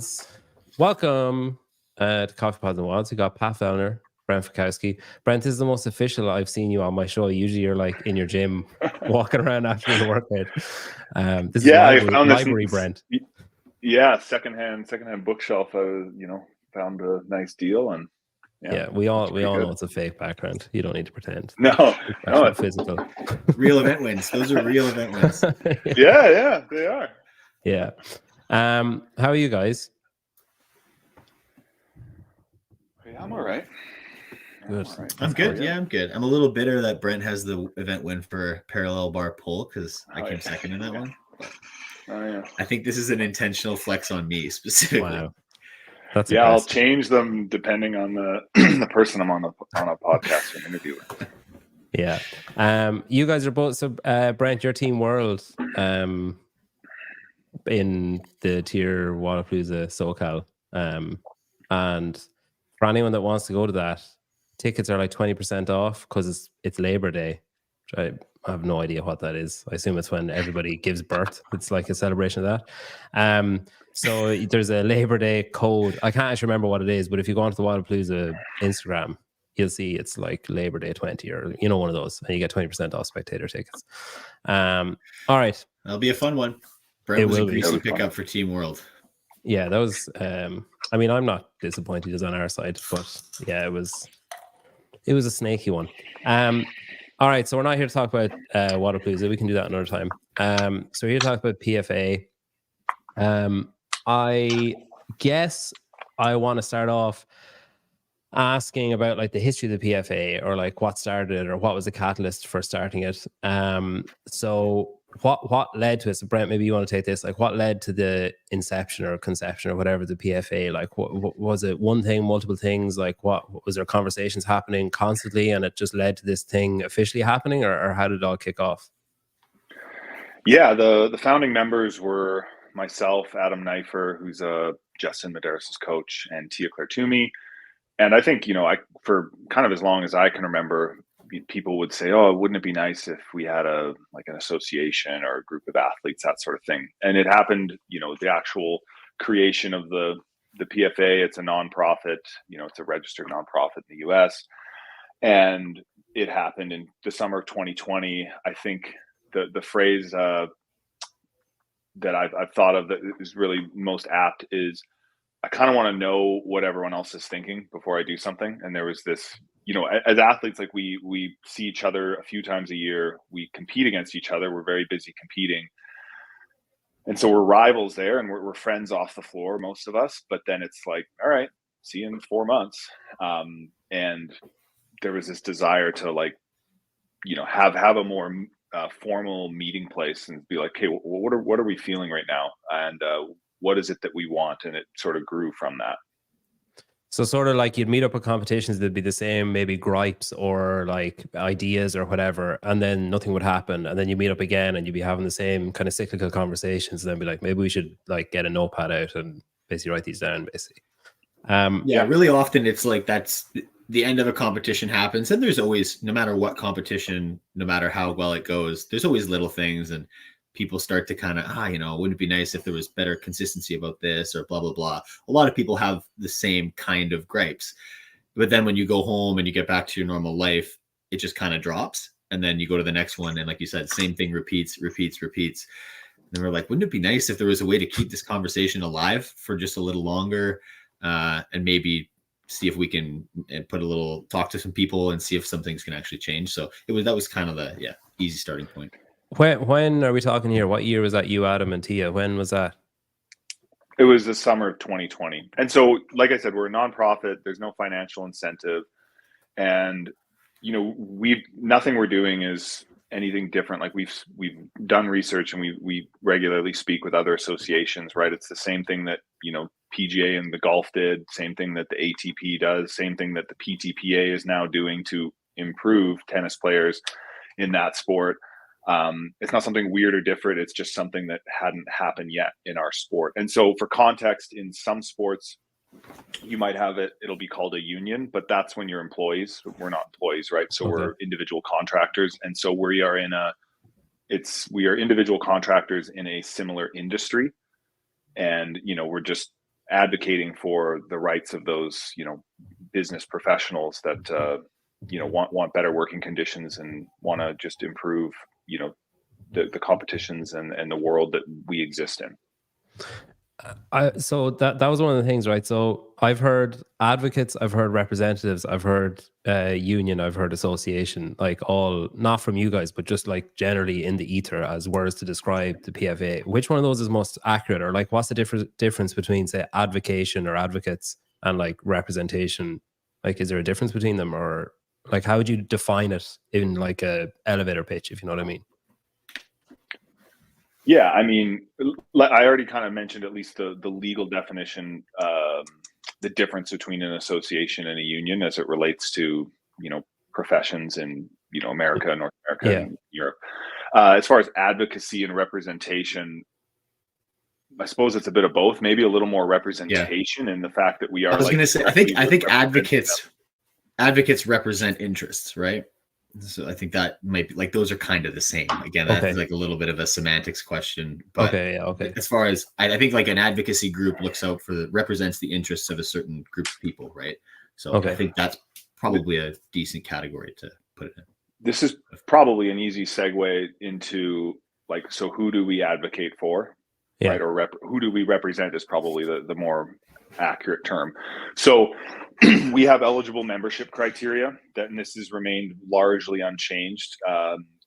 friends. Welcome to Coffee Pods and Wads. We got Pat Vellner, Brent Fikowski. Brent, this is the most official I've seen you on my show. Usually you're like in your gym, walking around after your workout. This is library Brent. Yeah, secondhand bookshelf. I found a nice deal, and we all know it's a fake background. You don't need to pretend. No, it's physical. Real event wins. Those are real event wins. Yeah, they are. Yeah. How are you guys? Yeah, I'm all right. Good. I'm good. Yeah, I'm good. I'm a little bitter that Brent has the event win for parallel bar pull because I came second in that one. Oh yeah. I think this is an intentional flex on me specifically. Wow. That's yeah. I'll change them depending on the person I'm on a podcast or interview with. Yeah. You guys are both. So, Brent, your Team World in the tier Wodapalooza SoCal. And for anyone that wants to go to that, tickets are like 20% off because it's Labor Day. Which I have no idea what that is. I assume it's when everybody gives birth. It's like a celebration of that. So there's a Labor Day code. I can't actually remember what it is, but if you go onto the Wodapalooza Instagram, you'll see it's like Labor Day 20 or one of those, and you get 20% off spectator tickets. All right. That'll be a fun one. Brent was a greasy pickup for Team World. Yeah, that was I'm not disappointed as on our side, but yeah, it was a snaky one. All right, so we're not here to talk about Wodapalooza. We can do that another time. So we're here to talk about PFAA. I guess I want to start off asking about like the history of the PFAA, or like what started it, or what was the catalyst for starting it. So what led to it? So Brent, maybe you want to take this. Like, what led to the inception or conception or whatever the PFAA? Like, what was it? One thing, multiple things? Like, what was there? Conversations happening constantly, and it just led to this thing officially happening, or how did it all kick off? Yeah, the founding members were myself, Adam Neifer, who's Justin Medeiros' coach, and Tia Claire Toomey. And I think, for kind of as long as I can remember, people would say, "Oh, wouldn't it be nice if we had an association or a group of athletes, that sort of thing?" And it happened. The actual creation of the PFA. It's a nonprofit. It's a registered nonprofit in the U.S. And it happened in the summer of 2020. I think the phrase that I've thought of that is really most apt is, I kind of want to know what everyone else is thinking before I do something. And there was this, as athletes, like we see each other a few times a year. We compete against each other. We're very busy competing. And so we're rivals there, and we're friends off the floor, most of us. But then it's like, all right, see you in 4 months. And there was this desire to have a more formal meeting place and be like, hey, what are we feeling right now? And what is it that we want? And it sort of grew from that. So sort of like you'd meet up at competitions, there'd be the same maybe gripes or like ideas or whatever, and then nothing would happen. And then you meet up again and you'd be having the same kind of cyclical conversations, and then be like, maybe we should like get a notepad out and basically write these down, basically. Really often it's like that's the end of a competition happens, and there's always, no matter what competition, no matter how well it goes, there's always little things, and people start to kind of, wouldn't it be nice if there was better consistency about this or blah, blah, blah. A lot of people have the same kind of gripes. But then when you go home and you get back to your normal life, it just kind of drops. And then you go to the next one. And like you said, same thing repeats. And we're like, wouldn't it be nice if there was a way to keep this conversation alive for just a little longer, and maybe see if we can talk to some people and see if some things can actually change. So that was kind of the easy starting point. When are we talking here? What year was that, you, Adam, and Tia? When was that? It was the summer of 2020. And so, like I said, we're a nonprofit. There's no financial incentive. And, nothing we're doing is anything different. Like we've done research, and we regularly speak with other associations, right? It's the same thing that, PGA and the golf did, same thing that the ATP does, same thing that the PTPA is now doing to improve tennis players in that sport. It's not something weird or different. It's just something that hadn't happened yet in our sport. And so for context, in some sports, you might have it'll be called a union, but that's when you're employees. We're not employees, right? So We're individual contractors. And so we are individual contractors in a similar industry. And, we're just advocating for the rights of those, business professionals that, want better working conditions and want to just improve, the competitions and the world that we exist in. So that was one of the things, right? So I've heard advocates, I've heard representatives, I've heard union, I've heard association, like all not from you guys, but just like generally in the ether as words to describe the PFA. Which one of those is most accurate, or like what's the difference between say advocation or advocates and like representation? Like, is there a difference between them, or like how would you define it in like a elevator pitch, if you know what I mean? Yeah, I mean, I already kind of mentioned at least the legal definition, the difference between an association and a union as it relates to, professions in, America, North America, and Europe. As far as advocacy and representation, I suppose it's a bit of both, maybe a little more representation in the fact that we are. I was going to say, I think advocates represent interests, right? So I think that might be like those are kind of the same. Again, that's like a little bit of a semantics question. But as far as I think like an advocacy group represents the interests of a certain group of people, right? So I think that's probably a decent category to put it in. This is probably an easy segue into like, so who do we advocate for? Right? Or who do we represent is probably the more accurate term. So we have eligible membership criteria and this has remained largely unchanged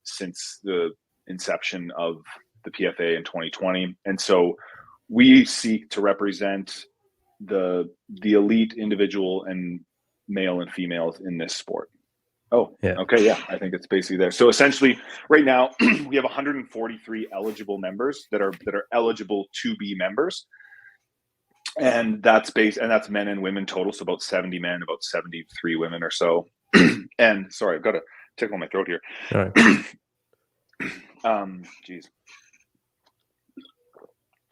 since the inception of the PFA in 2020. And so we seek to represent the elite individual and male and females in this sport. Okay. Yeah. I think it's basically there. So essentially right now we have 143 eligible members that are eligible to be members. And that's men and women total. So about 70 men, about 73 women or so. And sorry, I've got to tickle my throat here. All right. Geez.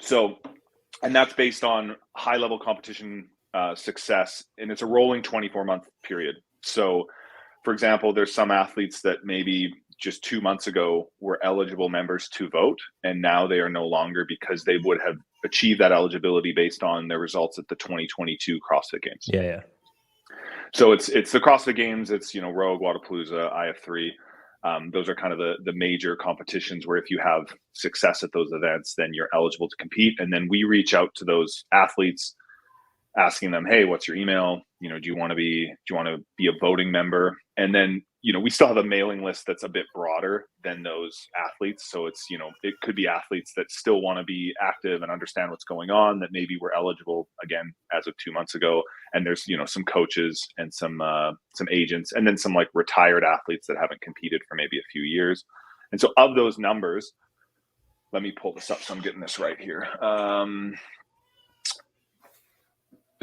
So, and that's based on high level competition success, and it's a rolling 24-month period. So for example, there's some athletes that maybe just 2 months ago were eligible members to vote, and now they are no longer because they would have achieved that eligibility based on their results at the 2022 CrossFit Games. Yeah. So it's the CrossFit Games. It's Rogue, Wadapalooza, IF3. Those are kind of the major competitions where if you have success at those events, then you're eligible to compete. And then we reach out to those athletes, asking them, hey, what's your email? Do you want to be a voting member? And then, we still have a mailing list that's a bit broader than those athletes. So it's, it could be athletes that still want to be active and understand what's going on that maybe were eligible again, as of 2 months ago. And there's, some coaches and some agents, and then some like retired athletes that haven't competed for maybe a few years. And so of those numbers, let me pull this up so I'm getting this right here.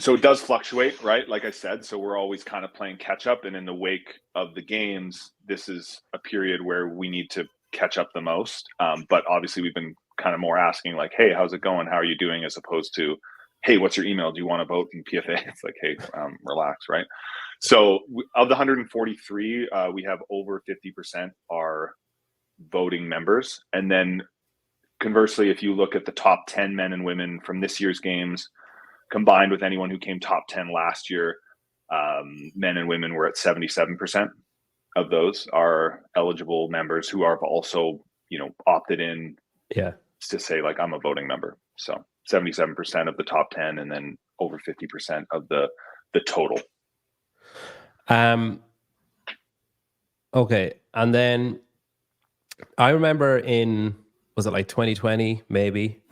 So it does fluctuate, right? Like I said, so we're always kind of playing catch up. And in the wake of the games, this is a period where we need to catch up the most. But obviously we've been kind of more asking like, hey, how's it going? How are you doing? As opposed to, hey, what's your email? Do you want to vote in PFA? It's like, hey, relax, right? So of the 143, we have over 50% are voting members. And then conversely, if you look at the top 10 men and women from this year's games, combined with anyone who came top 10 last year, men and women were at 77% of those are eligible members who are also, opted in to say like, I'm a voting member. So 77% of the top 10 and then over 50% of the total. Okay. And then I remember was it like 2020 maybe?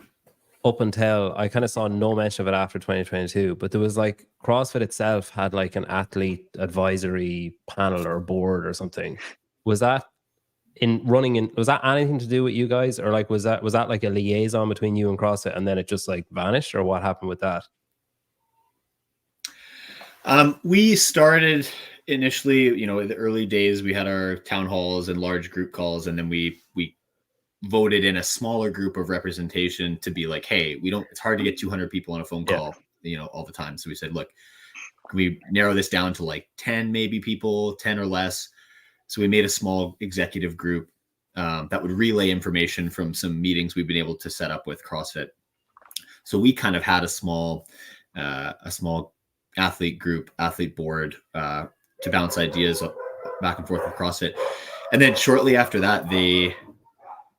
Up until I kind of saw no mention of it after 2022, but there was like CrossFit itself had like an athlete advisory panel or board or something. Was that was that anything to do with you guys, or like was that like a liaison between you and CrossFit and then it just like vanished, or what happened with that? We started initially, in the early days, we had our town halls and large group calls, and then we voted in a smaller group of representation to be like, hey, it's hard to get 200 people on a phone call, all the time. So we said, look, can we narrow this down to like 10 maybe people, 10 or less? So we made a small executive group that would relay information from some meetings we've been able to set up with CrossFit. So we kind of had a small a small athlete board to bounce ideas back and forth with CrossFit. And then shortly after that, they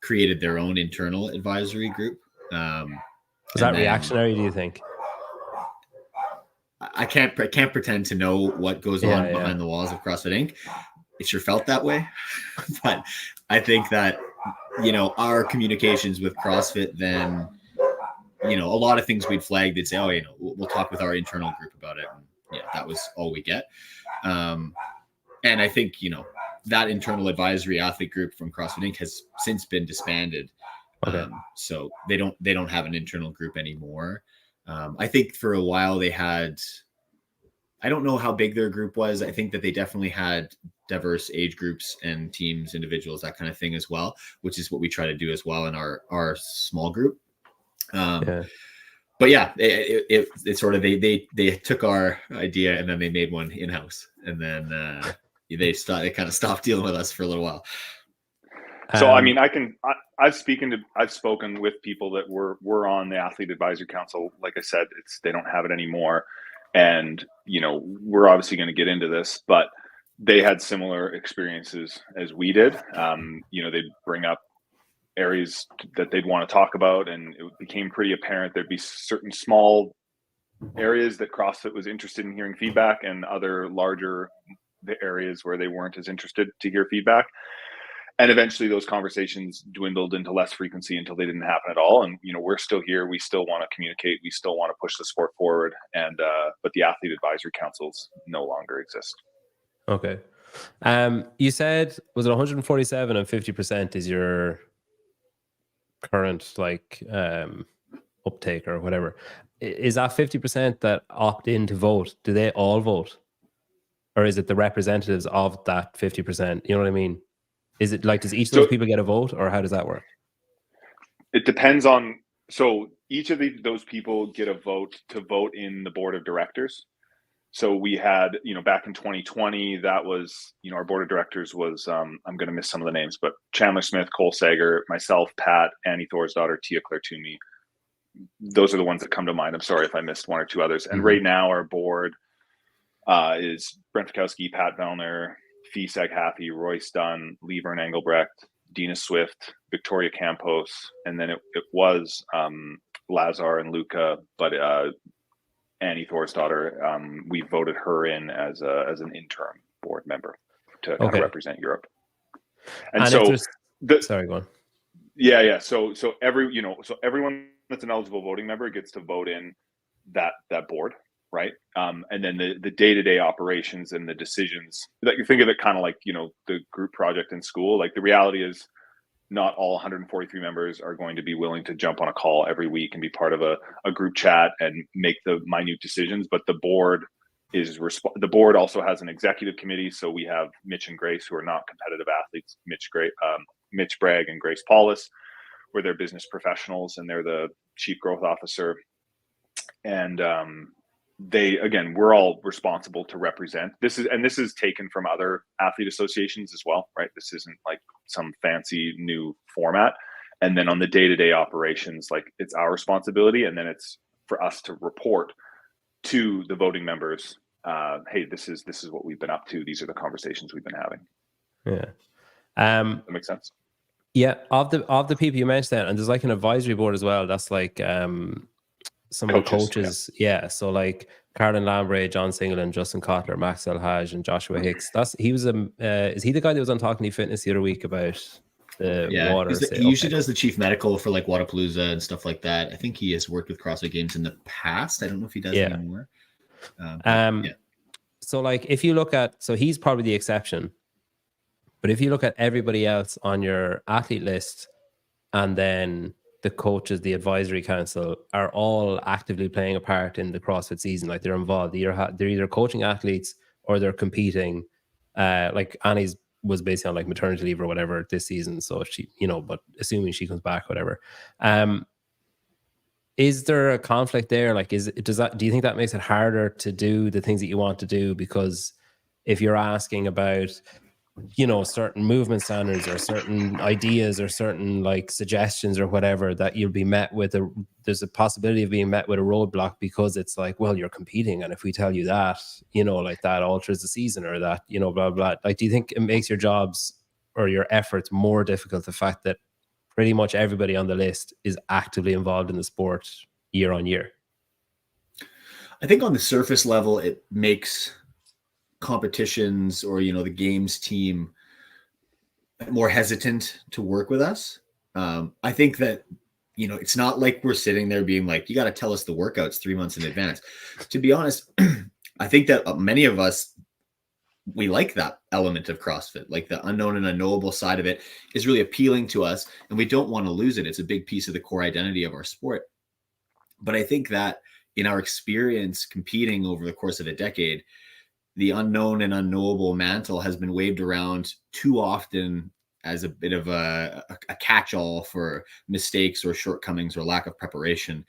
created their own internal advisory group. Was that reactionary, do you think? I can't pretend to know what goes on behind the walls of CrossFit Inc. It sure felt that way. But I think that, our communications with CrossFit, then, a lot of things we'd flag, they'd say, oh, we'll talk with our internal group about it. And that was all we get. And I think, that internal advisory athlete group from CrossFit Inc. has since been disbanded. Okay. So they don't have an internal group anymore. I think for a while they had, I don't know how big their group was. I think that they definitely had diverse age groups and teams, individuals, that kind of thing as well, which is what we try to do as well in our small group. But yeah, it sort of, they took our idea and then they made one in-house, and then they kind of stopped dealing with us for a little while. So I mean, I've spoken with people that were on the Athlete Advisory Council. Like I said, they don't have it anymore, and we're obviously going to get into this, but they had similar experiences as we did. They'd bring up areas that they'd want to talk about, and it became pretty apparent there'd be certain small areas that CrossFit was interested in hearing feedback, and other larger areas where they weren't as interested to hear feedback. And eventually those conversations dwindled into less frequency until they didn't happen at all. And, we're still here. We still want to communicate. We still want to push the sport forward. And, but the Athlete Advisory Councils no longer exist. Okay. You said, was it 147 and 50% is your current uptake or whatever? Is that 50% that opt in to vote? Do they all vote? Or is it the representatives of that 50%? You know what I mean? Is it does each of those people get a vote, or how does that work? It depends on, so each of those people get a vote to vote in the board of directors. So we had, back in 2020, that was, our board of directors was, I'm going to miss some of the names, but Chandler Smith, Cole Sager, myself, Pat, Annie Thorsdottir, Tia Claire Toomey. Those are the ones that come to mind. I'm sorry if I missed one or two others. And right now our board is Brent Fikowski, Pat Vellner, Fee Saghafi, Royce Dunn, Lee Vern Engelbrecht, Dina Swift, Victoria Campos, and then it was Lazar and Luca, but Annie Thorsdottir, we voted her in as an interim board member to kind of represent Europe. And so sorry, go on. Yeah. So everyone that's an eligible voting member gets to vote in that board. Right. And then the day-to-day operations and the decisions, that you think of it kind of like, the group project in school. Like, the reality is not all 143 members are going to be willing to jump on a call every week and be part of a group chat and make the minute decisions. But the board the board also has an executive committee. So we have Mitch and Grace, who are not competitive athletes, Mitch Bragg and Grace Paulus, where they're business professionals, and they're the chief growth officer. And, we're all responsible to represent. This is taken from other athlete associations as well, right? This isn't like some fancy new format. And then on the day-to-day operations, it's our responsibility. And then it's for us to report to the voting members, hey, this is what we've been up to. These are the conversations we've been having. Yeah. That makes sense. Yeah. Of the people you mentioned that, and there's an advisory board as well. That's some of the coaches, So Carolyn Lambre, John Singleton, Justin Kotler, Max El-Haj, and Joshua Hicks. He was is he the guy that was on Talking Fitness the other week about the water? He usually does the chief medical for Wadapalooza and stuff like that. I think he has worked with CrossFit Games in the past. I don't know if he does anymore. So if you look at, so he's probably the exception, but if you look at everybody else on your athlete list, and then the coaches, the advisory council, are all actively playing a part in the CrossFit season. They're involved. They're either coaching athletes or they're competing. Annie's was basically on maternity leave or whatever this season. So she, but assuming she comes back, whatever. Is there a conflict there? Do you think that makes it harder to do the things that you want to do? Because if you're asking about, certain movement standards or certain ideas or certain like suggestions or whatever, that you'll be met with there's a possibility of being met with a roadblock, because it's like, well, you're competing, and if we tell you that, like that alters the season, or that, blah, blah. Like, do you think it makes your jobs or your efforts more difficult, the fact that pretty much everybody on the list is actively involved in the sport year on year? I think on the surface level, it makes competitions or, the games team more hesitant to work with us. I think that, it's not like we're sitting there being like, you got to tell us the workouts 3 months in advance. To be honest, I think that many of us, we like that element of CrossFit, like the unknown and unknowable side of it is really appealing to us, and we don't want to lose it. It's a big piece of the core identity of our sport. But I think that in our experience competing over the course of a decade, the unknown and unknowable mantle has been waved around too often as a bit of a catch-all for mistakes or shortcomings or lack of preparation.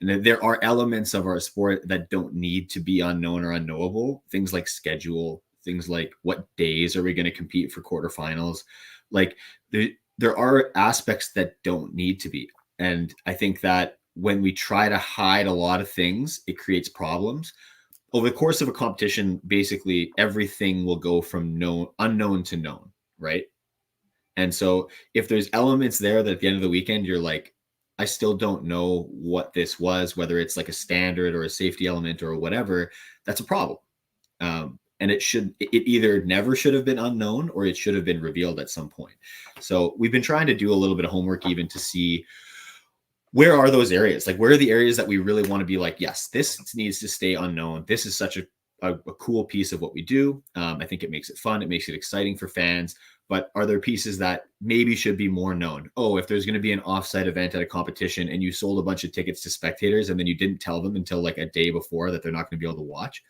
And there are elements of our sport that don't need to be unknown or unknowable. Things like schedule, things like what days are we going to compete for quarterfinals? Like there are aspects that don't need to be. And I think that when we try to hide a lot of things, it creates problems. Over the course of a competition, basically everything will go from unknown to known, right? And so if there's elements there that at the end of the weekend, you're like, I still don't know what this was, whether it's like a standard or a safety element or whatever, that's a problem. And it either never should have been unknown, or it should have been revealed at some point. So we've been trying to do a little bit of homework even to see, where are those areas? Like, where are the areas that we really want to be like, yes, this needs to stay unknown. This is such a cool piece of what we do. I think it makes it fun. It makes it exciting for fans. But are there pieces that maybe should be more known? Oh, if there's going to be an offsite event at a competition and you sold a bunch of tickets to spectators and then you didn't tell them until like a day before that they're not going to be able to watch,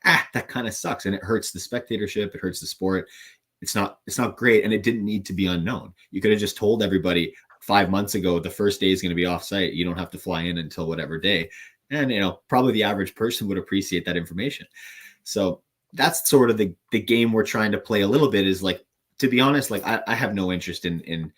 that kind of sucks. And it hurts the spectatorship. It hurts the sport. It's not great. And it didn't need to be unknown. You could have just told everybody 5 months ago, the first day is going to be offsite. You don't have to fly in until whatever day. And, probably the average person would appreciate that information. So that's sort of the game we're trying to play a little bit, is like, to be honest, like I have no interest in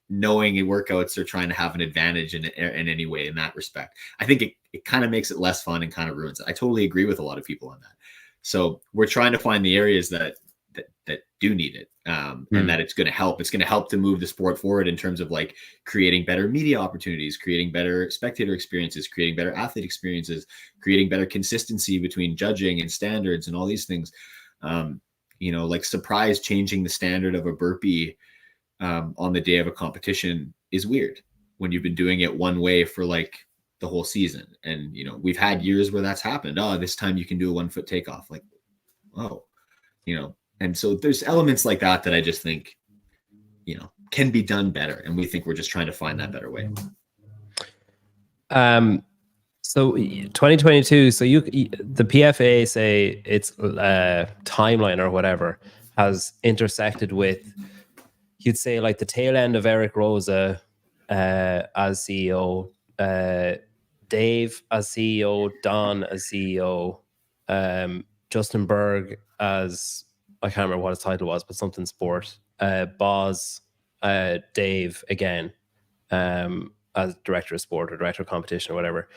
knowing workouts or trying to have an advantage in any way in that respect. I think it kind of makes it less fun and kind of ruins it. I totally agree with a lot of people on that. So we're trying to find the areas that do need it, and that it's going to help. It's going to help to move the sport forward in terms of like creating better media opportunities, creating better spectator experiences, creating better athlete experiences, creating better consistency between judging and standards and all these things. Like surprise changing the standard of a burpee on the day of a competition is weird when you've been doing it one way for like the whole season. And, we've had years where that's happened. Oh, this time you can do a 1 foot takeoff. Like, oh, and so there's elements like that I just think, can be done better. And we think we're just trying to find that better way. So 2022, so the PFAA say its timeline or whatever has intersected with, you'd say, like the tail end of Eric Rosa as CEO, Dave as CEO, Don as CEO, Justin Berg as, I can't remember what his title was, but something sport, Boz, Dave again, as director of sport or director of competition or whatever.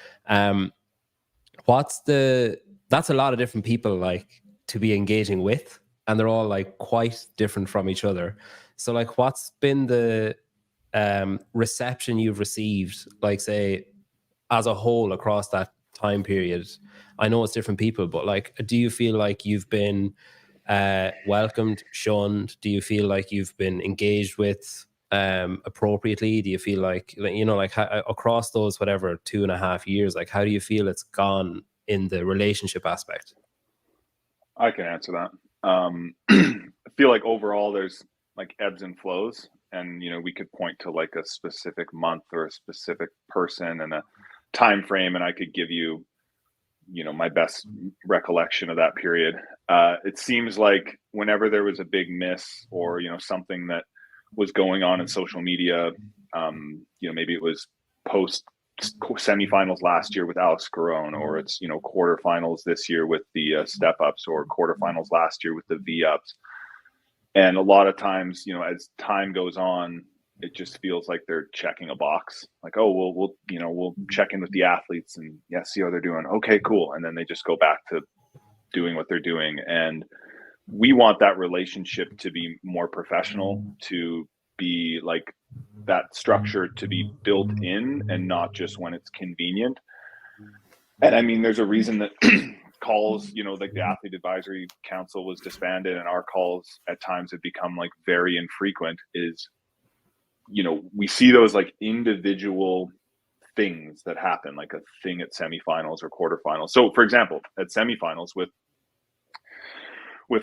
That's a lot of different people like to be engaging with, and they're all like quite different from each other. So like, what's been the reception you've received, like say as a whole across that time period? I know it's different people, but like, do you feel like you've been welcomed, shunned? Do you feel like you've been engaged with appropriately? Do you feel like across those 2.5 years, like how do you feel it's gone in the relationship aspect? I can answer that. I feel like overall there's like ebbs and flows, and we could point to like a specific month or a specific person and a time frame, and I could give you my best recollection of that period. It seems like whenever there was a big miss or something that was going on in social media, maybe it was post semifinals last year with Alex Garone, or it's quarterfinals this year with the step ups, or quarterfinals last year with the V ups. And a lot of times, you know, as time goes on, it just feels like they're checking a box. Like, oh, we'll check in with the athletes and see how they're doing. Okay, cool. And then they just go back to doing what they're doing. And we want that relationship to be more professional, to be like that structure to be built in and not just when it's convenient. And I mean, there's a reason that calls, you know, like the Athlete Advisory Council was disbanded and our calls at times have become like very infrequent, is, you know, we see those like individual things that happen, like a thing at semifinals or quarterfinals. So for example, at semifinals with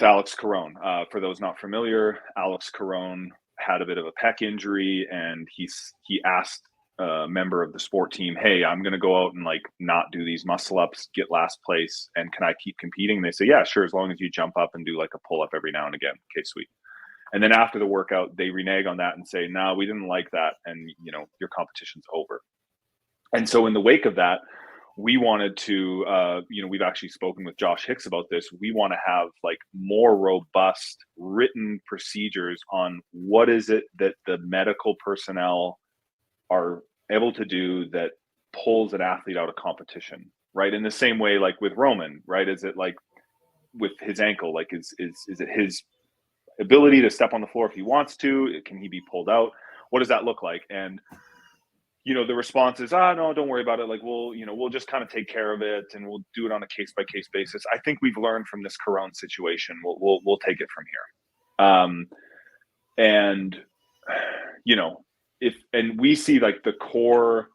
Alex Caron, for those not familiar, Alex Caron had a bit of a pec injury, and he asked a member of the sport team, hey, I'm going to go out and like not do these muscle ups, get last place, and can I keep competing? They say, yeah, sure, as long as you jump up and do like a pull up every now and again. Okay, sweet. And then after the workout, they renege on that and say, no, we didn't like that, and you know, your competition's over. And so in the wake of that, we wanted to, you know, we've actually spoken with Josh Hicks about this. We want to have like more robust written procedures on what is it that the medical personnel are able to do that pulls an athlete out of competition, right? In the same way, like with Roman, right? Is it like with his ankle, like is it his ability to step on the floor if he wants to? Can he be pulled out? What does that look like? And you know, the response is, no, don't worry about it. Like, we'll just kind of take care of it, and we'll do it on a case by case basis. I think we've learned from this Caron situation. We'll take it from here. And you know, and we see like the core,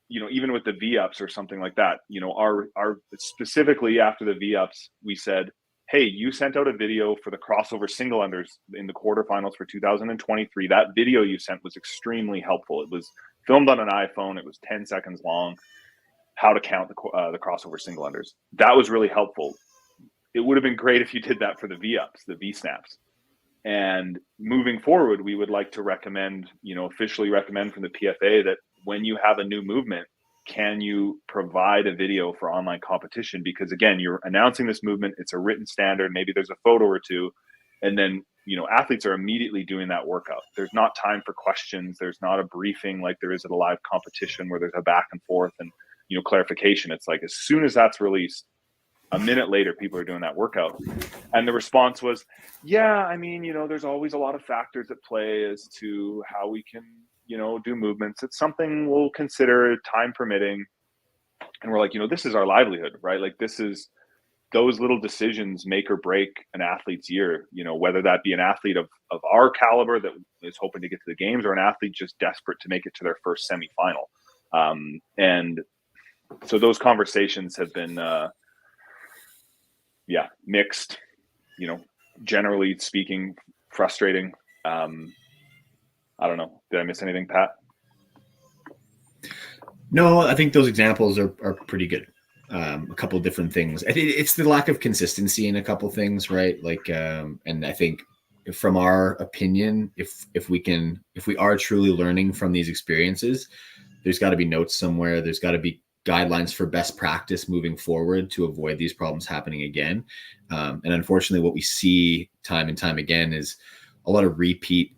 you know, even with the V-ups or something like that, you know, our specifically after the V-ups, we said, hey, you sent out a video for the crossover single unders in the quarterfinals for 2023. That video you sent was extremely helpful. It was filmed on an iPhone. It was 10 seconds long, how to count the crossover single unders. That was really helpful. It would have been great if you did that for the V-ups, the V-snaps. And moving forward, we would like to recommend, you know, officially recommend from the PFAA that when you have a new movement, can you provide a video for online competition? Because again, you're announcing this movement. It's a written standard. Maybe there's a photo or two. And then, you know, athletes are immediately doing that workout. There's not time for questions. There's not a briefing like there is at a live competition where there's a back and forth and, you know, clarification. It's like as soon as that's released, a minute later, people are doing that workout. And the response was, yeah, I mean, you know, there's always a lot of factors at play as to how we can, you know, do movements. It's something we'll consider, time permitting. And we're like, you know, this is our livelihood, right? Like this is, those little decisions make or break an athlete's year, you know, whether that be an athlete of our caliber that is hoping to get to the games, or an athlete just desperate to make it to their first semifinal. And so those conversations have been, mixed, you know, generally speaking, frustrating. I don't know. Did I miss anything, Pat? No, I think those examples are pretty good. A couple of different things. I think it's the lack of consistency in a couple things, right? Like, and I think from our opinion, if we are truly learning from these experiences, there's got to be notes somewhere. There's got to be guidelines for best practice moving forward to avoid these problems happening again. And unfortunately, what we see time and time again is a lot of repeat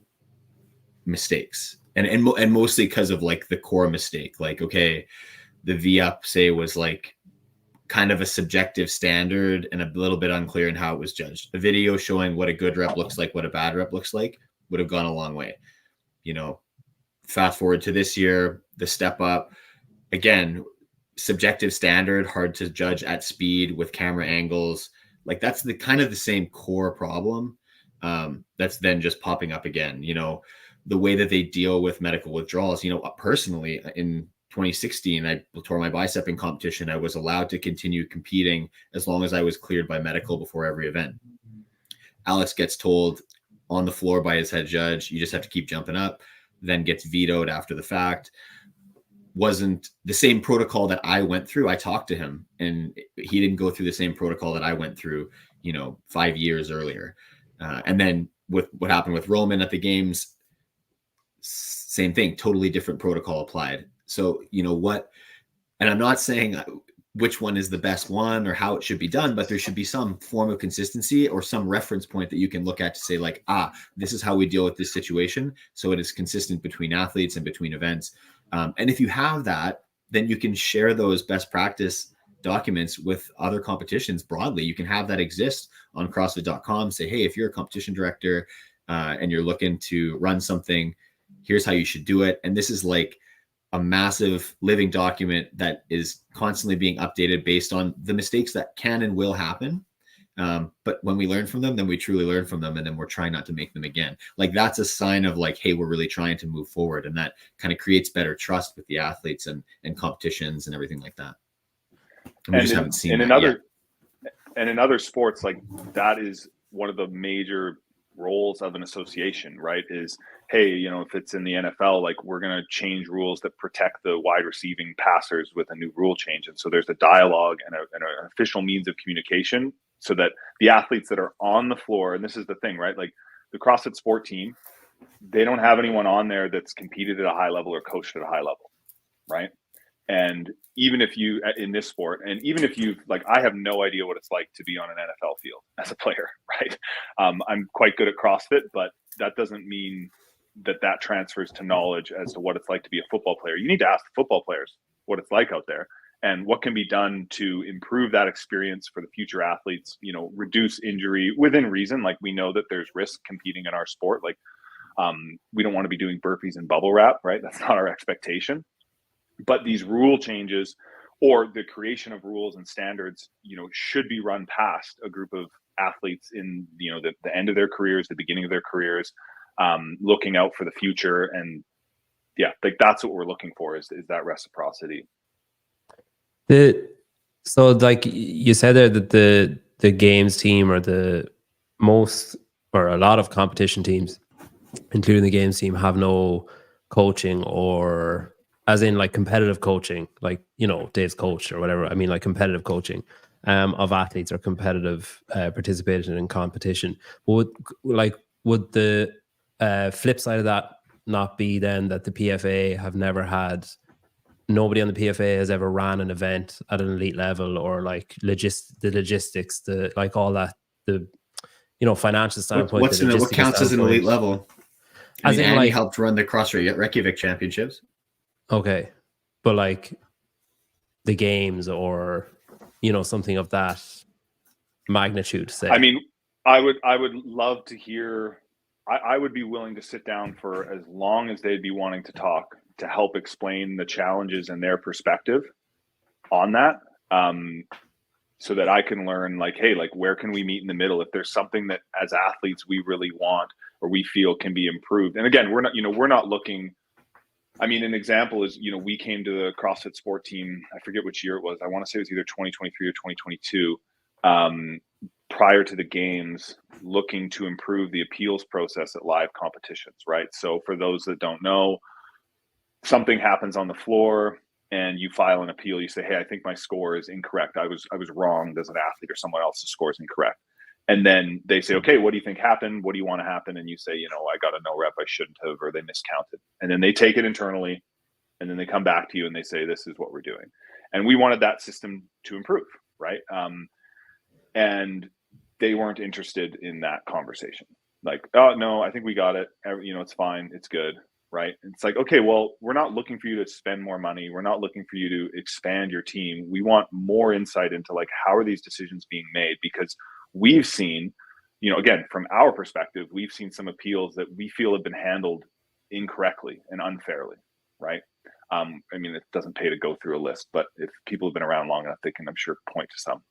mistakes, and mostly because of like the core mistake. Like, okay, the V-up say was like kind of a subjective standard and a little bit unclear in how it was judged. A video showing what a good rep looks like, what a bad rep looks like, would have gone a long way. You know, fast forward to this year, the step up, again, subjective standard, hard to judge at speed with camera angles. Like that's the kind of the same core problem that's then just popping up again. You know, the way that they deal with medical withdrawals, you know, personally in 2016, I tore my bicep in competition. I was allowed to continue competing as long as I was cleared by medical before every event. Alex gets told on the floor by his head judge, you just have to keep jumping up, then gets vetoed after the fact. Wasn't the same protocol that I went through. I talked to him and he didn't go through the same protocol that I went through, you know, 5 years earlier. And then with what happened with Roman at the games, same thing, totally different protocol applied. So, you know what, and I'm not saying which one is the best one or how it should be done, but there should be some form of consistency or some reference point that you can look at to say like, this is how we deal with this situation. So it is consistent between athletes and between events. And if you have that, then you can share those best practice documents with other competitions broadly. You can have that exist on CrossFit.com. Say, hey, if you're a competition director and you're looking to run something, here's how you should do it. And this is like a massive living document that is constantly being updated based on the mistakes that can and will happen. But when we learn from them, then we truly learn from them, and then we're trying not to make them again. Like that's a sign of like, hey, we're really trying to move forward, and that kind of creates better trust with the athletes and competitions and everything like that. And we just haven't seen that yet. And in other sports, like that is one of the major roles of an association, right? Is, hey, if it's in the NFL, like we're going to change rules that protect the wide receiving passers with a new rule change. And so there's a dialogue and an official means of communication so that the athletes that are on the floor, and this is the thing, right? Like the CrossFit sport team, they don't have anyone on there that's competed at a high level or coached at a high level, right? And even if you, in this sport, and even if you, like, I have no idea what it's like to be on an NFL field as a player, right? I'm quite good at CrossFit, but that doesn't mean that transfers to knowledge as to what it's like to be a football player. You need to ask the football players what it's like out there and what can be done to improve that experience for the future athletes, reduce injury within reason. Like we know that there's risk competing in our sport. Like we don't want to be doing burpees and bubble wrap, right? That's not our expectation. But these rule changes or the creation of rules and standards, should be run past a group of athletes in, the end of their careers, the beginning of their careers, looking out for the future. And yeah, like that's what we're looking for is that reciprocity. So like you said there that the games team or the most or a lot of competition teams, including the games team, have no coaching or as in like competitive coaching, like, Dave's coach or whatever. I mean, like competitive coaching of athletes or competitive participation in competition. But would the flip side of that not be then that the PFAA have never had, nobody on the PFAA has ever ran an event at an elite level or like the logistics, the like all that, the financial standpoint. What counts as an elite level? I mean, Andy helped run the CrossFit Reykjavik championships. Okay, but like the games or something of that magnitude, say. I mean, I would love to hear. I would be willing to sit down for as long as they'd be wanting to talk to help explain the challenges and their perspective on that, so that I can learn like, hey, like where can we meet in the middle if there's something that as athletes we really want or we feel can be improved. And again, we're not looking. I mean, an example is, we came to the CrossFit sport team, I forget which year it was. I want to say it was either 2023 or 2022, prior to the games, looking to improve the appeals process at live competitions, right? So for those that don't know, something happens on the floor and you file an appeal. You say, hey, I think my score is incorrect. I was wrong as an athlete or someone else's score is incorrect. And then they say, okay, what do you think happened? What do you want to happen? And you say, I got a no rep, I shouldn't have, or they miscounted. And then they take it internally and then they come back to you and they say, this is what we're doing. And we wanted that system to improve, right? And they weren't interested in that conversation. Like, oh, no, I think we got it. It's fine. It's good, right? And it's like, okay, well, we're not looking for you to spend more money. We're not looking for you to expand your team. We want more insight into like, how are these decisions being made? Because we've seen, again, from our perspective, we've seen some appeals that we feel have been handled incorrectly and unfairly, right? I mean, it doesn't pay to go through a list, but if people have been around long enough, they can, I'm sure, point to some.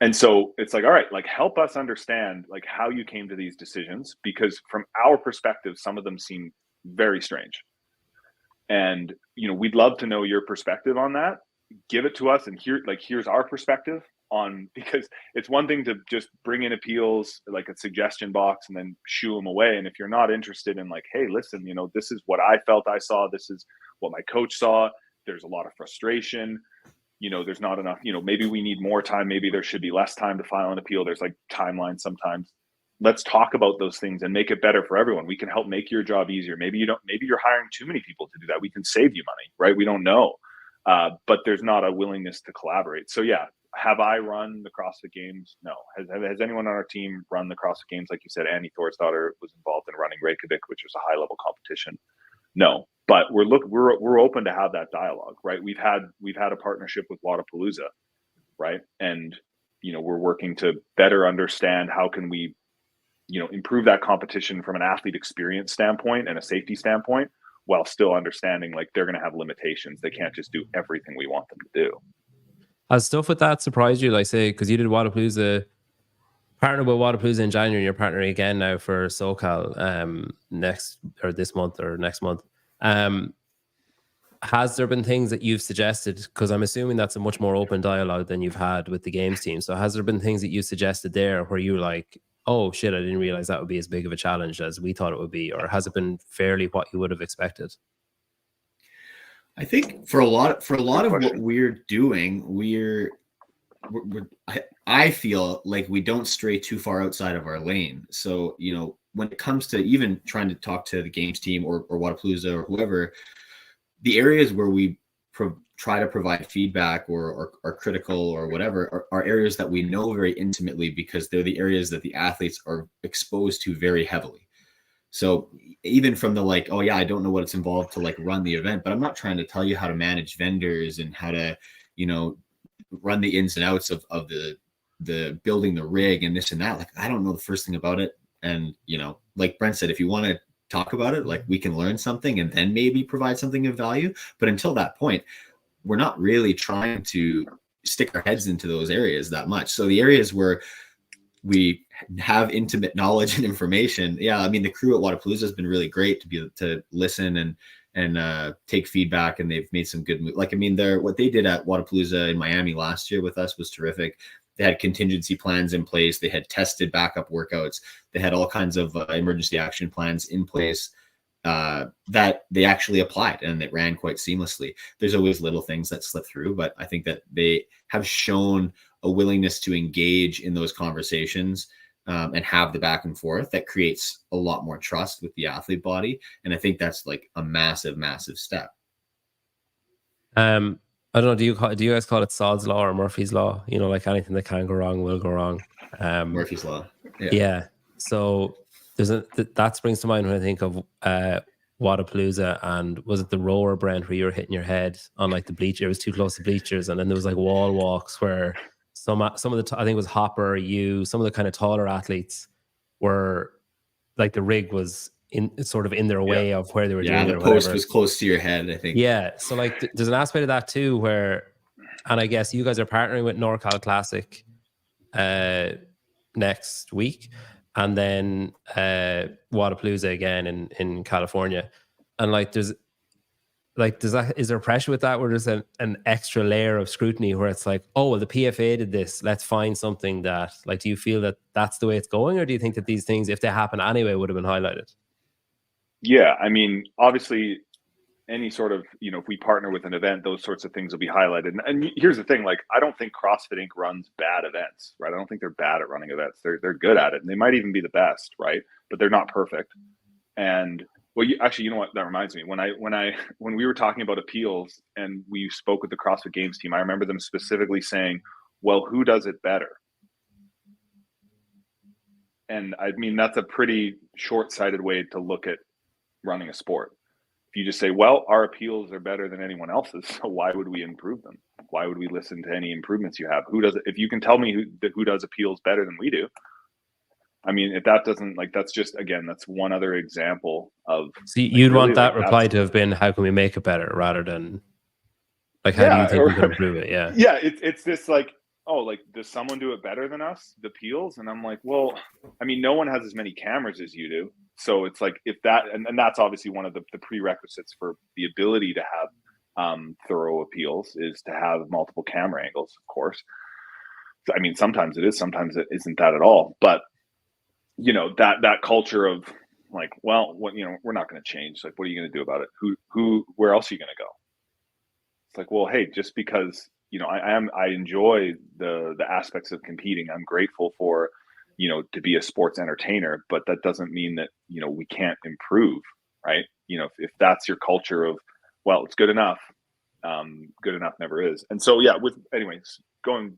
And so it's like, all right, like help us understand like how you came to these decisions, because from our perspective, some of them seem very strange. And, we'd love to know your perspective on that. Give it to us. And here's our perspective on, because it's one thing to just bring in appeals, like a suggestion box, and then shoo them away. And if you're not interested in like, hey, listen, this is what I felt I saw. This is what my coach saw. There's a lot of frustration. There's not enough, maybe we need more time. Maybe there should be less time to file an appeal. There's like timelines sometimes. Let's talk about those things and make it better for everyone. We can help make your job easier. Maybe you're hiring too many people to do that. We can save you money, right? We don't know. but there's not a willingness to collaborate. So yeah, have I run the CrossFit Games? No. Has anyone on our team run the CrossFit Games? Like you said, Annie Thorsdottir was involved in running Reykjavik, which was a high level competition. No, but we're open to have that dialogue, right? We've had a partnership with Wodapalooza, right? And we're working to better understand how can we improve that competition from an athlete experience standpoint and a safety standpoint, while still understanding like they're going to have limitations. They can't just do everything we want them to do. Has stuff with that surprised you? Like, say, because you did Wodapalooza, partnered with Wodapalooza in January, you're partnering again now for SoCal this month or next month. Has there been things that you've suggested? Because I'm assuming that's a much more open dialogue than you've had with the games team. So has there been things that you suggested there where you were like, oh shit, I didn't realize that would be as big of a challenge as we thought it would be? Or has it been fairly what you would have expected? I think for a lot of what we're doing, I feel like we don't stray too far outside of our lane. So, when it comes to even trying to talk to the games team or Wodapalooza or whoever, the areas where we try to provide feedback or are critical or whatever are areas that we know very intimately, because they're the areas that the athletes are exposed to very heavily. So even from the like, oh yeah, I don't know what it's involved to like run the event, but I'm not trying to tell you how to manage vendors and how to, run the ins and outs of the building the rig and this and that. Like, I don't know the first thing about it. And, like Brent said, if you want to talk about it, like we can learn something and then maybe provide something of value. But until that point, we're not really trying to stick our heads into those areas that much. So the areas where we have intimate knowledge and information. Yeah. I mean, the crew at Wodapalooza has been really great to be able to listen and take feedback, and they've made some good moves. Like, I mean, what they did at Wodapalooza in Miami last year with us was terrific. They had contingency plans in place. They had tested backup workouts. They had all kinds of emergency action plans in place that they actually applied, and it ran quite seamlessly. There's always little things that slip through, but I think that they have shown a willingness to engage in those conversations and have the back and forth that creates a lot more trust with the athlete body. And I think that's like a massive, massive step. I don't know. Do you guys call it Sod's Law or Murphy's Law? Like anything that can go wrong will go wrong. Murphy's Law. Yeah. So that springs to mind when I think of Wodapalooza, and was it the rower, Brent, where you were hitting your head on like the bleacher? It was too close to bleachers, and then there was like wall walks where some of the I think it was Hopper, some of the kind of taller athletes were like the rig was in their way of where they were doing it. Yeah, the post was close to your head, I think. Yeah, so like there's an aspect of that too where, and I guess you guys are partnering with NorCal Classic next week, and then Wodapalooza again in California, and like is there pressure with that where there's an extra layer of scrutiny where it's like, oh well, the PFAA did this, let's find something that, like, do you feel that that's the way it's going, or do you think that these things, if they happen anyway, would have been highlighted? Yeah, I mean, obviously any sort of, if we partner with an event, those sorts of things will be highlighted. And here's the thing, like, I don't think CrossFit Inc. runs bad events, right? I don't think they're bad at running events. They're good at it, and they might even be the best, right? But they're not perfect. And well, you know what? That reminds me. When we were talking about appeals and we spoke with the CrossFit Games team, I remember them specifically saying, well, who does it better? And I mean, that's a pretty short-sighted way to look at running a sport. If you just say, well, our appeals are better than anyone else's, so why would we improve them? Why would we listen to any improvements you have? Who does it? If you can tell me who does appeals better than we do, I mean, if that doesn't, like, that's just, again, that's one other example of. So you'd want that reply to have been, how can we make it better, rather than like, how do you think we can improve it? Yeah. Yeah. It's this like, oh, like, does someone do it better than us, the appeals? And I'm like, well, I mean, no one has as many cameras as you do. So it's like, if that, and that's obviously one of the prerequisites for the ability to have thorough appeals is to have multiple camera angles, of course. I mean, sometimes it is, sometimes it isn't that at all. But that culture of like, well, what, we're not going to change. Like, what are you going to do about it? Where else are you going to go? It's like, well, hey, just because, I enjoy the aspects of competing. I'm grateful for, to be a sports entertainer, but that doesn't mean that, we can't improve, right? If that's your culture of, well, it's good enough, good enough never is. And so,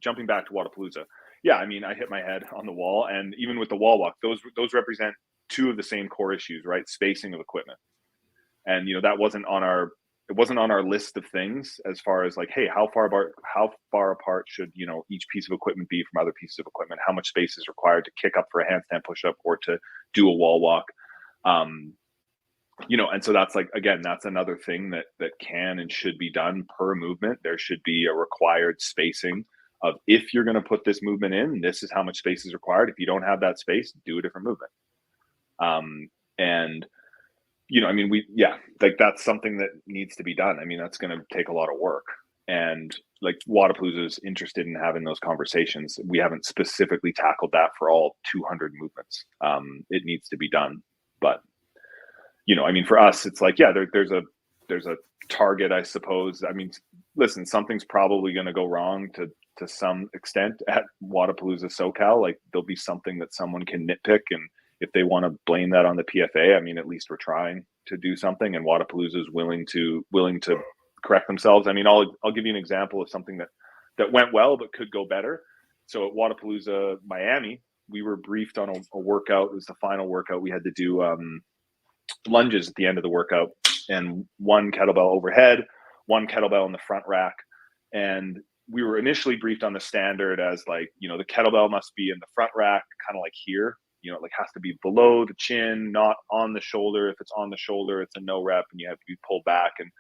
jumping back to Wodapalooza. Yeah, I mean, I hit my head on the wall, and even with the wall walk, those represent two of the same core issues, right? Spacing of equipment. And, that wasn't on our list of things as far as like, hey, how far apart should, each piece of equipment be from other pieces of equipment? How much space is required to kick up for a handstand push-up or to do a wall walk? And so that's like, again, that's another thing that can and should be done per movement. There should be a required spacing of, if you're going to put this movement in, this is how much space is required. If you don't have that space, do a different movement. That's something that needs to be done. I mean, that's going to take a lot of work. And like Wodapalooza is interested in having those conversations. We haven't specifically tackled that for all 200 movements. It needs to be done. But, for us, it's like, yeah, there's a target, I suppose. I mean, listen, something's probably going to go wrong to some extent at Wodapalooza SoCal. Like, there'll be something that someone can nitpick, and if they want to blame that on the PFAA, I mean, at least we're trying to do something, and Wodapalooza is willing to correct themselves. I mean, I'll give you an example of something that went well but could go better. So at Wodapalooza Miami, we were briefed on a workout. It was the final workout. We had to do lunges at the end of the workout, and one kettlebell overhead, one kettlebell in the front rack. And we were initially briefed on the standard as like, the kettlebell must be in the front rack, kind of like here. Like has to be below the chin, not on the shoulder. If it's on the shoulder, it's a no rep and you have to be pulled back. And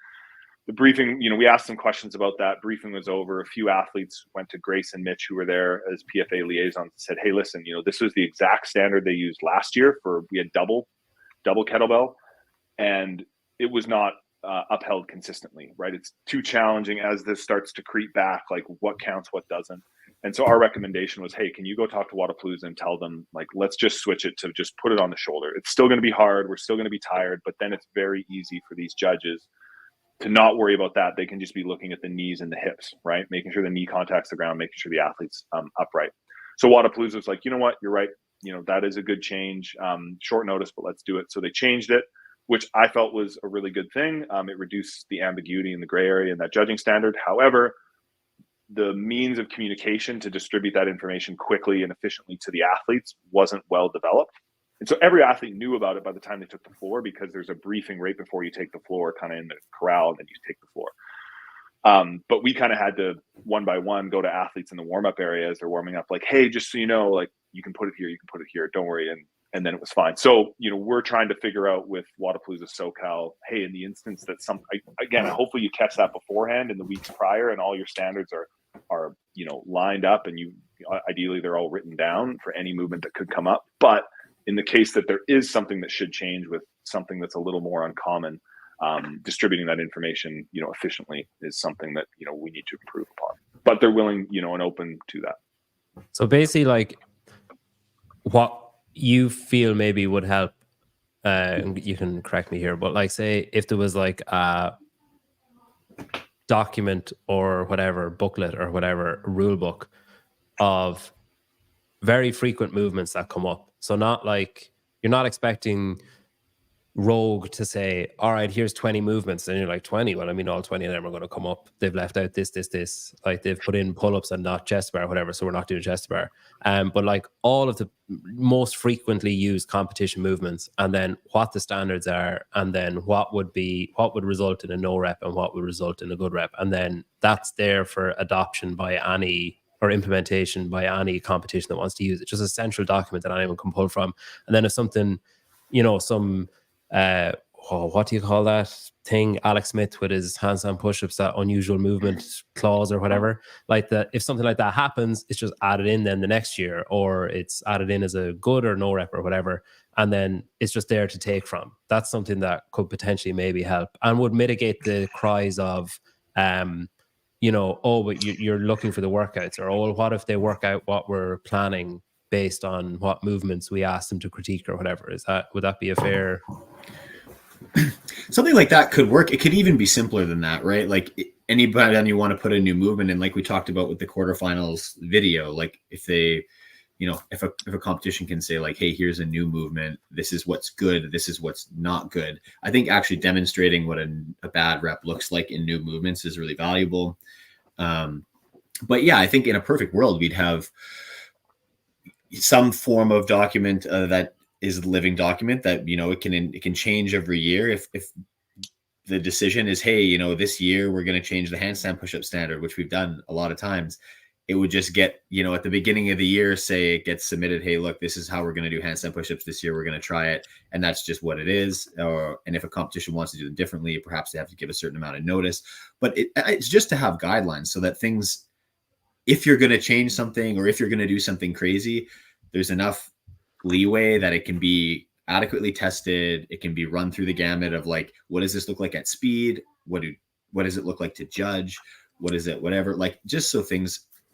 the briefing, we asked some questions about that. Briefing was over. A few athletes went to Grace and Mitch, who were there as PFA liaisons, and said, hey, listen, this was the exact standard they used last year we had double kettlebell, and it was not upheld consistently, right? It's too challenging as this starts to creep back, like what counts, what doesn't. And so our recommendation was, hey, can you go talk to Wodapalooza and tell them, like, let's just switch it to just put it on the shoulder. It's still going to be hard. We're still going to be tired, but then it's very easy for these judges to not worry about that. They can just be looking at the knees and the hips, right? Making sure the knee contacts the ground, making sure the athlete's upright. So Wodapalooza was like, you know what, you're right. That is a good change. Short notice, but let's do it. So they changed it, which I felt was a really good thing. It reduced the ambiguity in the gray area in that judging standard. However, the means of communication to distribute that information quickly and efficiently to the athletes wasn't well developed. And so every athlete knew about it by the time they took the floor, because there's a briefing right before you take the floor, kind of in the corral, and then you take the floor. But we kind of had to, one by one, go to athletes in the warm-up area as they're warming up, like, hey, just so you know, like, you can put it here, don't worry. And then it was fine. So, we're trying to figure out with Wodapalooza SoCal, hey, in the instance that hopefully you catch that beforehand in the weeks prior, and all your standards are lined up, and ideally they're all written down for any movement that could come up. But in the case that there is something that should change with something that's a little more uncommon, distributing that information, efficiently is something that, we need to improve upon. But they're willing, and open to that. So basically, like, what you feel maybe would help, you can correct me here, but like, say if there was like a document or whatever, booklet or whatever, rule book of very frequent movements that come up. So not like, you're not expecting Rogue to say, all right, here's 20 movements, and you're like, 20? Well, I mean, all 20 of them are going to come up. They've left out this. Like, they've put in pull-ups and not chest bar, whatever, so we're not doing chest bar. But like, all of the most frequently used competition movements, and then what the standards are, and then what would result in a no rep and what would result in a good rep. And then that's there for adoption by any, or implementation by any competition that wants to use it. Just a central document that anyone can pull from. And then if something, some what do you call that thing, Alex Smith with his handstand push-ups, that unusual movement clause or whatever, like that, if something like that happens, it's just added in then the next year, or it's added in as a good or no rep or whatever, and then it's just there to take from. That's something that could potentially maybe help and would mitigate the cries of oh, but you're looking for the workouts, or oh, what if they work out what we're planning based on what movements we asked them to critique or whatever. Would that be a fair? Something like that could work. It could even be simpler than that, right? Like, anybody you want to put a new movement in, like we talked about with the quarterfinals video, like if they if a competition can say like, hey, here's a new movement, this is what's good, this is what's not good. I think actually demonstrating what a bad rep looks like in new movements is really valuable. But yeah, I think in a perfect world, we'd have some form of document that is a living document that, it can change every year. If the decision is, hey, this year we're going to change the handstand push-up standard, which we've done a lot of times, it would just get, at the beginning of the year, say it gets submitted, hey, look, this is how we're going to do handstand push-ups this year. We're going to try it. And that's just what it is. And if a competition wants to do it differently, perhaps they have to give a certain amount of notice. But it's just to have guidelines so that things, if you're going to change something or if you're going to do something crazy, there's enough leeway that it can be adequately tested. It can be run through the gamut of like, what does this look like at speed? What does it look like to judge? What is it? Whatever, like, just so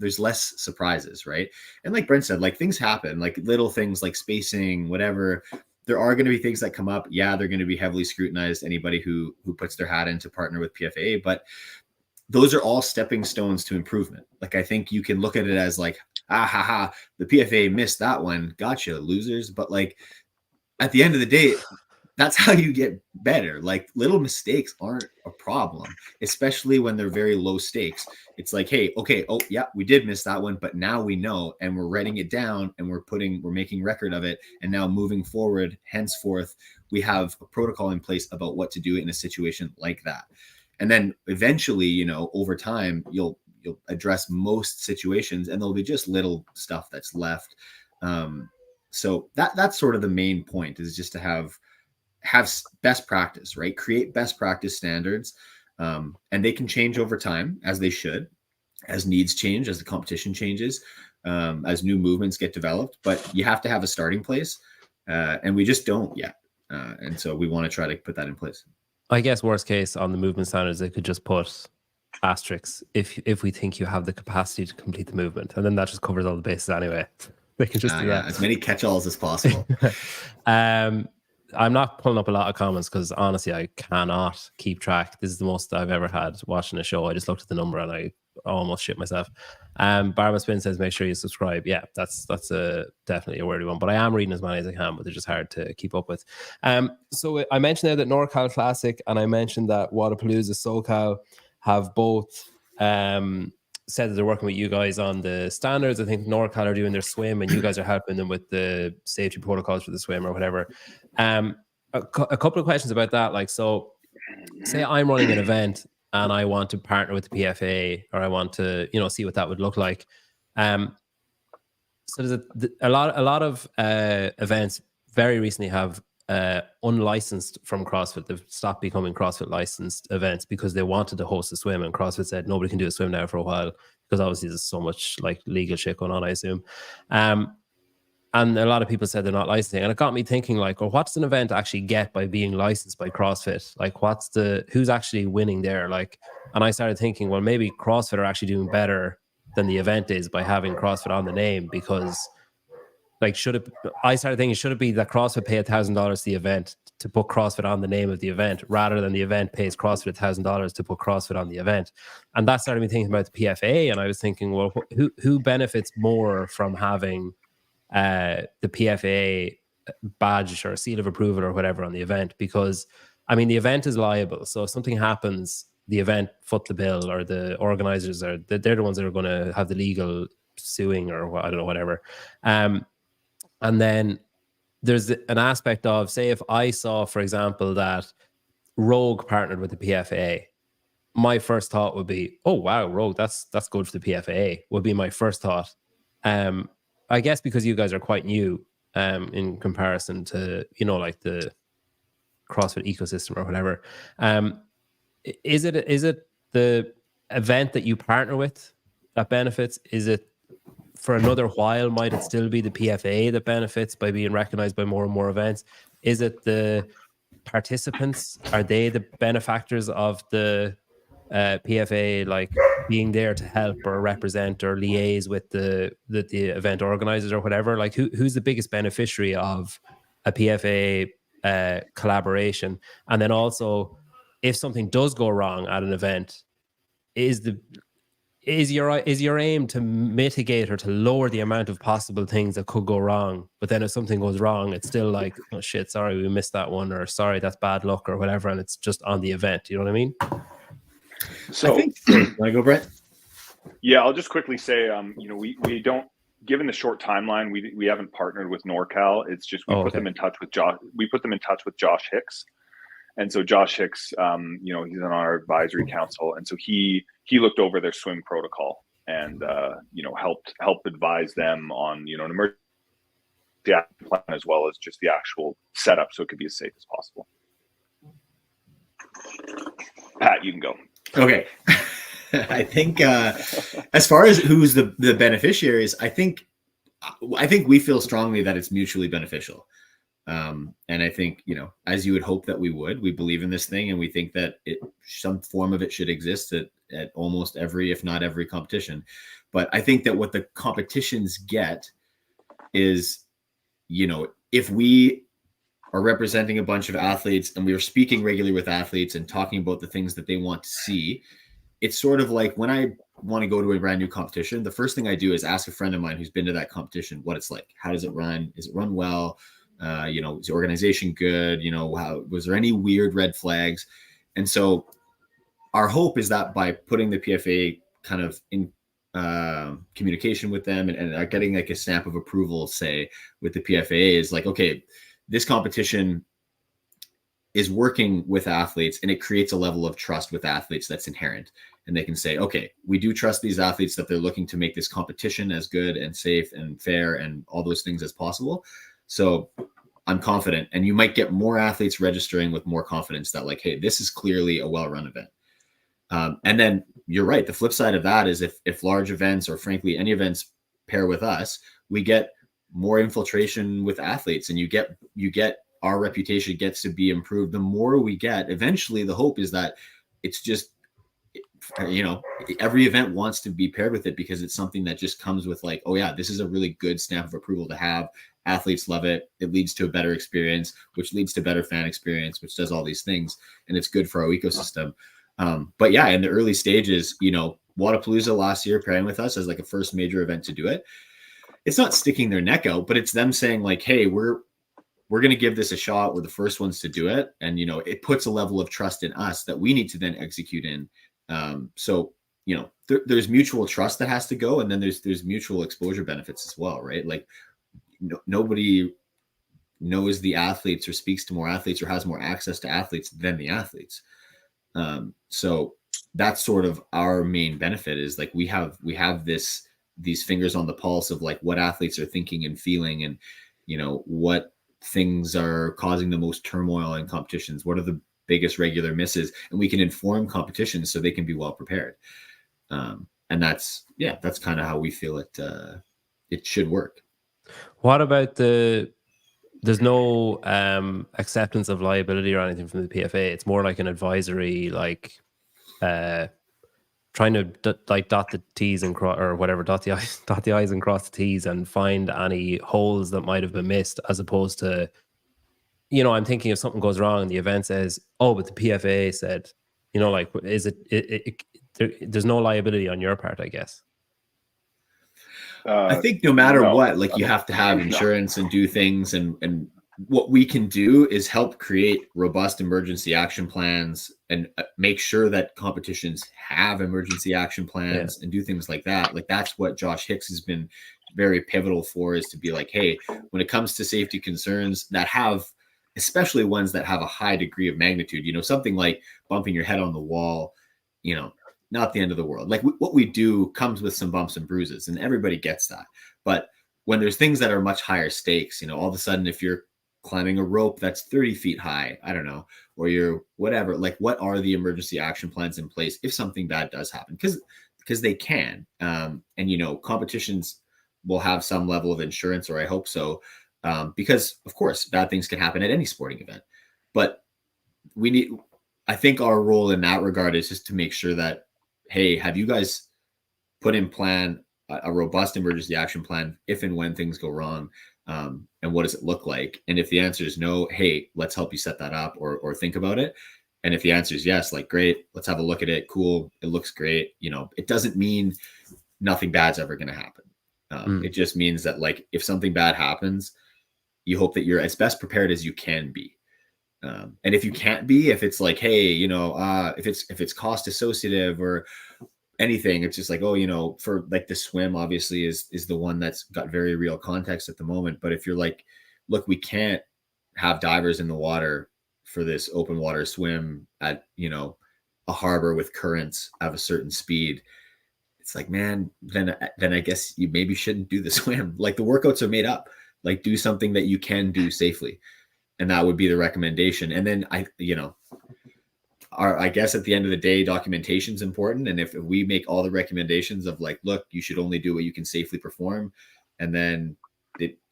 there's less surprises, right? And like Brent said, like, things happen, like little things like spacing, whatever. There are going to be things that come up. Yeah, they're going to be heavily scrutinized. Anybody who puts their hat in to partner with PFAA, but those are all stepping stones to improvement. Like, I think you can look at it as like, the PFAA missed that one. Gotcha, losers. But like, at the end of the day, that's how you get better. Like, little mistakes aren't a problem, especially when they're very low stakes. It's like, hey, okay, oh yeah, we did miss that one, but now we know, and we're writing it down, and we're making record of it. And now moving forward, henceforth, we have a protocol in place about what to do in a situation like that. And then eventually, over time, you'll address most situations, and there'll be just little stuff that's left. So that's sort of the main point, is just to have best practice, right? Create best practice standards, and they can change over time, as they should, as needs change, as the competition changes, as new movements get developed. But you have to have a starting place, and we just don't yet. And so we want to try to put that in place. I guess worst case on the movement standards, they could just put asterisks if we think you have the capacity to complete the movement, and then that just covers all the bases anyway. They can just do that. As many catch-alls as possible. I'm not pulling up a lot of comments because honestly, I cannot keep track. This is the most I've ever had watching a show. I just looked at the number and I almost shit myself. Barbara Spin says, make sure you subscribe. Yeah, that's definitely a worthy one. But I am reading as many as I can, but they're just hard to keep up with. So I mentioned there that NorCal Classic and I mentioned that Wadapalooza SoCal have both said that they're working with you guys on the standards. I think NorCal are doing their swim and you guys are helping them with the safety protocols for the swim or whatever. A couple of questions about that. Like, so say I'm running an event and I want to partner with the PFAA, or I want to, see what that would look like. So there's a lot of events very recently have unlicensed from CrossFit. They've stopped becoming CrossFit licensed events because they wanted to host a swim, and CrossFit said nobody can do a swim now for a while because obviously there's so much like legal shit going on, I assume. And a lot of people said they're not licensing, and it got me thinking, like, well, what's an event actually get by being licensed by CrossFit? Like, who's actually winning there? Like, and I started thinking, well, maybe CrossFit are actually doing better than the event is by having CrossFit on the name, because like, I started thinking, should it be that CrossFit pay $1,000 to the event to put CrossFit on the name of the event, rather than the event pays CrossFit $1,000 to put CrossFit on the event? And that started me thinking about the PFAA, and I was thinking, well, who benefits more from having the PFAA badge or seal of approval or whatever on the event? Because I mean, the event is liable, so if something happens, the event foot the bill, or the organizers they're the ones that are going to have the legal suing, or I don't know, whatever. And then there's an aspect of, say, if I saw, for example, that Rogue partnered with the PFAA, my first thought would be, oh wow, Rogue, that's good for the PFAA, would be my first thought. I guess because you guys are quite new in comparison to, like the CrossFit ecosystem or whatever. Is it the event that you partner with that benefits? Is it, for another while, might it still be the PFAA that benefits by being recognized by more and more events? Is it the participants? Are they the benefactors of the PFAA, like being there to help or represent or liaise with the event organizers or whatever? Like, who's the biggest beneficiary of a PFAA collaboration? And then also, if something does go wrong at an event, is is your aim to mitigate or to lower the amount of possible things that could go wrong? But then if something goes wrong, it's still like, oh shit, sorry, we missed that one, or sorry, that's bad luck, or whatever, and it's just on the event. You know what I mean? So, I think, want to go, Brent? Yeah, I'll just quickly say, we don't, given the short timeline, we haven't partnered with NorCal. It's just we put them in touch with Josh. We put them in touch with Josh Hicks, and so Josh Hicks, he's on our advisory council, and so he looked over their swim protocol and helped advise them on an emergency action plan as well as just the actual setup, so it could be as safe as possible. Pat, you can go. Okay. I think as far as who's the beneficiaries, I think we feel strongly that it's mutually beneficial. And I think, as you would hope that we believe in this thing, and we think that some form of it should exist at almost every, if not every, competition. But I think that what the competitions get is, if we are representing a bunch of athletes and we are speaking regularly with athletes and talking about the things that they want to see, it's sort of like when I want to go to a brand new competition, the first thing I do is ask a friend of mine who's been to that competition what it's like. How does it run? Is it run well? Is the organization good? Was there any weird red flags? And so our hope is that by putting the PFAA kind of in communication with them and getting like a stamp of approval, say, with the PFAA, is like, okay, this competition is working with athletes and it creates a level of trust with athletes that's inherent. And they can say, okay, we do trust these athletes that they're looking to make this competition as good and safe and fair and all those things as possible. So I'm confident. And you might get more athletes registering with more confidence that like, hey, this is clearly a well-run event. And then you're right. The flip side of that is if large events, or frankly, any events, pair with us, we get more infiltration with athletes, and you get our reputation gets to be improved. The more we get, eventually the hope is that it's just, every event wants to be paired with it, because it's something that just comes with like, oh yeah, this is a really good stamp of approval to have. Athletes love it. It leads to a better experience, which leads to better fan experience, which does all these things. And it's good for our ecosystem. But yeah, in the early stages, Wodapalooza last year pairing with us as like a first major event to do it. It's not sticking their neck out, but it's them saying like, hey, we're going to give this a shot. We're the first ones to do it. And, it puts a level of trust in us that we need to then execute in. So, there's mutual trust that has to go. And then there's mutual exposure benefits as well, right? Like nobody knows the athletes or speaks to more athletes or has more access to athletes than the athletes. So that's sort of our main benefit, is like we have these fingers on the pulse of like what athletes are thinking and feeling, and, what things are causing the most turmoil in competitions. What are the biggest regular misses? And we can inform competitions so they can be well prepared. And that's kind of how we feel it should work. What about there's no acceptance of liability or anything from the PFA? It's more like an advisory, like trying to dot the T's and cross, or whatever, dot the I's and cross the T's, and find any holes that might have been missed, as opposed to, I'm thinking if something goes wrong and the event says, oh, but the PFAA said, is it there's no liability on your part, I guess. I think no matter what, like you have to have insurance and do things, and what we can do is help create robust emergency action plans and make sure that competitions have emergency action plans and do things like that. Like that's what Josh Hicks has been very pivotal for, is to be like, hey, when it comes to safety concerns that have, especially ones that have a high degree of magnitude, something like bumping your head on the wall, not the end of the world. Like what we do comes with some bumps and bruises, and everybody gets that. But when there's things that are much higher stakes, all of a sudden, if you're climbing a rope that's 30 feet high, I don't know, or you're whatever, like what are the emergency action plans in place if something bad does happen? Because they can. And, competitions will have some level of insurance, or I hope so, because of course, bad things can happen at any sporting event. But I think our role in that regard is just to make sure that, hey, have you guys put in a robust emergency action plan if and when things go wrong? And what does it look like? And if the answer is no, hey, let's help you set that up or think about it. And if the answer is yes, like, great, let's have a look at it. Cool. It looks great. It doesn't mean nothing bad's ever going to happen. It just means that, like, if something bad happens, you hope that you're as best prepared as you can be. And if you can't be, if it's like, hey, if it's cost associative or anything, it's just like, oh, for like the swim obviously is the one that's got very real context at the moment. But if you're like, look, we can't have divers in the water for this open water swim at, a harbor with currents of a certain speed, it's like, man, then I guess you maybe shouldn't do the swim. Like, the workouts are made up. Like, do something that you can do safely. And that would be the recommendation. And then I guess at the end of the day, documentation is important. And if we make all the recommendations of like, look, you should only do what you can safely perform, and then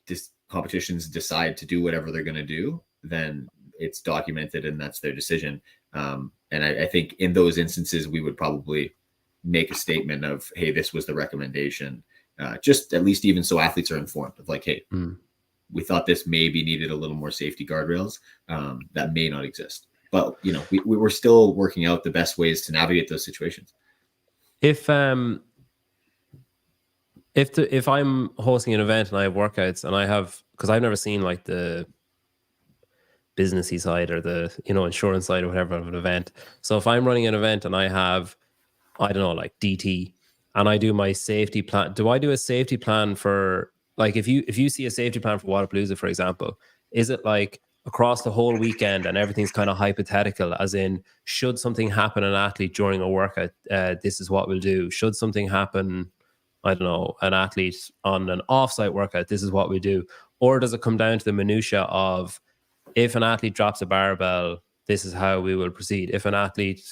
this competitions decide to do whatever they're going to do, then it's documented and that's their decision. And I think in those instances, we would probably make a statement of, hey, this was the recommendation. Just at least even so athletes are informed of like, hey, we thought this maybe needed a little more safety guardrails that may not exist. But, we were still working out the best ways to navigate those situations. If I'm hosting an event and I have workouts and because I've never seen like the businessy side or the, insurance side or whatever of an event. So if I'm running an event and I have, I don't know, like DT, and I do my safety plan, do I do a safety plan for, like, if you see a safety plan for Wodapalooza, for example, is it like across the whole weekend and everything's kind of hypothetical, as in, should something happen an athlete during a workout, this is what we'll do. Should something happen, I don't know, an athlete on an off-site workout, this is what we do. Or does it come down to the minutia of, if an athlete drops a barbell, this is how we will proceed. If an athlete,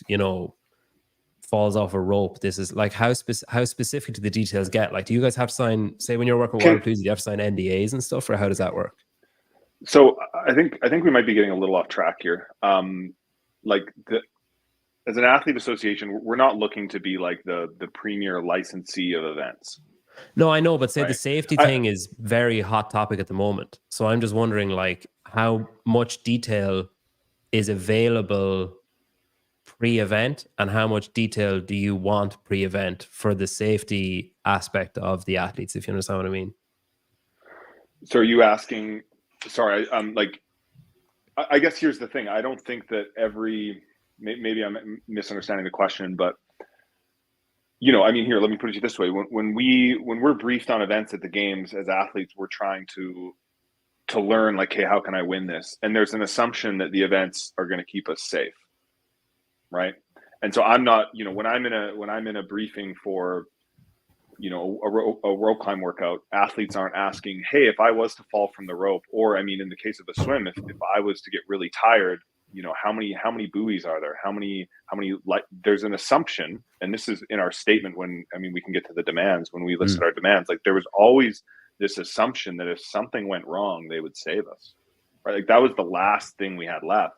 falls off a rope, this is like, how specific do the details get? Like, do you guys have to sign, say when you're working with Wodapalooza, do you have to sign NDAs and stuff, or how does that work? So I think we might be getting a little off track here. As an athlete association, we're not looking to be like the premier licensee of events. No, I know, but say the safety thing is very hot topic at the moment. So I'm just wondering, like, how much detail is available pre-event and how much detail do you want pre-event for the safety aspect of the athletes, if you understand what I mean? So are you asking, sorry, I guess here's the thing. I don't think that maybe I'm misunderstanding the question, but here, let me put it this way. When we're briefed on events at the games as athletes, we're trying to learn, like, hey, how can I win this? And there's an assumption that the events are going to keep us safe. Right. And so I'm not, when I'm in a briefing for, a rope climb workout, athletes aren't asking, hey, if I was to fall from the rope, or, in the case of a swim, if I was to get really tired, how many buoys are there? How many, there's an assumption, and this is in our statement when, we can get to the demands when we listed our demands, like there was always this assumption that if something went wrong, they would save us. Right. Like that was the last thing we had left.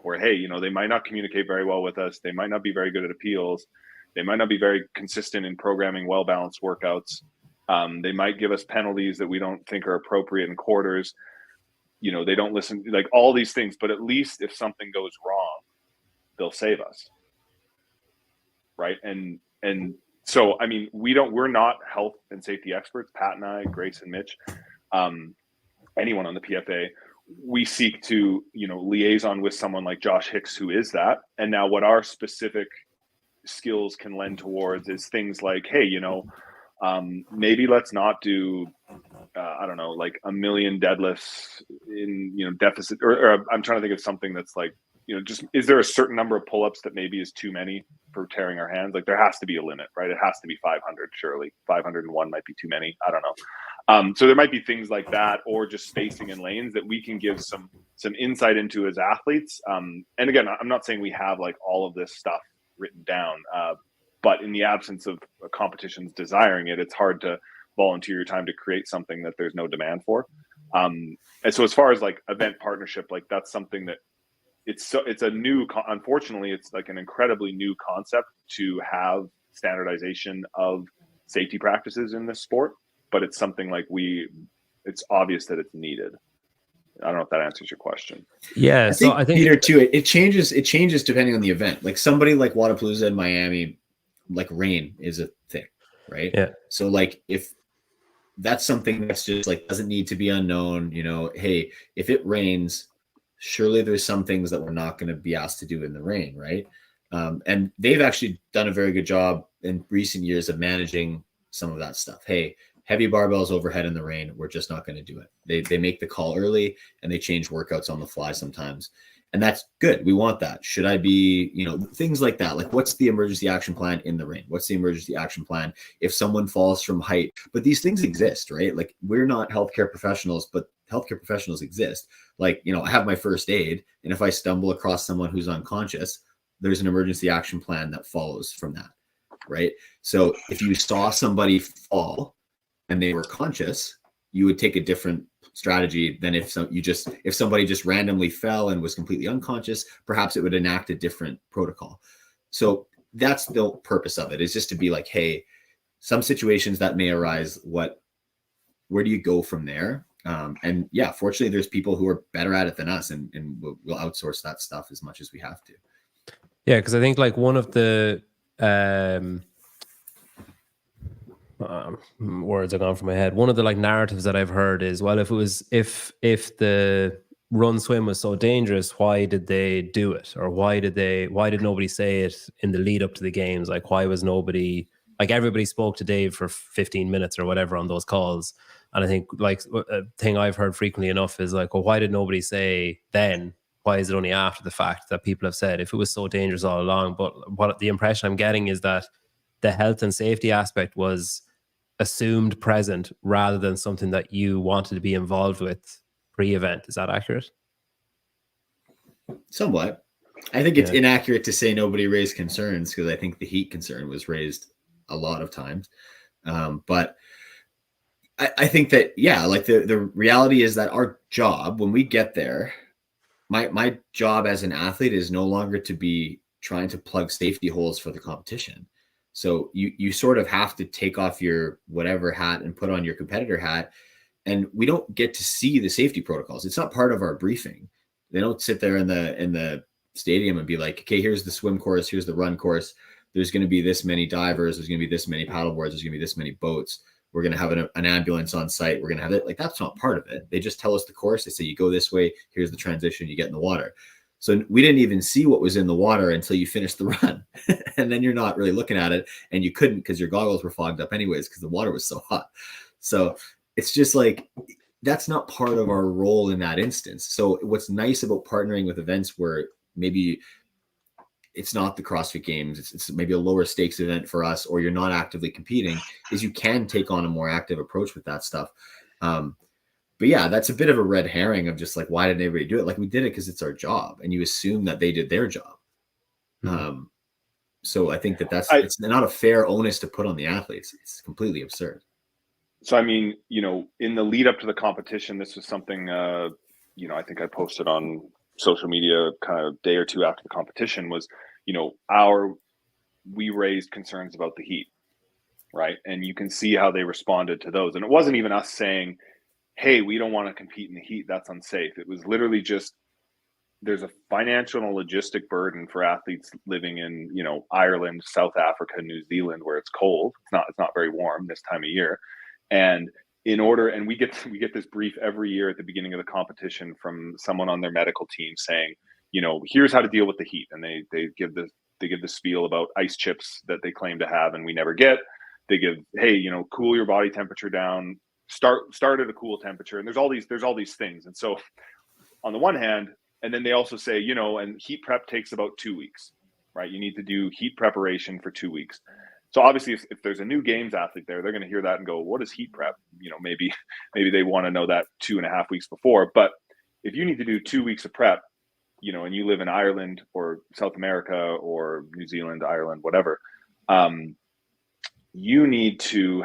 Where, hey, they might not communicate very well with us. They might not be very good at appeals. They might not be very consistent in programming well-balanced workouts. They might give us penalties that we don't think are appropriate in quarters. They don't listen, like all these things. But at least if something goes wrong, they'll save us. Right. And so, we're not health and safety experts. Pat and I, Grace and Mitch, anyone on the PFAA. We seek to, liaison with someone like Josh Hicks, who is that. And now what our specific skills can lend towards is things like, hey, maybe let's not do, I don't know, like 1 million deadlifts in, deficit, or I'm trying to think of something that's like, just, is there a certain number of pull-ups that maybe is too many for tearing our hands? Like there has to be a limit, right? It has to be 500, surely. 501 might be too many. I don't know. So there might be things like that, or just spacing in lanes that we can give some insight into as athletes. And again, I'm not saying we have like all of this stuff written down, but in the absence of competitions desiring it, it's hard to volunteer your time to create something that there's no demand for. And so as far as like event partnership, like that's something that it's a new, unfortunately, it's like an incredibly new concept to have standardization of safety practices in this sport, but it's something like it's obvious that it's needed. I don't know if that answers your question. Yeah, I think Peter too. It changes depending on the event. Like somebody like Wadapalooza in Miami, like rain is a thing, right? Yeah. So like if that's something that's just like doesn't need to be unknown, you know, hey, if it rains, surely there's some things that we're not going to be asked to do in the rain, right? And they've actually done a very good job in recent years of managing some of that stuff. Hey, heavy barbells overhead in the rain, we're just not going to do it. They make the call early and they change workouts on the fly sometimes. And that's good. We want that. Should I be, you know, things like that? Like what's the emergency action plan in the rain? What's the emergency action plan if someone falls from height? But these things exist, right? Like we're not healthcare professionals, but healthcare professionals exist. Like, you know, I have my first aid, and if I stumble across someone who's unconscious, there's an emergency action plan that follows from that, right? So if you saw somebody fall and they were conscious, you would take a different strategy than if somebody just randomly fell and was completely unconscious. Perhaps it would enact a different protocol. So that's the purpose of it, is just to be like, hey, some situations that may arise, where do you go from there? And yeah, fortunately, there's people who are better at it than us, and we'll outsource that stuff as much as we have to. Yeah, because I think like one of the words are gone from my head. One of the like narratives that I've heard is, well, if the run swim was so dangerous, why did they do it? Or why did nobody say it in the lead up to the games? Like, why was nobody, like everybody spoke to Dave for 15 minutes or whatever on those calls. And I think like a thing I've heard frequently enough is like, well, why did nobody say then? Why is it only after the fact that people have said if it was so dangerous all along? But what the impression I'm getting is that the health and safety aspect was assumed present rather than something that you wanted to be involved with pre-event. Is that accurate? Somewhat. I think it's inaccurate to say nobody raised concerns, because I think the heat concern was raised a lot of times. But I think that, yeah, like the reality is that our job, when we get there, my job as an athlete is no longer to be trying to plug safety holes for the competition. So you sort of have to take off your whatever hat and put on your competitor hat. And we don't get to see the safety protocols. It's not part of our briefing. They don't sit there in the stadium and be like, okay, here's the swim course, here's the run course. There's going to be this many divers. There's going to be this many paddle boards. There's going to be this many boats. We're going to have an ambulance on site. We're going to have it. Like, that's not part of it. They just tell us the course. They say, you go this way. Here's the transition. You get in the water. So we didn't even see what was in the water until you finished the run. And then you're not really looking at it. And you couldn't, because your goggles were fogged up anyways, because the water was so hot. So it's just like, that's not part of our role in that instance. So what's nice about partnering with events where maybe it's not the CrossFit Games, it's maybe a lower stakes event for us, or you're not actively competing, is you can take on a more active approach with that stuff. But yeah, that's a bit of a red herring of just like, why didn't everybody do it? Like, we did it because it's our job, and you assume that they did their job. Mm-hmm. So I think it's not a fair onus to put on the athletes. It's completely absurd. So, I mean, you know, in the lead up to the competition, this was something, you know, I think I posted on social media kind of day or two after the competition was, you know, we raised concerns about the heat, right? And you can see how they responded to those. And it wasn't even us saying, hey, we don't want to compete in the heat, that's unsafe. It was literally just, there's a financial and logistic burden for athletes living in, you know, Ireland, South Africa, New Zealand, where it's cold. It's not very warm this time of year. And we get this brief every year at the beginning of the competition from someone on their medical team saying, you know, here's how to deal with the heat. And they give the spiel about ice chips that they claim to have and we never get. They give, hey, you know, cool your body temperature down, start at a cool temperature. And there's all these things. And so on the one hand, and then they also say, you know, and heat prep takes about 2 weeks, right? You need to do heat preparation for 2 weeks. So obviously, if there's a new games athlete there, they're going to hear that and go, what is heat prep? You know, maybe they want to know that 2.5 weeks before. But if you need to do 2 weeks of prep, you know, and you live in Ireland or South America or New Zealand, Ireland, whatever, you need to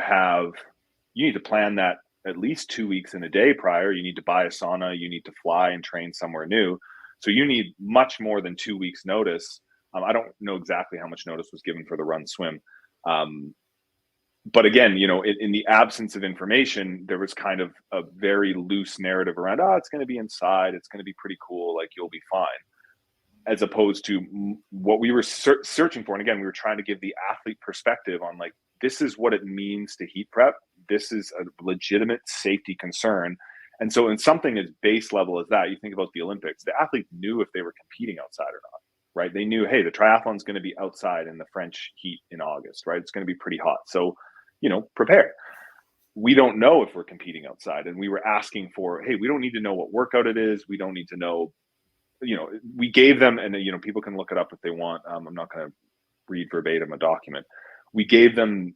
plan that at least 2 weeks in a day prior. You need to buy a sauna. You need to fly and train somewhere new. So you need much more than 2 weeks notice. I don't know exactly how much notice was given for the run swim. but again, in the absence of information, there was kind of a very loose narrative around, it's going to be inside, it's going to be pretty cool, like you'll be fine, as opposed to what we were searching for. And again, we were trying to give the athlete perspective on like, this is what it means to heat prep. This is a legitimate safety concern. And so in something as base level as that, you think about the Olympics, the athlete knew if they were competing outside or not, right? They knew, hey, the triathlon's going to be outside in the French heat in August, right? It's going to be pretty hot. So, prepare. We don't know if we're competing outside. And we were asking for, hey, we don't need to know what workout it is. We don't need to know, we gave them, and people can look it up if they want. I'm not going to read verbatim a document. We gave them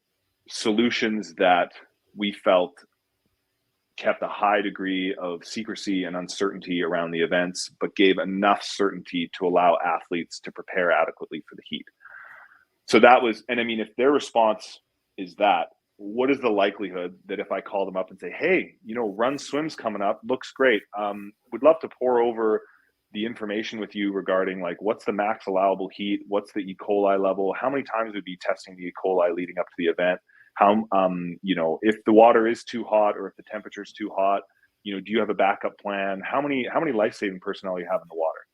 solutions that we felt kept a high degree of secrecy and uncertainty around the events, but gave enough certainty to allow athletes to prepare adequately for the heat. So that was, and I mean, if their response is that, what is the likelihood that if I call them up and say, hey, run swim's coming up, looks great. Would love to pour over the information with you regarding like, what's the max allowable heat? What's the E. coli level? How many times would be testing the E. coli leading up to the event? How, if the water is too hot or if the temperature is too hot, do you have a backup plan? How many life-saving personnel you have in the water?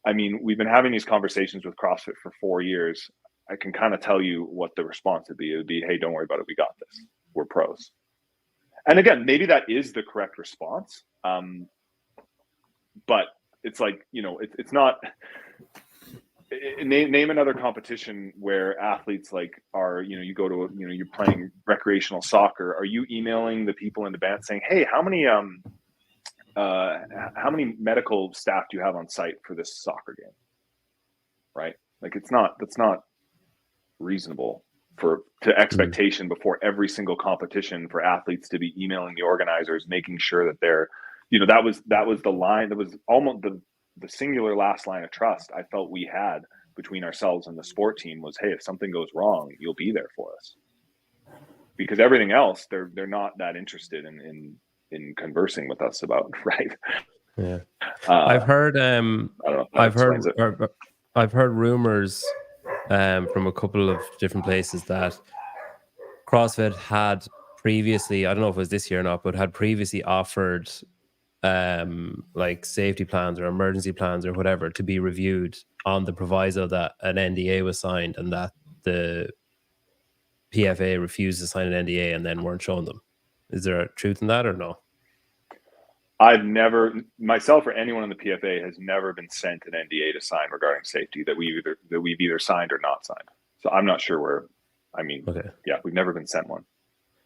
I mean, we've been having these conversations with CrossFit for 4 years. I can kind of tell you what the response would be. It would be, hey, don't worry about it. We got this. We're pros. And again, maybe that is the correct response. But it's like, it's not, name another competition where athletes like are, you go to, you're playing recreational soccer. Are you emailing the people in the band saying, hey, how many medical staff do you have on site for this soccer game? Right? Like that's not reasonable to expectation before every single competition for athletes to be emailing the organizers, making sure that they're, that was the line that was almost the singular last line of trust I felt we had between ourselves and the sport team was, hey, if something goes wrong, you'll be there for us. Because everything else, they're not that interested in conversing with us about, right? Yeah. I've heard rumors from a couple of different places that CrossFit had previously, I don't know if it was this year or not, but had previously offered like safety plans or emergency plans or whatever to be reviewed on the proviso that an NDA was signed, and that the PFAA refused to sign an NDA and then weren't showing them. Is there a truth in that or no? I've never, myself or anyone in the PFAA has never been sent an NDA to sign regarding safety that we've either signed or not signed. So I'm not sure where. I mean, okay. Yeah, we've never been sent one.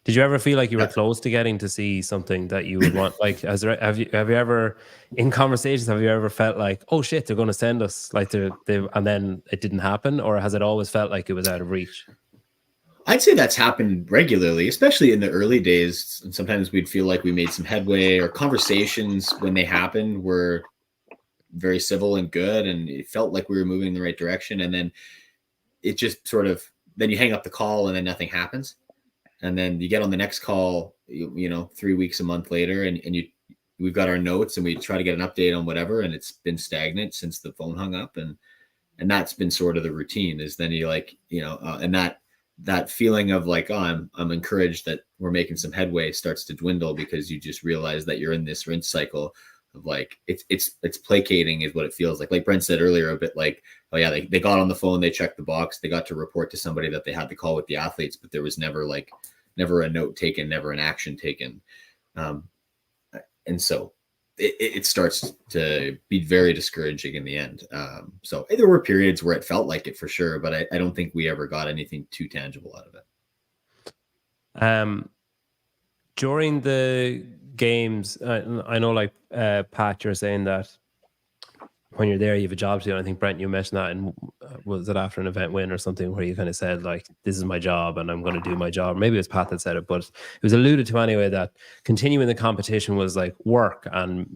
Did you ever feel like you were close to getting to see something that you would want? Like, have you ever, in conversations, have you ever felt like, oh shit, they're going to send us, like and then it didn't happen, or has it always felt like it was out of reach? I'd say that's happened regularly, especially in the early days. And sometimes we'd feel like we made some headway, or conversations when they happened were very civil and good, and it felt like we were moving in the right direction. And then it just sort of, then you hang up the call and then nothing happens. And then you get on the next call, 3 weeks, a month later, and we've got our notes and we try to get an update on whatever, and it's been stagnant since the phone hung up, and that's been sort of the routine. Is then you like, and that feeling of like, oh, I'm encouraged that we're making some headway starts to dwindle, because you just realize that you're in this rinse cycle of like, it's placating is what it feels like. Like Brent said earlier, a bit like, oh yeah, they got on the phone, they checked the box, they got to report to somebody that they had the call with the athletes, but there was never a note taken, never an action taken. And so it starts to be very discouraging in the end. So there were periods where it felt like it for sure, but I don't think we ever got anything too tangible out of it. During the games, I know, like Pat, you're saying that when you're there, you have a job to do. I think Brent, you mentioned that, and was it after an event win or something, where you kind of said like, "This is my job, and I'm going to do my job." Maybe it was Pat that said it, but it was alluded to anyway that continuing the competition was like work, and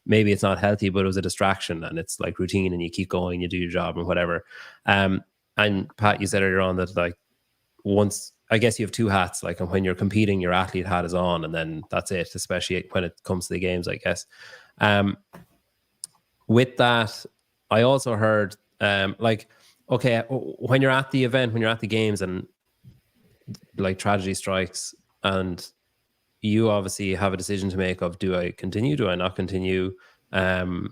maybe it's not healthy, but it was a distraction, and it's like routine, and you keep going, you do your job, and whatever. And Pat, you said earlier on that like once, I guess you have two hats, like, and when you're competing, your athlete hat is on, and then that's it, especially when it comes to the games, I guess. With that, I also heard like, okay, when you're at the event, when you're at the games, and like tragedy strikes, and you obviously have a decision to make of, do I continue, do I not continue? And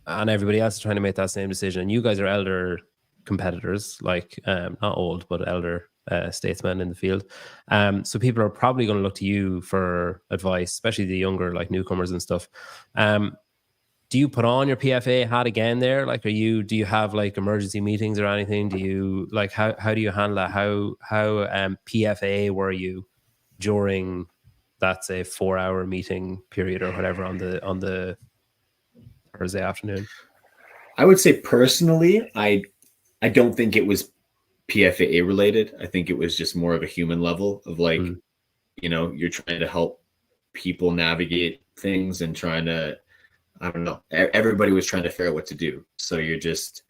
everybody else is trying to make that same decision. And you guys are elder competitors, like not old, but elder statesmen in the field. So people are probably going to look to you for advice, especially the younger, like newcomers and stuff. Do you put on your PFA hat again there? Like, do you have like emergency meetings or anything? Do you like, how do you handle that? How PFA were you during that, say, 4-hour meeting period or whatever on the Thursday afternoon? I would say personally, I don't think it was PFAA related. I think it was just more of a human level of like, you're trying to help people navigate things and trying to, I don't know, everybody was trying to figure out what to do. So you're just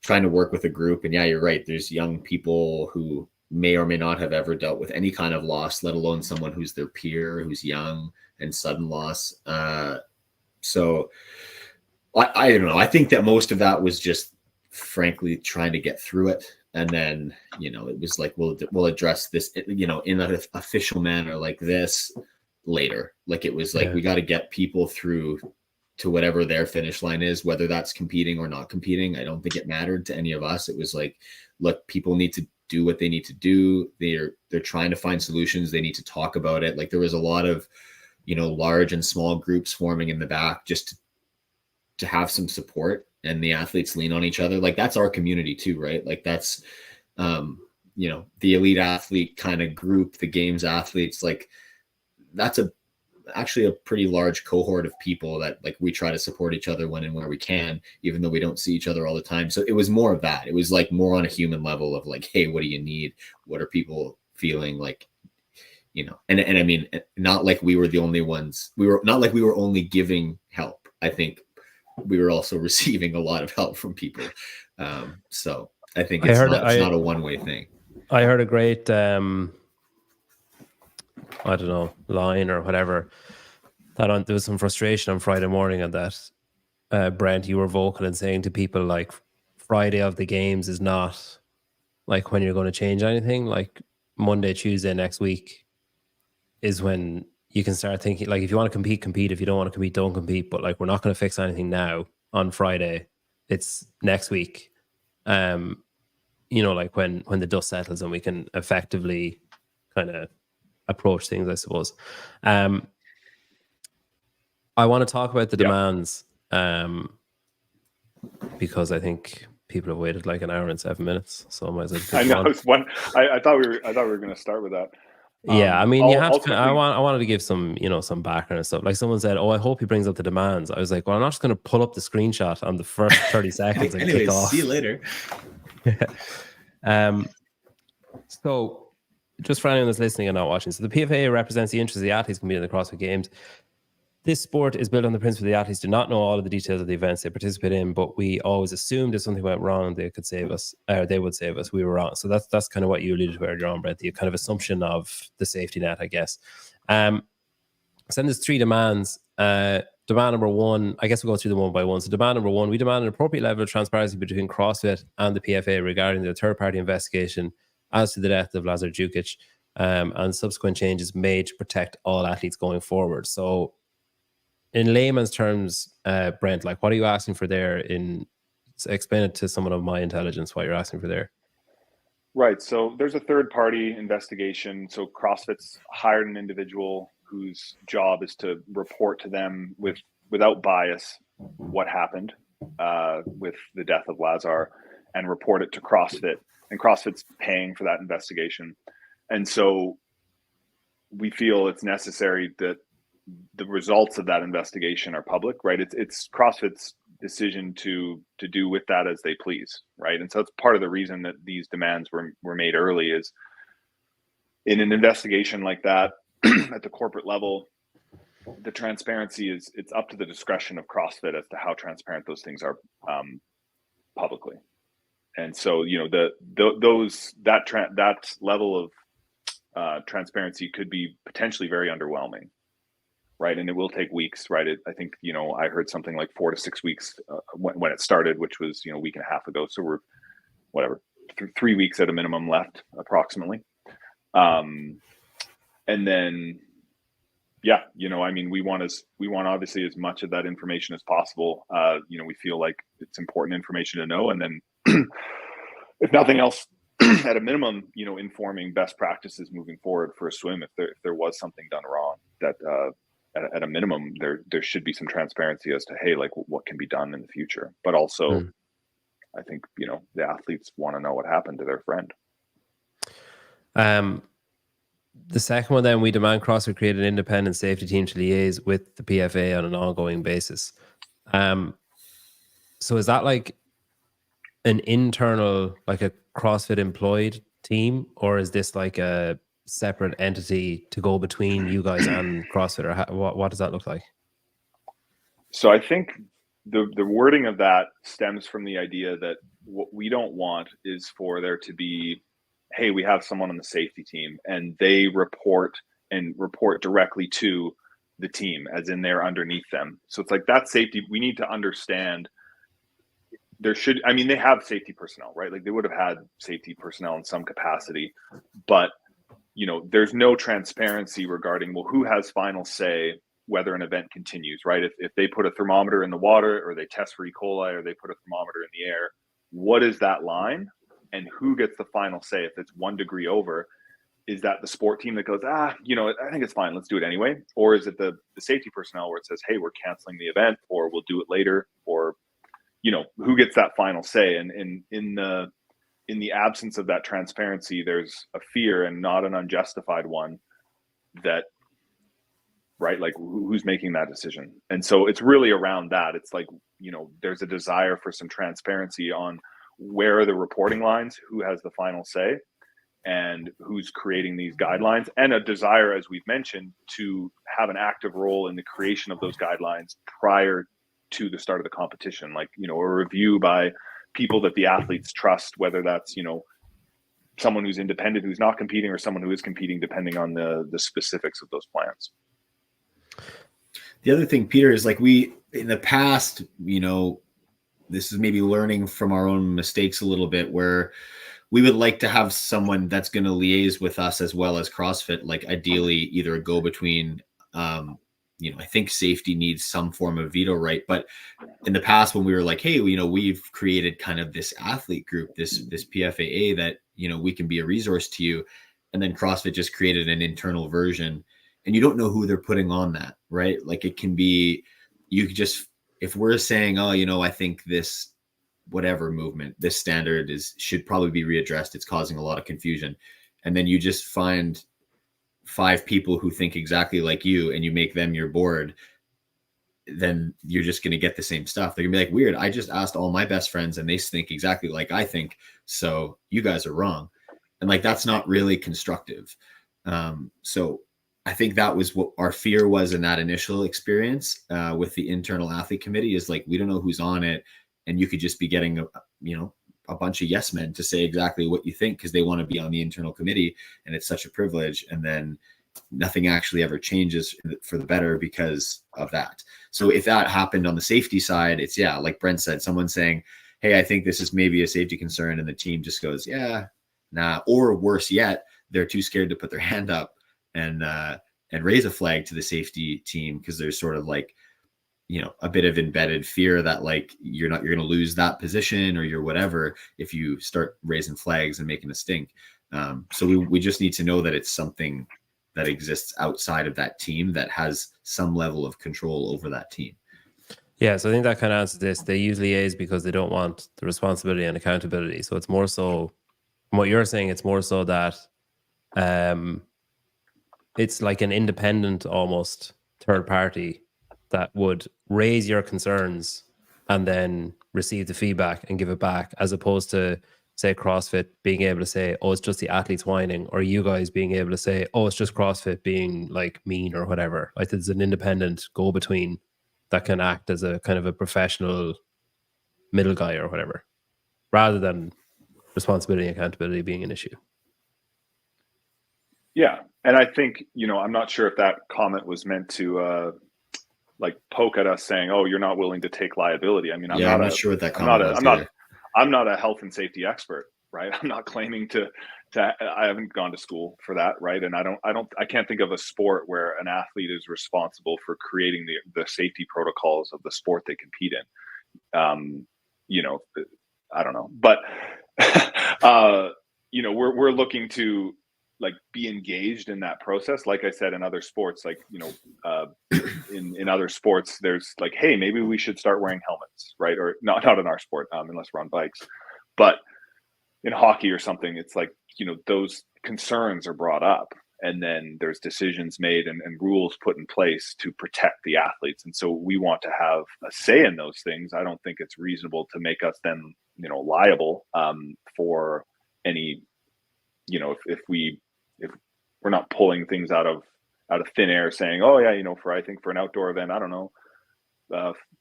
trying to work with a group. And yeah, you're right. There's young people who may or may not have ever dealt with any kind of loss, let alone someone who's their peer, who's young and sudden loss. So I don't know. I think that most of that was just frankly trying to get through it. And then, it was like, we'll address this, in an official manner like this later. Like it was like, we got to get people through to whatever their finish line is, whether that's competing or not competing. I don't think it mattered to any of us. It was like, look, people need to do what they need to do. They're trying to find solutions. They need to talk about it. Like there was a lot of, large and small groups forming in the back just to have some support, and the athletes lean on each other. Like that's our community too, right? Like that's, the elite athlete kind of group, the games athletes, like that's actually a pretty large cohort of people that like we try to support each other when and where we can, even though we don't see each other all the time. So it was more of that. It was like more on a human level of like, hey, what do you need? What are people feeling like? And I mean, not like we were the only ones. We were not like we were only giving help. I think we were also receiving a lot of help from people. So I think it's not a one-way thing. I heard a great, I don't know, line or whatever, that there was some frustration on Friday morning, and that Brent, you were vocal in saying to people like Friday of the games is not like when you're going to change anything. Like Monday, Tuesday next week is when you can start thinking, like, if you want to compete. If you don't want to compete, don't compete. But like, we're not going to fix anything now on Friday. It's next week. Like when the dust settles and we can effectively kind of approach things, I suppose. I want to talk about the demands, because I think people have waited like an hour and 7 minutes. So I might as well. I know it's one. I thought we were going to start with that. Yeah, I mean, you have to. I wanted to give some, some background and stuff. Like someone said, "Oh, I hope he brings up the demands." I was like, "Well, I'm not just going to pull up the screenshot on the first 30 seconds and kick off." See you later. So, just for anyone that's listening and not watching, so the PFAA represents the interests of the athletes competing in the CrossFit Games. This sport is built on the principle the athletes do not know all of the details of the events they participate in, but we always assumed if something went wrong, they could save us, or they would save us. We were wrong. So that's kind of what you alluded to earlier on, Brent, the kind of assumption of the safety net, I guess. So then there's 3 demands. Demand number 1, I guess we'll go through them one by one. So demand number 1, we demand an appropriate level of transparency between CrossFit and the PFA regarding the third-party investigation as to the death of Lazar Jukic, and subsequent changes made to protect all athletes going forward. So in layman's terms, Brent, like, what are you asking for there? Explain it to someone of my intelligence what you're asking for there. Right. So there's a third-party investigation. So CrossFit's hired an individual whose job is to report to them without bias what happened with the death of Lazar, and report it to CrossFit. And CrossFit's paying for that investigation. And so we feel it's necessary that the results of that investigation are public, right? It's CrossFit's decision to do with that as they please, right? And so that's part of the reason that these demands were made early, is in an investigation like that at the corporate level, the transparency it's up to the discretion of CrossFit as to how transparent those things are publicly. And so, that level of transparency could be potentially very underwhelming. Right. And it will take weeks. Right. I think, I heard something like 4 to 6 weeks when it started, which was, a week and a half ago. So we're 3 weeks at a minimum left, approximately. And then, yeah, I mean, we want obviously as much of that information as possible. We feel like it's important information to know. And then if nothing else, at a minimum, informing best practices moving forward for a swim. If there was something done wrong, that at a minimum, there should be some transparency as to, hey, like what can be done in the future. But also, I think, the athletes want to know what happened to their friend. The second one, then, we demand CrossFit create an independent safety team to liaise with the PFAA on an ongoing basis. So is that like an internal, like a CrossFit employed team, or is this like a separate entity to go between you guys and CrossFit, or what does that look like? So I think the wording of that stems from the idea that what we don't want is for there to be, hey, we have someone on the safety team and they report directly to the team, as in they're underneath them. So it's like that safety, we need to understand they have safety personnel, right? Like they would have had safety personnel in some capacity, but there's no transparency regarding, well, who has final say whether an event continues, right? If they put a thermometer in the water, or they test for E. coli, or they put a thermometer in the air, what is that line and who gets the final say? If it's 1 degree over, is that the sport team that goes, I think it's fine, let's do it anyway? Or is it the safety personnel where it says, hey, we're canceling the event, or we'll do it later, or who gets that final say? And in the absence of that transparency, there's a fear, and not an unjustified one, that, right, like who's making that decision? And so it's really around that. It's like, there's a desire for some transparency on where are the reporting lines, who has the final say, and who's creating these guidelines, and a desire, as we've mentioned, to have an active role in the creation of those guidelines prior to the start of the competition, like, a review by people that the athletes trust, whether that's, someone who's independent, who's not competing, or someone who is competing, depending on the specifics of those plans. The other thing, Peter, is like we, in the past, this is maybe learning from our own mistakes a little bit, where we would like to have someone that's going to liaise with us as well as CrossFit, like ideally either a go-between. I think safety needs some form of veto right. But in the past, when we were like, hey, we've created kind of this athlete group, this PFAA that, we can be a resource to you. And then CrossFit just created an internal version, and you don't know who they're putting on that, right? Like it can be, you could just, if we're saying, I think this, whatever movement, this standard should probably be readdressed, it's causing a lot of confusion. And then you just find 5 people who think exactly like you, and you make them your board, then you're just going to get the same stuff. They're gonna be like, weird, I just asked all my best friends and they think exactly like I think, so you guys are wrong. And like, that's not really constructive. So I think that was what our fear was in that initial experience with the internal athlete committee, is like, we don't know who's on it, and you could just be getting a bunch of yes men to say exactly what you think because they want to be on the internal committee, and it's such a privilege, and then nothing actually ever changes for the better because of that. So if that happened on the safety side, it's, like Brent said, someone saying, hey, I think this is maybe a safety concern, and the team just goes, yeah, nah. Or worse yet, they're too scared to put their hand up and raise a flag to the safety team, because there's sort of like, a bit of embedded fear that like you're going to lose that position, or you're whatever, if you start raising flags and making a stink. So we just need to know that it's something that exists outside of that team that has some level of control over that team. Yeah, so I think that kind of answers this. They use liaise because they don't want the responsibility and accountability. So it's more so, from what you're saying, it's more so that it's like an independent, almost third party that would raise your concerns and then receive the feedback and give it back, as opposed to, say, CrossFit being able to say, oh, it's just the athletes whining, or you guys being able to say, oh, it's just CrossFit being like mean or whatever. Like, there's an independent go-between that can act as a kind of a professional middle guy or whatever, rather than responsibility and accountability being an issue. Yeah. And I think, I'm not sure if that comment was meant to like poke at us saying, oh, you're not willing to take liability. I mean, I'm not sure what that comment was. I'm not a health and safety expert, right? I'm not claiming to I haven't gone to school for that, right? And I can't think of a sport where an athlete is responsible for creating the safety protocols of the sport they compete in. I don't know, but we're looking to like be engaged in that process. Like I said, in other sports, like in other sports, there's like, hey, maybe we should start wearing helmets, right? Or not in our sport, unless we're on bikes, but in hockey or something, it's like, those concerns are brought up, and then there's decisions made and rules put in place to protect the athletes. And so we want to have a say in those things. I don't think it's reasonable to make us then, liable for any, if we're not pulling things out of thin air saying, oh yeah, I think for an outdoor event, I don't know,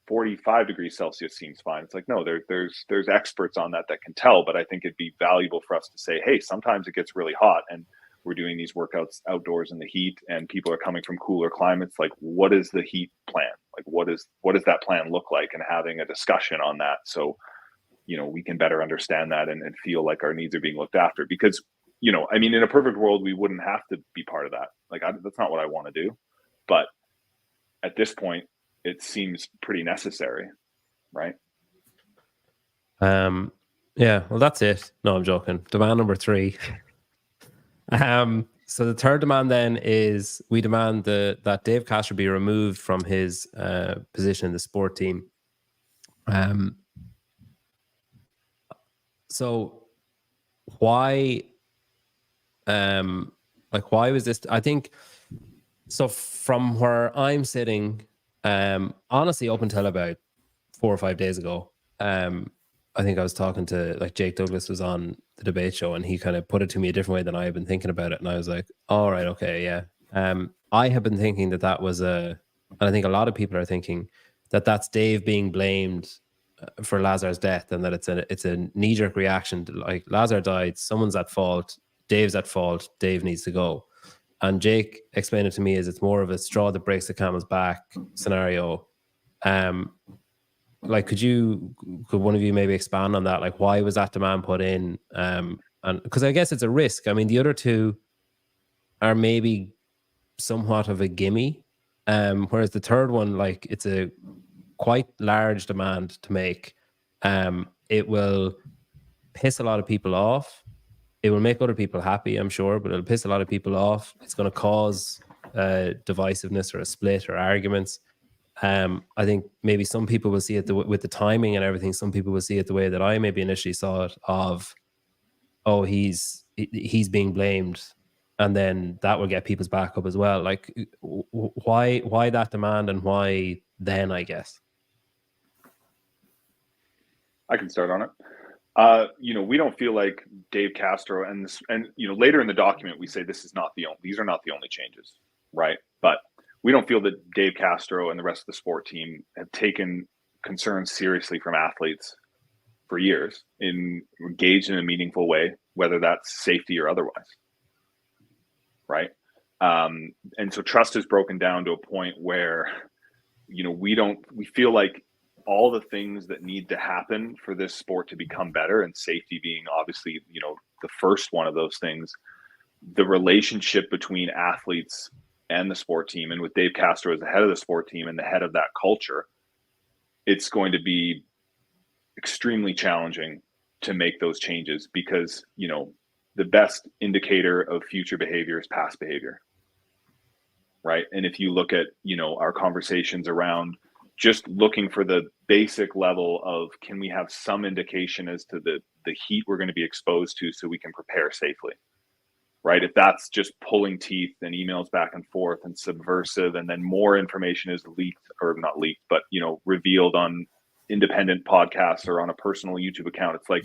45 degrees Celsius seems fine. It's like, no, there's experts on that can tell, but I think it'd be valuable for us to say, hey, sometimes it gets really hot and we're doing these workouts outdoors in the heat and people are coming from cooler climates. Like, what is the heat plan? Like, what does that plan look like? And having a discussion on that. So, we can better understand that and feel like our needs are being looked after, because, in a perfect world, we wouldn't have to be part of that. Like, that's not what I want to do. But at this point, it seems pretty necessary, right? Yeah, well, that's it. No, I'm joking. Demand number 3. So the third demand then is we demand that Dave Castro be removed from his position in the sport team. So why why was this? I think so from where I'm sitting, honestly, up until about 4 or 5 days ago, I think I was talking to, like, Jake Douglas was on the debate show, and he kind of put it to me a different way than I had been thinking about it. And I was like, all right, okay, yeah. I have been thinking that was and I think a lot of people are thinking that's Dave being blamed for Lazar's death, and that it's a knee-jerk reaction to, like, Lazar died, someone's at fault, Dave's at fault, Dave needs to go. And Jake explained it to me as it's more of a straw that breaks the camel's back scenario. Like, could one of you maybe expand on that? Like, why was that demand put in? And because I guess it's a risk. I mean, the other two are maybe somewhat of a gimme, whereas the third one, like, it's a quite large demand to make. It will piss a lot of people off. It will make other people happy, I'm sure, but it'll piss a lot of people off. It's going to cause divisiveness or a split or arguments. I think maybe some people will see it with the timing and everything. Some people will see it the way that I maybe initially saw it, of, oh, he's being blamed, and then that will get people's back up as well. Like, why that demand, and why then, I guess? I can start on it. We don't feel like Dave Castro and later in the document we say these are not the only changes, right? But we don't feel that Dave Castro and the rest of the sport team have taken concerns seriously from athletes for years, engaged in a meaningful way, whether that's safety or otherwise, right? And so trust is broken down to a point where, we feel like all the things that need to happen for this sport to become better, and safety being obviously, the first one of those things, the relationship between athletes and the sport team, and with Dave Castro as the head of the sport team and the head of that culture, it's going to be extremely challenging to make those changes, because, the best indicator of future behavior is past behavior, right? And if you look at, our conversations around just looking for the basic level of, can we have some indication as to the heat we're going to be exposed to so we can prepare safely, right? If that's just pulling teeth and emails back and forth and subversive, and then more information is leaked, or not leaked, but, revealed on independent podcasts or on a personal YouTube account. It's like,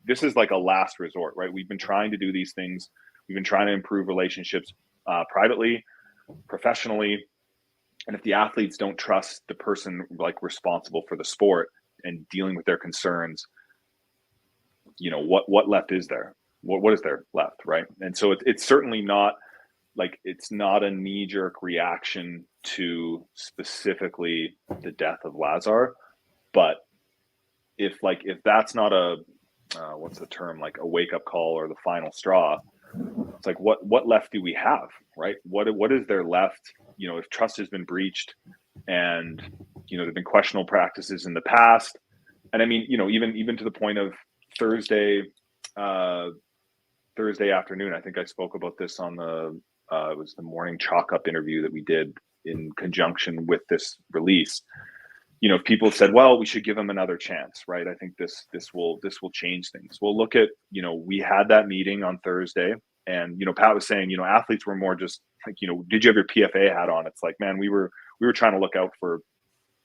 this is like a last resort, right? We've been trying to do these things. We've been trying to improve relationships privately, professionally. And if the athletes don't trust the person, like, responsible for the sport and dealing with their concerns, what left is there? What is there left, right? And so it's certainly not like, it's not a knee-jerk reaction to specifically the death of Lazar, but if that's not a what's the term, like a wake up call or the final straw. It's like, what left do we have, right? What is there left? You know, if trust has been breached, and you know there've been questionable practices in the past, and I mean, you know, even to the point of Thursday afternoon, I think I spoke about this on the it was the morning chalk up interview that we did in conjunction with this release. You know, people said, well, we should give them another chance, right? I think this will change things. Well, look at, you know, we had that meeting on Thursday, and, you know, Pat was saying, you know, athletes were more just like, you know, did you have your PFAA hat on? It's like, man, we were trying to look out for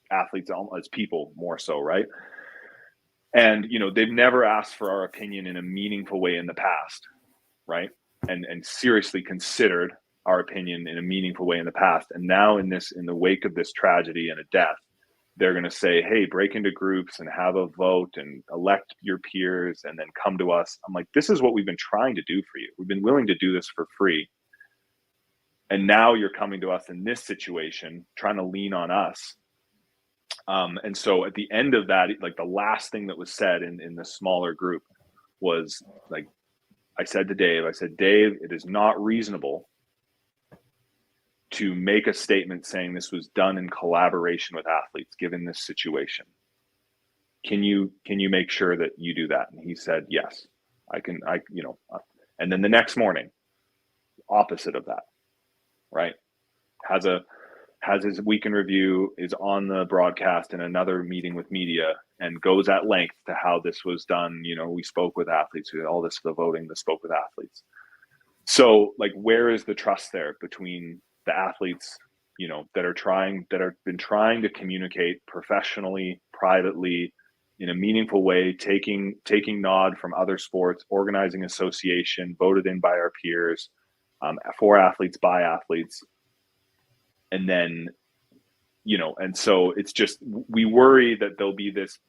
athletes as people more so, right? And, you know, they've never asked for our opinion in a meaningful way in the past, right? And seriously considered our opinion in a meaningful way in the past. And now in the wake of this tragedy and a death, they're going to say, hey, break into groups and have a vote and elect your peers and then come to us. I'm like, this is what we've been trying to do for you. We've been willing to do this for free. And now you're coming to us in this situation, trying to lean on us. And so at the end of that, like the last thing that was said in the smaller group was like, I said, Dave, it is not reasonable to make a statement saying this was done in collaboration with athletes, given this situation. Can you make sure that you do that? And he said, yes, I can, and then the next morning, opposite of that, right? Has his week in review, is on the broadcast in another meeting with media, and goes at length to how this was done. You know, we spoke with athletes, we had all this, the voting, that spoke with athletes. So like, where is the trust there between the athletes, you know, that have been trying to communicate professionally, privately, in a meaningful way, taking nod from other sports, organizing association, voted in by our peers, for athletes, by athletes. And then, you know, and so it's just, we worry that there'll be this,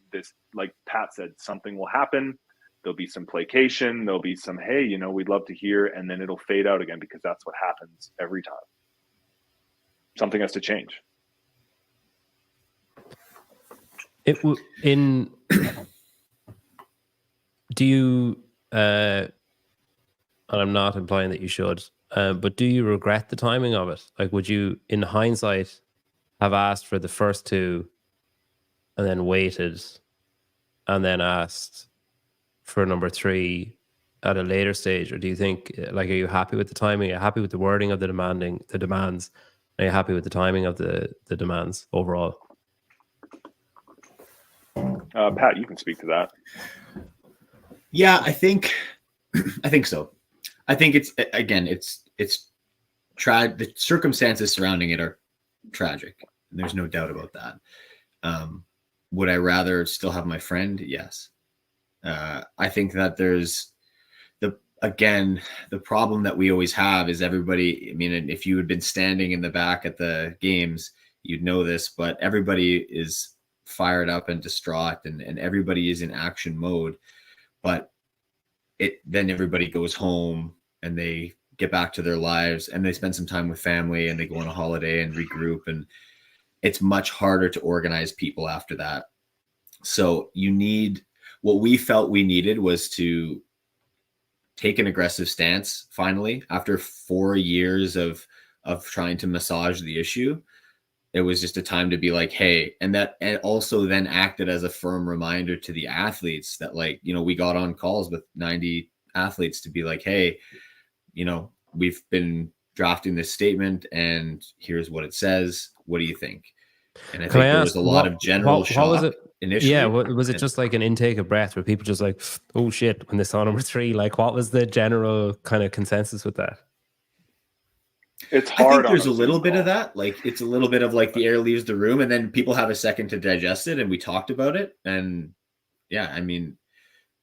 like Pat said, something will happen. There'll be some placation. There'll be some, hey, you know, we'd love to hear, and then it'll fade out again, because that's what happens every time. Something has to change. Do you, and I'm not implying that you should, but do you regret the timing of it? Like, would you, in hindsight, have asked for the first two and then waited and then asked for number three at a later stage? Or do you think, like, are you happy with the timing? Are you happy with the wording of the demands? Are you happy with the timing of the demands overall? Pat, you can speak to that. Yeah, I think so. I think it's the circumstances surrounding it are tragic. And there's no doubt about that. Would I rather still have my friend? Yes. I think that there's the problem that we always have is everybody. I mean, if you had been standing in the back at the games, you'd know this, but everybody is fired up and distraught, and everybody is in action mode. But then everybody goes home and they get back to their lives and they spend some time with family and they go on a holiday and regroup, and it's much harder to organize people after that. So what we felt we needed was to take an aggressive stance finally after 4 years of trying to massage the issue. It was just a time to be like, hey, and also then acted as a firm reminder to the athletes that, like, you know, we got on calls with 90 athletes to be like, hey, you know, we've been drafting this statement and here's what it says. What do you think? And I think there was a lot of general shock. Was it initially? Yeah, was it just like an intake of breath where people just like, oh shit, when they saw number three? Like, what was the general kind of consensus with that? It's hard. I think there's a little bit of that. Like, it's a little bit of like the air leaves the room and then people have a second to digest it, and we talked about it. And yeah, I mean,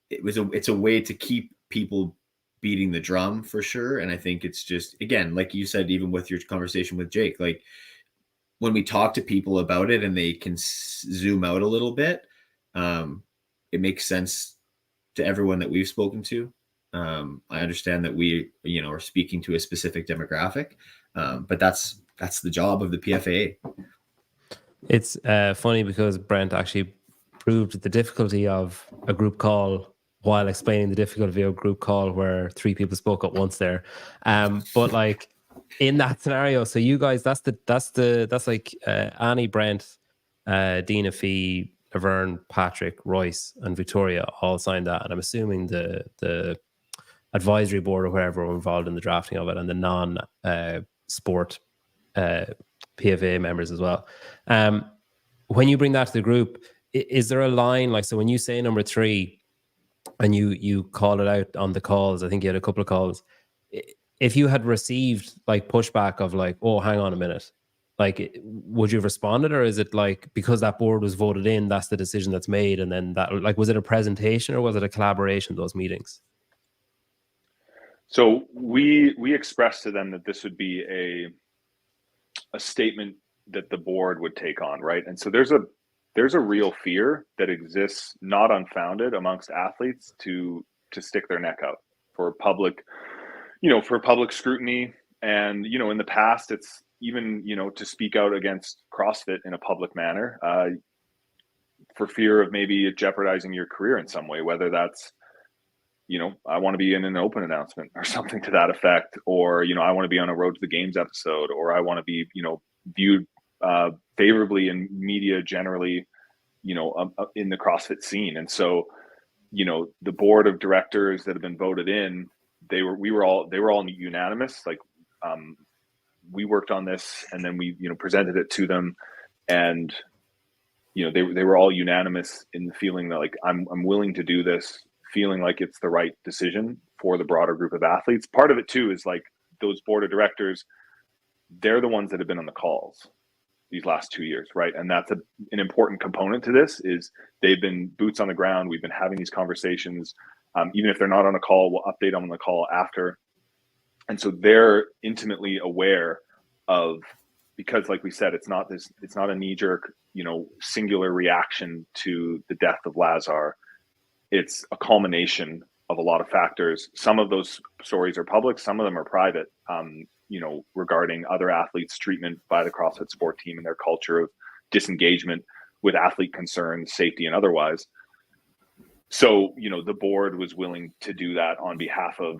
it's a way to keep people beating the drum for sure. And I think it's just, again, like you said, even with your conversation with Jake, like when we talk to people about it and they can zoom out a little bit, it makes sense to everyone that we've spoken to. I understand that we, you know, are speaking to a specific demographic, but that's the job of the PFAA. It's funny because Brent actually proved the difficulty of a group call while explaining the difficulty of a group call where 3 people spoke at once there. But like in that scenario, so you guys, that's like Annie, Brent, Dina Fee, Laverne, Patrick, Royce, and Victoria all signed that, and I'm assuming the advisory board or whoever were involved in the drafting of it, and the non-sport PFAA members as well. When you bring that to the group, is there a line, like, so when you say number 3 and you call it out on the calls, I think you had a couple of calls, if you had received like pushback of like, oh, hang on a minute, like, would you have responded, or is it like because that board was voted in, that's the decision that's made, and then that, like, was it a presentation or was it a collaboration, those meetings? So we expressed to them that this would be a statement that the board would take on, right? And so there's a real fear that exists, not unfounded, amongst athletes to stick their neck out for public, for public scrutiny. And, in the past, it's even, to speak out against CrossFit in a public manner, for fear of maybe jeopardizing your career in some way, whether that's, I want to be in an open announcement or something to that effect, or, I want to be on a Road to the Games episode, or I want to be, viewed favorably in media generally, in the CrossFit scene. And so, the board of directors that have been voted in, they were all unanimous. Like, we worked on this, and then we, presented it to them, and, they were all unanimous in the feeling that, like, I'm willing to do this, feeling like it's the right decision for the broader group of athletes. Part of it too is like those board of directors, they're the ones that have been on the calls these last 2 years, right? And that's an important component to this, is they've been boots on the ground. We've been having these conversations. Even if they're not on a call, we'll update them on the call after. And so they're intimately aware of, because like we said, it's not a knee-jerk, singular reaction to the death of Lazar. It's a culmination of a lot of factors. Some of those stories are public, some of them are private, regarding other athletes' treatment by the CrossFit sport team and their culture of disengagement with athlete concerns, safety and otherwise. So, the board was willing to do that on behalf of,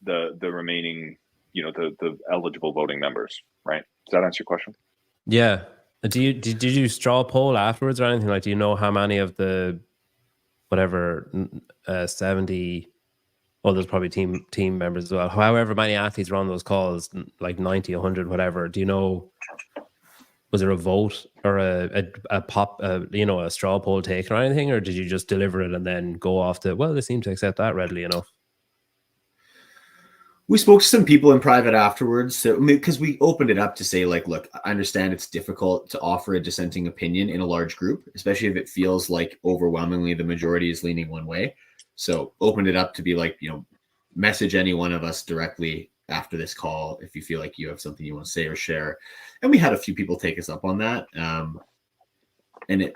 the remaining, the eligible voting members, right? Does that answer your question? Yeah. Did you straw poll afterwards or anything? Like, do you know how many of the whatever 70, well, there's probably team members as well, however many athletes were on those calls, like 90, 100, whatever, do you know, was there a vote or a straw poll taken or anything, or did you just deliver it and then go off to, well, they seem to accept that readily enough? We spoke to some people in private afterwards, because we opened it up to say, like, look, I understand it's difficult to offer a dissenting opinion in a large group, especially if it feels like overwhelmingly the majority is leaning one way. So opened it up to be like, message any one of us directly after this call if you feel like you have something you want to say or share. And we had a few people take us up on that. And it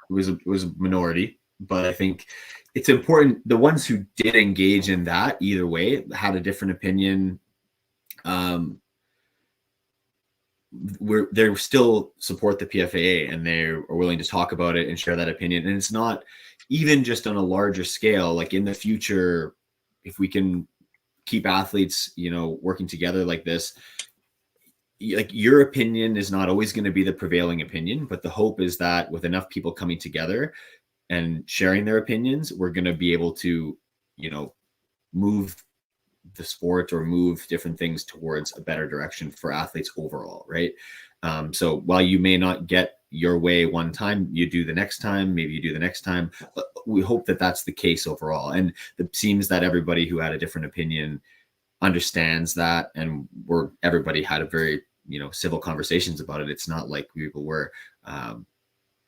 was a minority, but I think it's important. The ones who did engage in that either way had a different opinion. They still support the PFAA, and they are willing to talk about it and share that opinion. And it's not even just on a larger scale. Like, in the future, if we can keep athletes, working together like this, like, your opinion is not always going to be the prevailing opinion, but the hope is that with enough people coming together and sharing their opinions, we're going to be able to, move the sport or move different things towards a better direction for athletes overall, right? So while you may not get your way one time, you do the next time, maybe you do the next time. But we hope that that's the case overall. And it seems that everybody who had a different opinion understands that, and everybody had a very, civil conversations about it. It's not like people were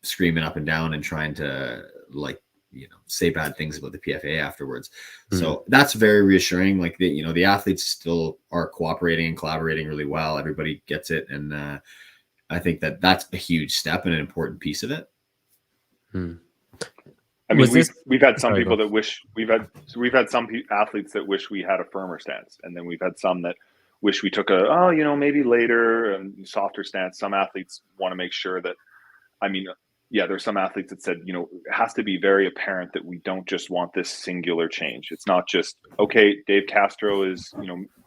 screaming up and down and trying to, like, say bad things about the PFAA afterwards. Mm-hmm. So that's very reassuring. Like, the athletes still are cooperating and collaborating really well. Everybody gets it. And I think that that's a huge step and an important piece of it. I mean, we've had some people that wish we've had some athletes that wish we had a firmer stance, and then we've had some that wish we took maybe later and softer stance. Some athletes want to make sure that, I mean, there's some athletes that said, it has to be very apparent that we don't just want this singular change. It's not just, okay, Dave Castro is,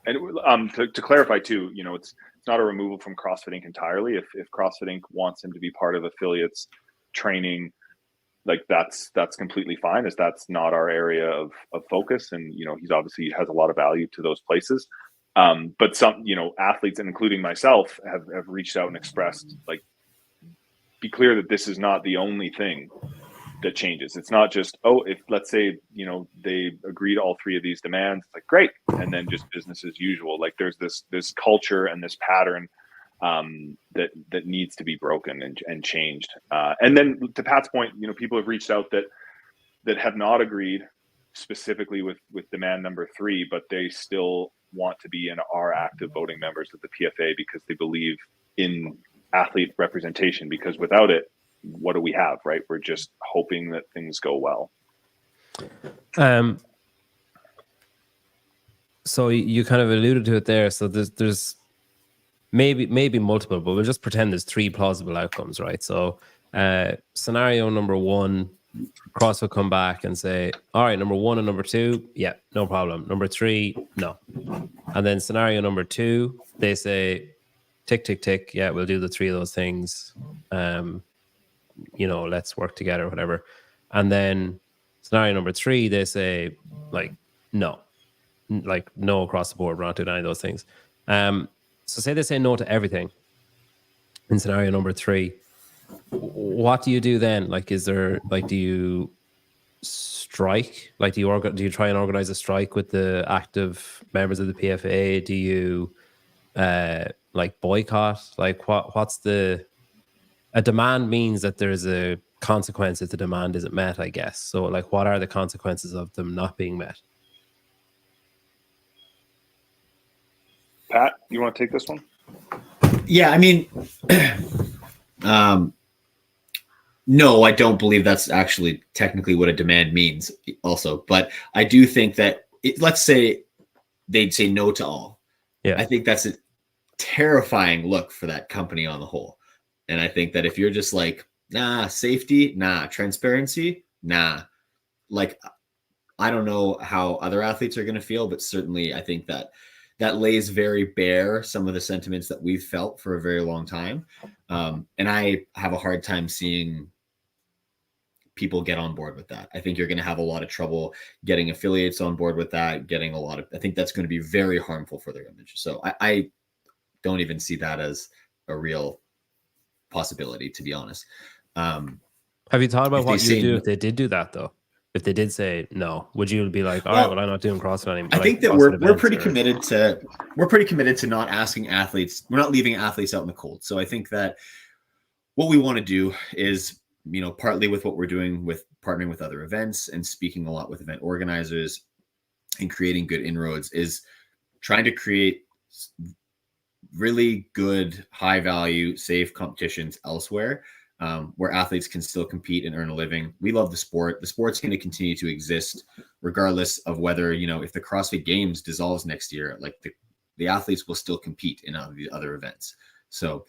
and to clarify too, it's not a removal from CrossFit Inc. entirely. If CrossFit Inc. wants him to be part of affiliates training, like that's completely fine, as that's not our area of focus. And, he's obviously has a lot of value to those places. But some, athletes, and including myself, have reached out and expressed, like, be clear that this is not the only thing that changes. It's not just, if let's say, they agreed to all three of these demands, it's like, great. And then just business as usual. Like there's this culture and this pattern that needs to be broken and changed. And then to Pat's point, people have reached out that have not agreed specifically with demand number 3, but they still want to be and are active voting members of the PFA because they believe in athlete representation, because without it, what do we have, right? We're just hoping that things go well. So you kind of alluded to it there. So there's maybe multiple, but we'll just pretend there's 3 plausible outcomes, right? So scenario number 1, CrossFit come back and say, all right, number 1 and number 2, yeah, no problem. Number 3, no. And then scenario number 2, they say, tick, tick, tick, yeah, we'll do the 3 of those things. Let's work together, whatever. And then scenario number 3, they say, like, no across the board, we're not doing any of those things. So say they say no to everything in scenario number 3. What do you do then? Like, is there, like, do you strike? Like, do you try and organize a strike with the active members of the PFA? Do you like boycott? Like, what's a demand means that there's a consequence if the demand isn't met, I guess. So, like, what are the consequences of them not being met? Pat, you want to take this one? Yeah, I mean, no, I don't believe that's actually technically what a demand means also. But I do think that, let's say they'd say no to all. Yeah. I think that's a terrifying look for that company on the whole. And I think that if you're just like, nah, safety, nah, transparency, nah. Like, I don't know how other athletes are going to feel, but certainly I think that lays very bare some of the sentiments that we've felt for a very long time. And I have a hard time seeing people get on board with that. I think you're going to have a lot of trouble getting affiliates on board with that, I think that's going to be very harmful for their image. So I don't even see that as a real possibility, to be honest. Have you thought about what you do if they did do that, though? If they did say no, would you be like, all right, well, I'm not doing CrossFit anymore? I think that we're pretty committed to not asking athletes. We're not leaving athletes out in the cold. So I think that what we want to do is, partly with what we're doing with partnering with other events and speaking a lot with event organizers and creating good inroads, is trying to create really good, high value, safe competitions elsewhere, where athletes can still compete and earn a living. We love the sport. The sport's going to continue to exist regardless of whether, if the CrossFit Games dissolves next year, like the athletes will still compete in other events. So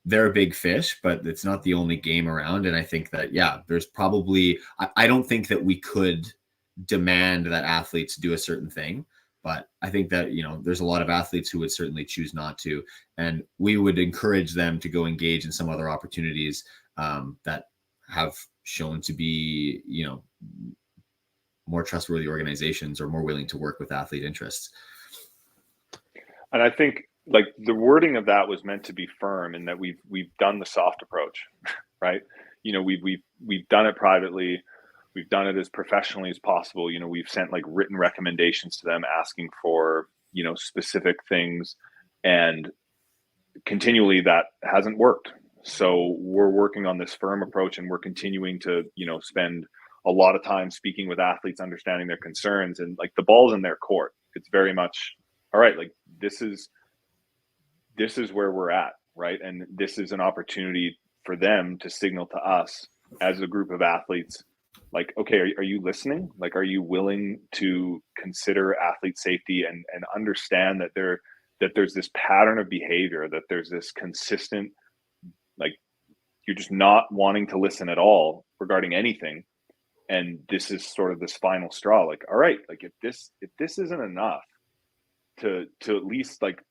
they're a big fish, but it's not the only game around. And I think that, there's probably, I don't think that we could demand that athletes do a certain thing. But I think that, there's a lot of athletes who would certainly choose not to. And we would encourage them to go engage in some other opportunities that have shown to be, more trustworthy organizations or more willing to work with athlete interests. And I think, like, the wording of that was meant to be firm, in that we've done the soft approach, right? We've done it privately. We've done it as professionally as possible. We've sent like written recommendations to them asking for, specific things, and continually that hasn't worked. So we're working on this firm approach, and we're continuing to, spend a lot of time speaking with athletes, understanding their concerns, and like the ball's in their court. It's very much, all right, like this is where we're at, right? And this is an opportunity for them to signal to us as a group of athletes, like, okay, are you listening? Like, are you willing to consider athlete safety and understand that there's this pattern of behavior, that there's this consistent, like, you're just not wanting to listen at all regarding anything. And this is sort of this final straw. Like, all right, like if this isn't enough to at least like,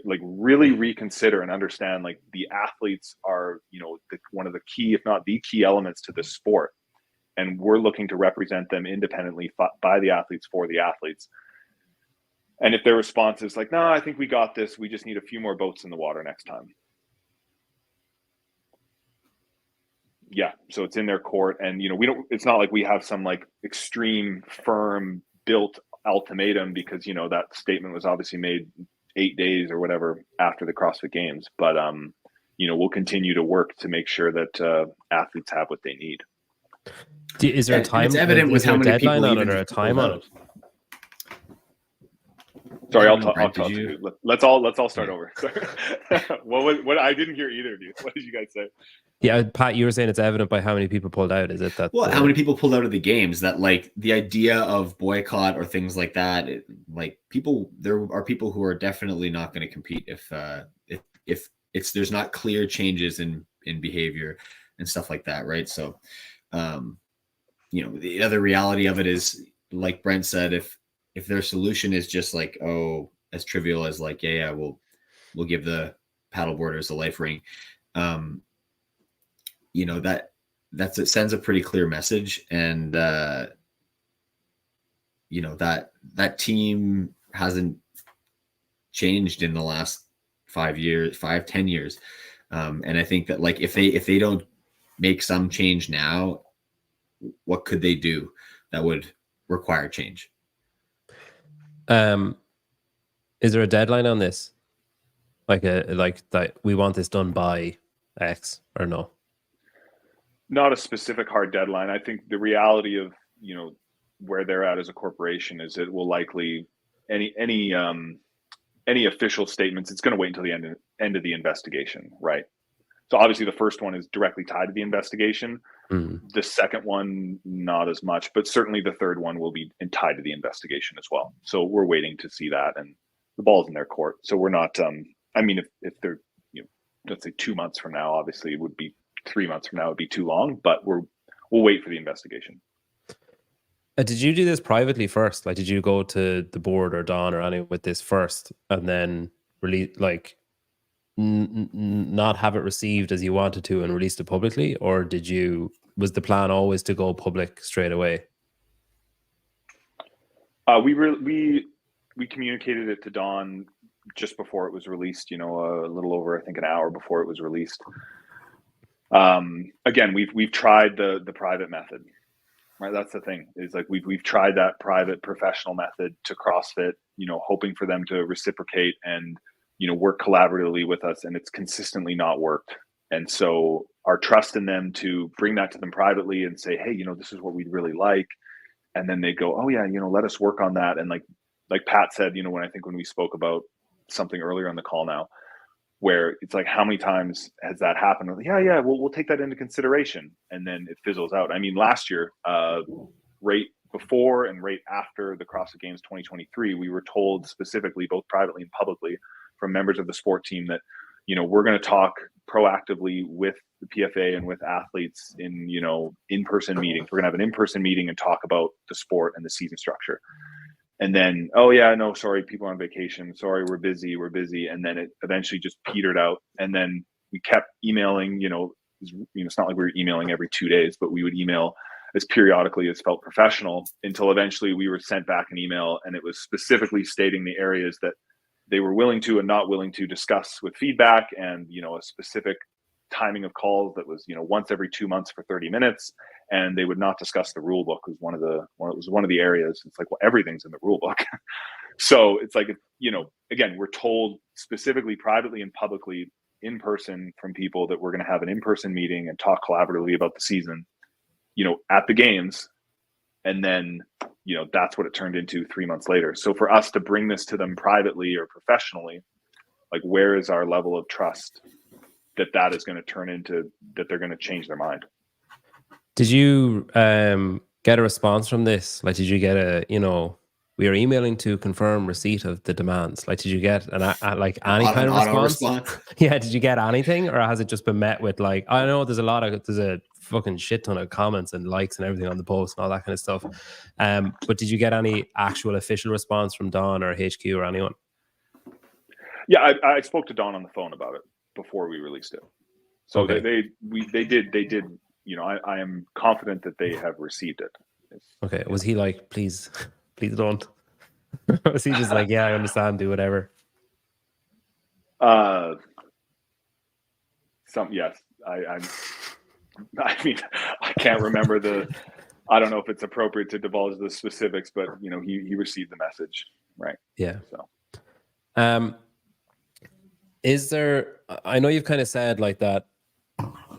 like really reconsider and understand like the athletes are, one of the key, if not the key elements to this sport. And we're looking to represent them independently by the athletes for the athletes. And if their response is like, no, I think we got this, we just need a few more boats in the water next time. Yeah. So it's in their court. And, it's not like we have some like extreme firm built ultimatum because, that statement was obviously made 8 days or whatever after the CrossFit Games. But, we'll continue to work to make sure that athletes have what they need. Is there a time? It's evident with how many deadline people on it even or a time on it? Sorry, I'll Brent, talk to you. Let's all start over. What I didn't hear either of you. What did you guys say? Yeah, Pat, you were saying it's evident by how many people pulled out. Is it that? Well, how many people pulled out of the games? That like the idea of boycott or things like that. There are people who are definitely not going to compete if there's not clear changes in behavior and stuff like that, right? So, the other reality of it is, like Brent said, if their solution is just like, as trivial as like, we'll give the paddleboarders a life ring. It sends a pretty clear message, and that team hasn't changed in the last 10 years. And I think that like if they don't make some change now, what could they do that would require change? Is there a deadline on this? Like that we want this done by X or no? Not a specific hard deadline. I think the reality of, where they're at as a corporation is it will likely any official statements, it's going to wait until the end of the investigation, right? So obviously the first one is directly tied to the investigation. Mm-hmm. The second one, not as much, but certainly the third one will be tied to the investigation as well. So we're waiting to see that, and the ball's in their court. So we're not, if they're, let's say 2 months from now, obviously it would be 3 months from now, it'd be too long, but we'll wait for the investigation. Did you do this privately first? Like, did you go to the board or Don or anyone with this first and then release, like, not have it received as you wanted to and released it publicly? Or was the plan always to go public straight away? We communicated it to Don just before it was released, a little over, I think, an hour before it was released. Again, we've tried the private method. Right, that's the thing, is like we've tried that private professional method to CrossFit, hoping for them to reciprocate and work collaboratively with us, and it's consistently not worked. And so our trust in them to bring that to them privately and say, hey, this is what we'd really like, and then they go, oh yeah, let us work on that. And like Pat said, when we spoke about something earlier on the call now, where it's like, how many times has that happened? Yeah, we'll take that into consideration. And then it fizzles out. I mean, last year, right before and right after the CrossFit Games 2023, we were told specifically, both privately and publicly, from members of the sport team that, we're going to talk proactively with the PFAA and with athletes in, in-person meetings. We're going to have an in-person meeting and talk about the sport and the season structure. And then, oh yeah, no, sorry, people are on vacation. Sorry, we're busy. And then it eventually just petered out. And then we kept emailing, it's not like we were emailing every 2 days, but we would email as periodically as felt professional, until eventually we were sent back an email, and it was specifically stating the areas that they were willing to and not willing to discuss with feedback, and, a specific timing of calls that was, once every 2 months for 30 minutes. And they would not discuss the rule book was one of the areas. It's like, well, everything's in the rule book. So it's like, again, we're told specifically privately and publicly in person from people that we're going to have an in-person meeting and talk collaboratively about the season, at the games. And then, that's what it turned into 3 months later. So for us to bring this to them privately or professionally, like, where is our level of trust that is going to turn into that they're going to change their mind? Did you get a response from this? Like, did you get We are emailing to confirm receipt of the demands. Like, did you get any kind of auto response? Yeah, did you get anything, or has it just been met with like, I know there's a fucking shit ton of comments and likes and everything on the post and all that kind of stuff. But did you get any actual official response from Don or HQ or anyone? Yeah, I spoke to Don on the phone about it before we released it. So Okay. they did. You know, I am confident that they have received it. Okay. Was he like, please don't? Was he just like, yeah, I understand, do whatever? Yes. I mean, I can't remember I don't know if it's appropriate to divulge the specifics, but you know, he received the message, right? Yeah. So, is there? I know you've kind of said like that.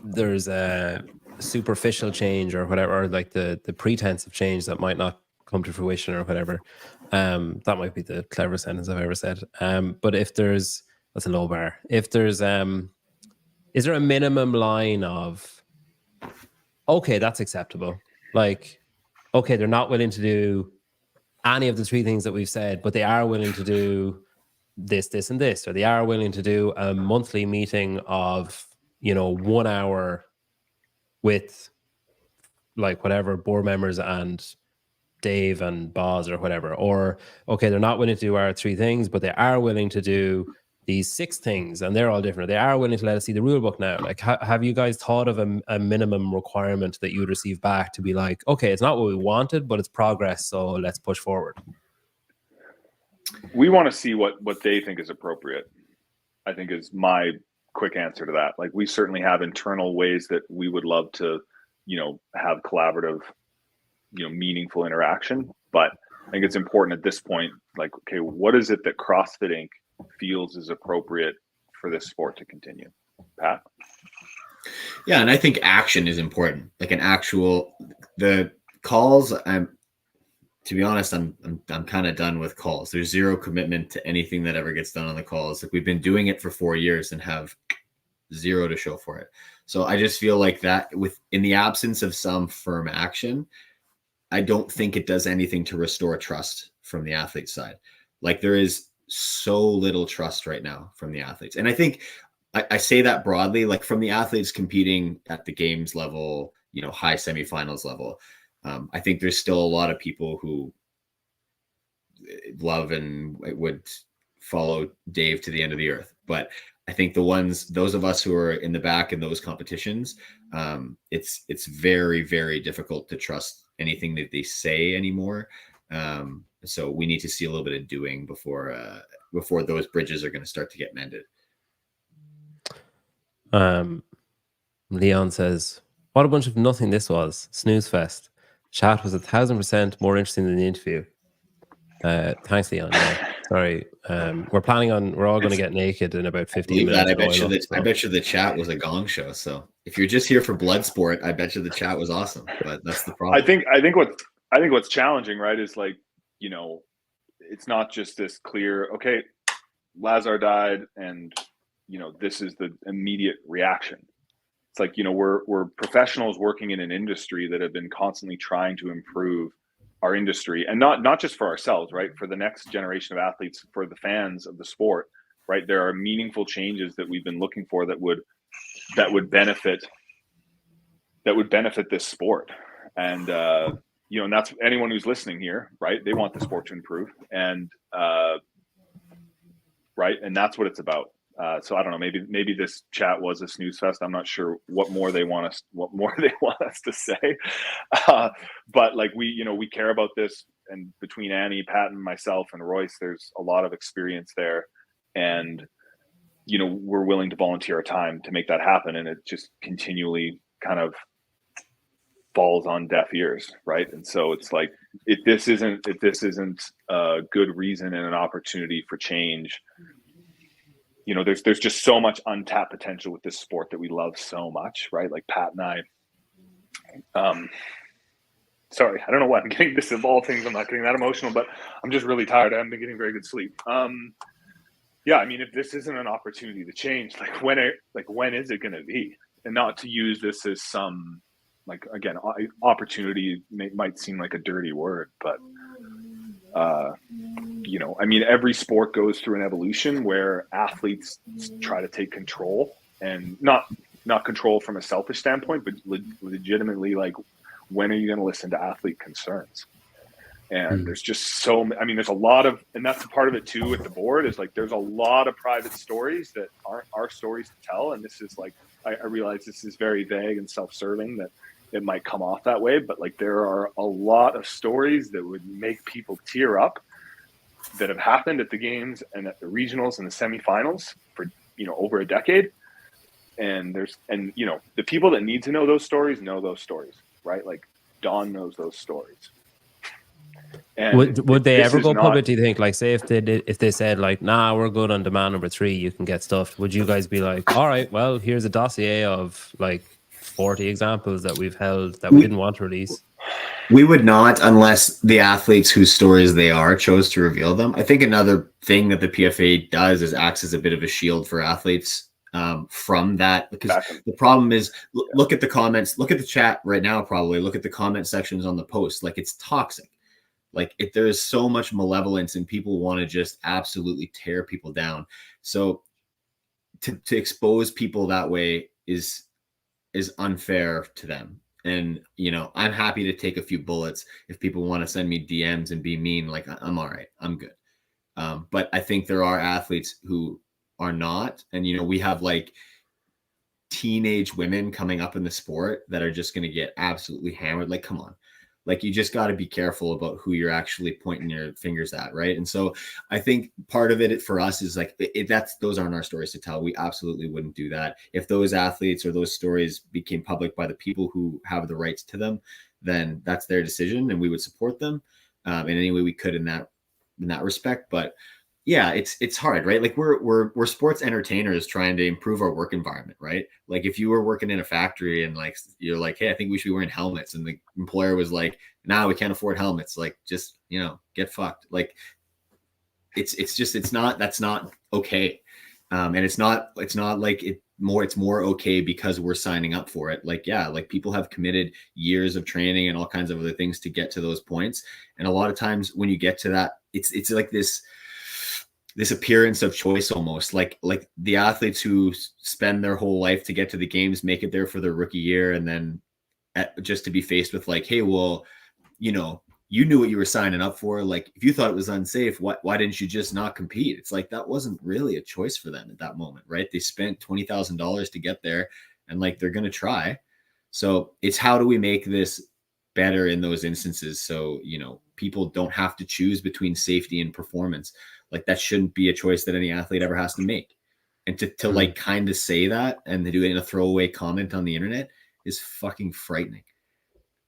There's a superficial change or whatever, or like the pretense of change that might not come to fruition or whatever. That might be the cleverest sentence I've ever said. But that's a low bar. If there's is there a minimum line of, okay, that's acceptable? Like, okay, they're not willing to do any of the three things that we've said, but they are willing to do this, this, and this, or they are willing to do a monthly meeting of, 1 hour with like whatever board members and Dave and Boz or whatever. Or, okay, they're not willing to do our three things, but they are willing to do these 6 things, and they're all different. They are willing to let us see the rule book now. Like, have you guys thought of a minimum requirement that you would receive back to be like, okay, it's not what we wanted, but it's progress, so let's push forward? we want to see what they think is appropriate, I think, is my quick answer to that. Like, we certainly have internal ways that we would love to, have collaborative, meaningful interaction. But I think it's important at this point, like, okay, what is it that CrossFit Inc. feels is appropriate for this sport to continue? Pat? Yeah, and I think action is important. Like the calls. To be honest, I'm kind of done with calls. There's zero commitment to anything that ever gets done on the calls. Like, we've been doing it for 4 years and have zero to show for it. So I just feel like that in the absence of some firm action, I don't think it does anything to restore trust from the athlete side. Like, there is so little trust right now from the athletes. And I think I say that broadly, like from the athletes competing at the games level, high semifinals level. I think there's still a lot of people who love and would follow Dave to the end of the earth. But I think those of us who are in the back in those competitions, it's very, very difficult to trust anything that they say anymore. So we need to see a little bit of doing before those bridges are going to start to get mended. Leon says, what a bunch of nothing this was. Snooze fest. Chat was 1,000% more interesting than the interview. Thanks, Leon. Yeah. Sorry. We're all going to get naked in about 15 minutes. I bet you the chat was a gong show. So if you're just here for blood sport, I bet you the chat was awesome. But that's the problem. I think what's challenging, right, is like, it's not just this clear, okay, Lazar died and, this is the immediate reaction. It's like, we're professionals working in an industry that have been constantly trying to improve our industry, and not just for ourselves, right? For the next generation of athletes, for the fans of the sport, right? There are meaningful changes that we've been looking for that would benefit this sport. And, and that's anyone who's listening here, right? They want the sport to improve, and right. And that's what it's about. So I don't know, maybe this chat was a snooze fest. I'm not sure what more they want us to say. But like, we care about this, and between Annie, Pat, and myself and Royce, there's a lot of experience there, and, we're willing to volunteer our time to make that happen. And it just continually kind of falls on deaf ears. Right. And so it's like, if this isn't a good reason and an opportunity for change, there's just so much untapped potential with this sport that we love so much, right? Like Pat and I, sorry, I don't know why I'm getting this of all things. I'm not getting that emotional, but I'm just really tired. I haven't been getting very good sleep. Yeah, I mean, if this isn't an opportunity to change, when is it going to be? And not to use this as some, like, again, opportunity might seem like a dirty word, but You know, I mean, every sport goes through an evolution where athletes try to take control, and not control from a selfish standpoint, but legitimately, like, when are you going to listen to athlete concerns? And there's just I mean, there's a lot of, and that's a part of it too with the board, is like, there's a lot of private stories that aren't our stories to tell. And this is like, I realize this is very vague and self-serving, that it might come off that way, but like, there are a lot of stories that would make people tear up that have happened at the games and at the regionals and the semifinals for, you know, over a decade. And you know, the people that need to know those stories, right? Like, Don knows those stories. And would they ever go public, do you think? Like, say if they said like, nah, we're good on demand number 3, you can get stuffed, would you guys be like, all right, well, here's a dossier of like 40 examples that we've held that we didn't want to release? We would not, unless the athletes whose stories they are chose to reveal them. I think another thing that the PFAA does is acts as a bit of a shield for athletes from that, because the problem is, look at the comments, look at the chat right now, probably look at the comment sections on the post. Like, it's toxic. Like, there is so much malevolence, and people want to just absolutely tear people down. So to expose people that way is unfair to them. And, you know, I'm happy to take a few bullets if people want to send me DMs and be mean. Like, I'm all right, I'm good. But I think there are athletes who are not. And, you know, we have like teenage women coming up in the sport that are just going to get absolutely hammered. Like, come on. Like, you just got to be careful about who you're actually pointing your fingers at, right? And so I think part of it for us is like, those aren't our stories to tell. We absolutely wouldn't do that. If those athletes or those stories became public by the people who have the rights to them, then that's their decision, and we would support them in any way we could in that respect. But yeah, it's hard, right? Like, we're sports entertainers trying to improve our work environment, right? Like, if you were working in a factory and like, you're like, hey, I think we should be wearing helmets, and the employer was like, nah, we can't afford helmets, like, just, you know, get fucked. Like, that's not okay. And it's not like it's more okay because we're signing up for it. Like, yeah, like, people have committed years of training and all kinds of other things to get to those points. And a lot of times when you get to that, it's like this appearance of choice, almost like the athletes who spend their whole life to get to the games, make it there for their rookie year, and then just to be faced with like, hey, well, you know, you knew what you were signing up for. Like, if you thought it was unsafe, why didn't you just not compete? It's like, that wasn't really a choice for them at that moment, right? They spent $20,000 to get there, and like, they're going to try. So it's, how do we make this better in those instances? So, you know, people don't have to choose between safety and performance. Like, that shouldn't be a choice that any athlete ever has to make. And to like kind of say that and to do it in a throwaway comment on the internet is fucking frightening.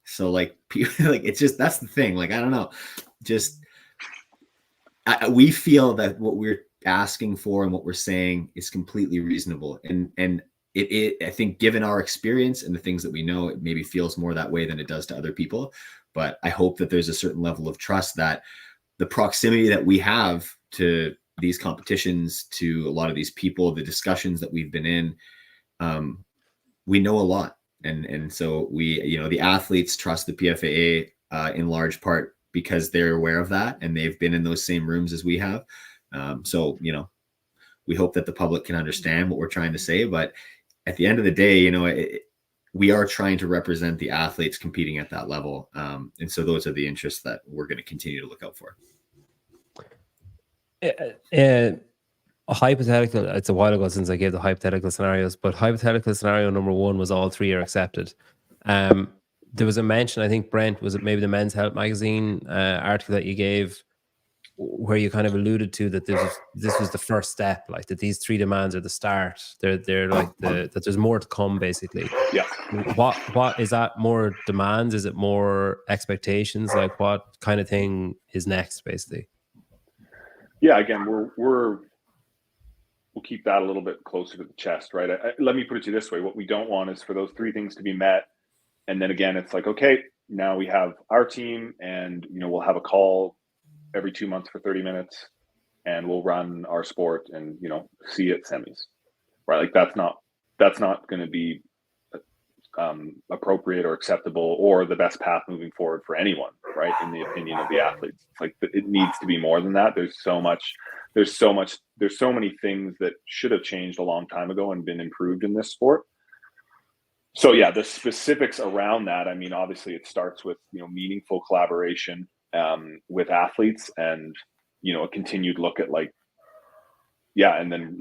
So like, like, it's just, that's the thing. Like, I don't know, just we feel that what we're asking for and what we're saying is completely reasonable. And it I think, given our experience and the things that we know, it maybe feels more that way than it does to other people. But I hope that there's a certain level of trust that the proximity that we have to these competitions, to a lot of these people, the discussions that we've been in, we know a lot. And so we, you know, the athletes trust the PFAA in large part because they're aware of that, and they've been in those same rooms as we have. So, you know, we hope that the public can understand what we're trying to say. But at the end of the day, you know, we are trying to represent the athletes competing at that level. And so those are the interests that we're going to continue to look out for. A hypothetical, it's a while ago since I gave the hypothetical scenarios, but hypothetical scenario number 1 was all 3 are accepted. There was a mention, I think, Brent, was it maybe the Men's Health magazine article that you gave, where you kind of alluded to that this was the first step, like that these 3 demands are the start. They're like that there's more to come, basically. Yeah. What is that? More demands? Is it more expectations? Like, what kind of thing is next, basically? Yeah, again, we'll keep that a little bit closer to the chest, right? Let me put it to you this way. What we don't want is for those 3 things to be met. And then again, it's like, okay, now we have our team, and, you know, we'll have a call every 2 months for 30 minutes, and we'll run our sport and, you know, see you at semis, right? Like, that's not going to be appropriate or acceptable or the best path moving forward for anyone. right? In the opinion of the athletes, it's like it needs to be more than that. There's so many things that should have changed a long time ago and been improved in this sport. So yeah, the specifics around that, I mean, obviously it starts with, meaningful collaboration with athletes, and, a continued look at and then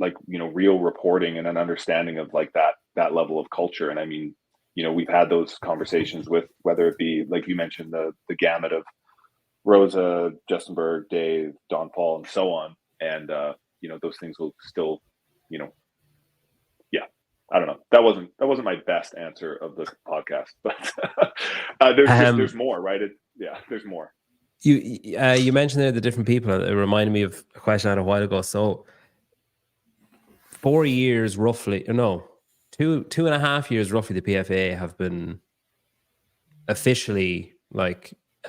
real reporting and an understanding of that level of culture. And I mean, we've had those conversations with, whether it be, like you mentioned, the gamut of Rosa, Justin Berg, Dave, Don Paul, and so on. And, those things will still, I don't know. That wasn't my best answer of the podcast, but there's more, right? There's more. You mentioned there the different people. It reminded me of a question I had a while ago. So 4 years roughly, no, 2.5 years roughly, the PFAA have been officially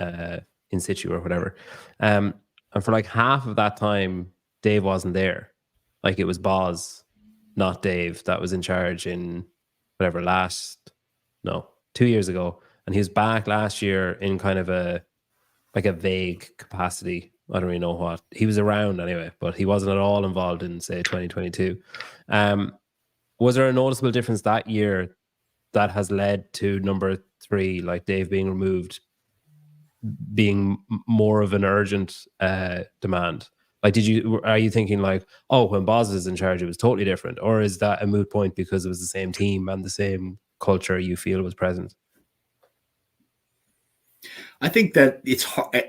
in situ or whatever. And for half of that time, Dave wasn't there. It was Boz, not Dave, that was in charge in whatever 2 years ago. And he was back last year in kind of a vague capacity. I don't really know what. He was around anyway, but he wasn't at all involved in, say, 2022. Was there a noticeable difference that year that has led to number 3, Dave being removed, being more of an urgent demand? Are you thinking when Boz was in charge, it was totally different? Or is that a moot point because it was the same team and the same culture you feel was present? I think that it's hard.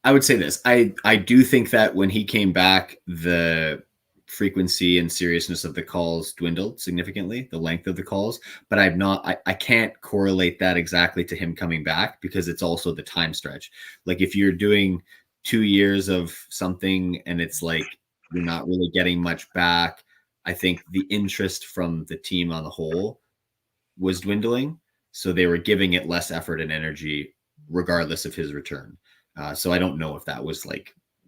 I would say this. I do think that when he came back, the frequency and seriousness of the calls dwindled significantly, the length of the calls, but I can't correlate that exactly to him coming back, because it's also the time stretch. If you're doing 2 years of something and it's you're not really getting much back, I think the interest from the team on the whole was dwindling. So they were giving it less effort and energy regardless of his return. So I don't know if that was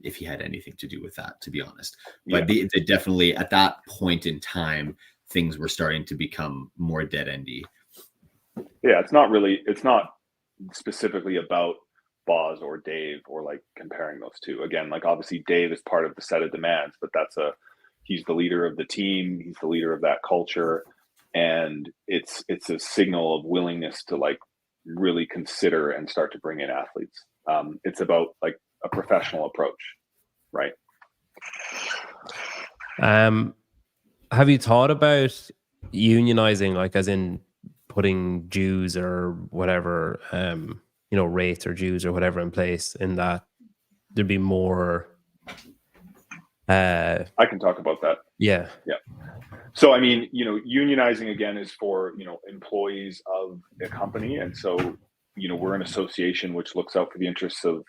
if he had anything to do with that, to be honest. But they definitely, at that point in time, things were starting to become more dead-endy. Yeah, it's not specifically about Boz or Dave or comparing those two. Again, obviously Dave is part of the set of demands, but he's the leader of the team. He's the leader of that culture. And it's a signal of willingness to really consider and start to bring in athletes. It's about a professional approach, right? Have you thought about unionizing, as in putting dues or whatever, rates or dues or whatever in place, in that there'd be more? I can talk about that. Yeah. So, I mean, unionizing again is for, employees of a company. And so, we're an association which looks out for the interests of,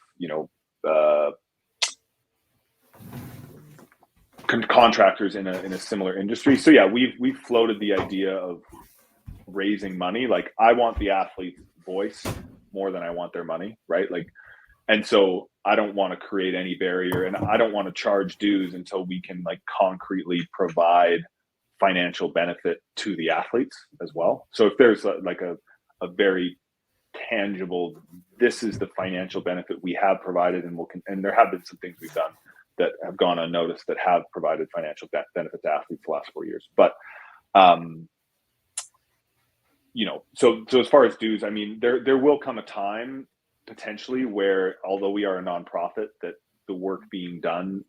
contractors in a similar industry. So yeah, we've floated the idea of raising money. I want the athlete's voice more than I want their money, right? And so I don't want to create any barrier, and I don't want to charge dues until we can concretely provide financial benefit to the athletes as well. So if there's a very tangible, this is the financial benefit we have provided, and there have been some things we've done that have gone unnoticed that have provided financial benefit to athletes the last 4 years. But so as far as dues, I mean, there will come a time potentially where, although we are a nonprofit, that the work being done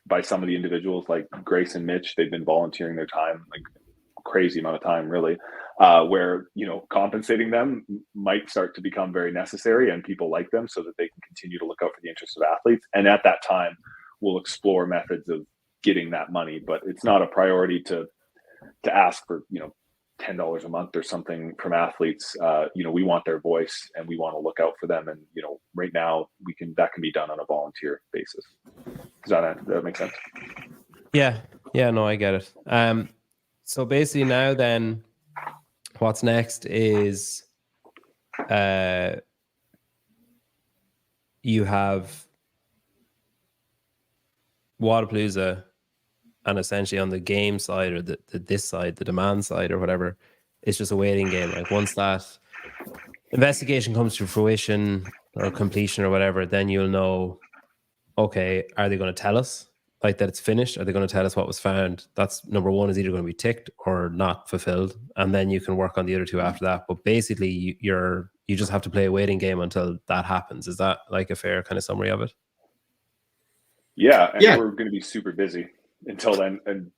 by some of the individuals like Grace and Mitch, they've been volunteering their time, crazy amount of time, really, where, compensating them might start to become very necessary, and people like them so that they can continue to look out for the interests of athletes. And at that time, we'll explore methods of getting that money, but it's not a priority to ask for, $10 a month or something from athletes. We want their voice and we want to look out for them. And, right now that can be done on a volunteer basis. Does that make sense? Yeah. No, I get it. So basically now then what's next is, you have Wodapalooza, and essentially on the game side, or this side, the demand side or whatever, it's just a waiting game. Once that investigation comes to fruition, or completion or whatever, then you'll know, okay, are they going to tell us like that it's finished? Are they going to tell us what was found? That's number one, is either going to be ticked or not fulfilled. And then you can work on the other two after that. But basically you just have to play a waiting game until that happens. Is that like a fair kind of summary of it? Yeah. And we're going to be super busy until then, and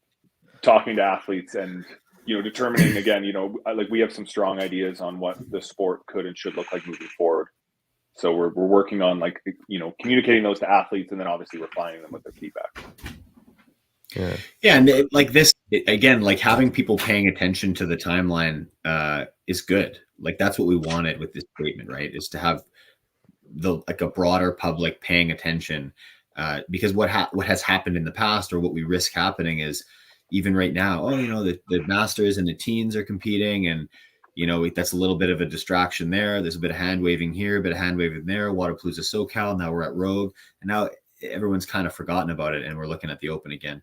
talking to athletes and, determining again, like we have some strong ideas on what the sport could and should look like moving forward. So we're working on like, communicating those to athletes and then obviously refining them with their feedback. Yeah. And again, like having people paying attention to the timeline is good. Like that's what we wanted with this statement, right? Is to have a broader public paying attention, because what has happened in the past, or what we risk happening, is even right now, the masters and the teens are competing, and that's a little bit of a distraction there. There's a bit of hand waving here, a bit of hand waving there. Waterpalooza SoCal. Now we're at Rogue, and now everyone's kind of forgotten about it, and we're looking at the Open again.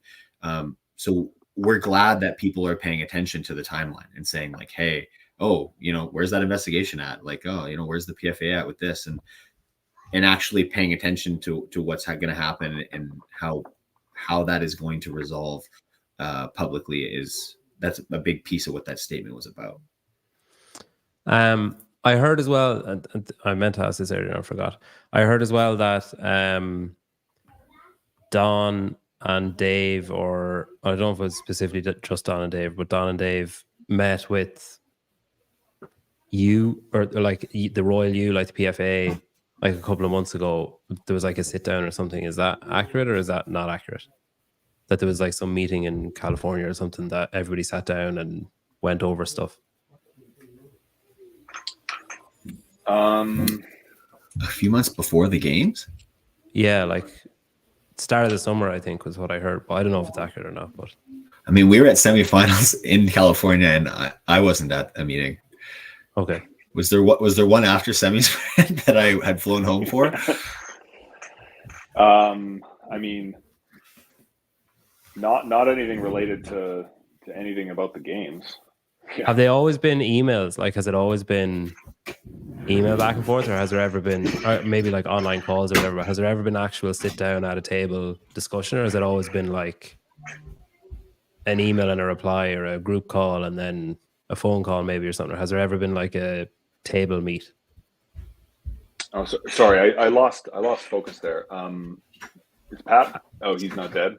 So we're glad that people are paying attention to the timeline and saying like, hey, where's that investigation at? Like, where's the PFAA at with this? And actually paying attention to what's going to happen and how that is going to resolve publicly. That's a big piece of what that statement was about. I heard as well, and I meant to ask this earlier and I forgot. I heard as well that Don and Dave, or I don't know if it was specifically just Don and Dave, but Don and Dave met with you, or like the Royal U, like the PFAA, like a couple of months ago. There was like a sit down or something. Is that accurate or is that not accurate? That there was like some meeting in California or something that everybody sat down and went over stuff. A few months before the games? Yeah, like start of the summer, I think, was what I heard. But I don't know if it's accurate or not. But I mean, we were at semifinals in California, and I wasn't at a meeting. Okay. Was there one after semis that I had flown home for? I mean, not anything related to anything about the games. Yeah. Have they always been emails? Like, has it always been email back and forth, or has there ever been, or maybe like online calls or whatever? Has there ever been actual sit down at a table discussion, or has it always been like an email and a reply, or a group call and then a phone call maybe or something? Or has there ever been like a table meet? Oh, sorry, I lost focus there. Is Pat? Oh, he's not dead.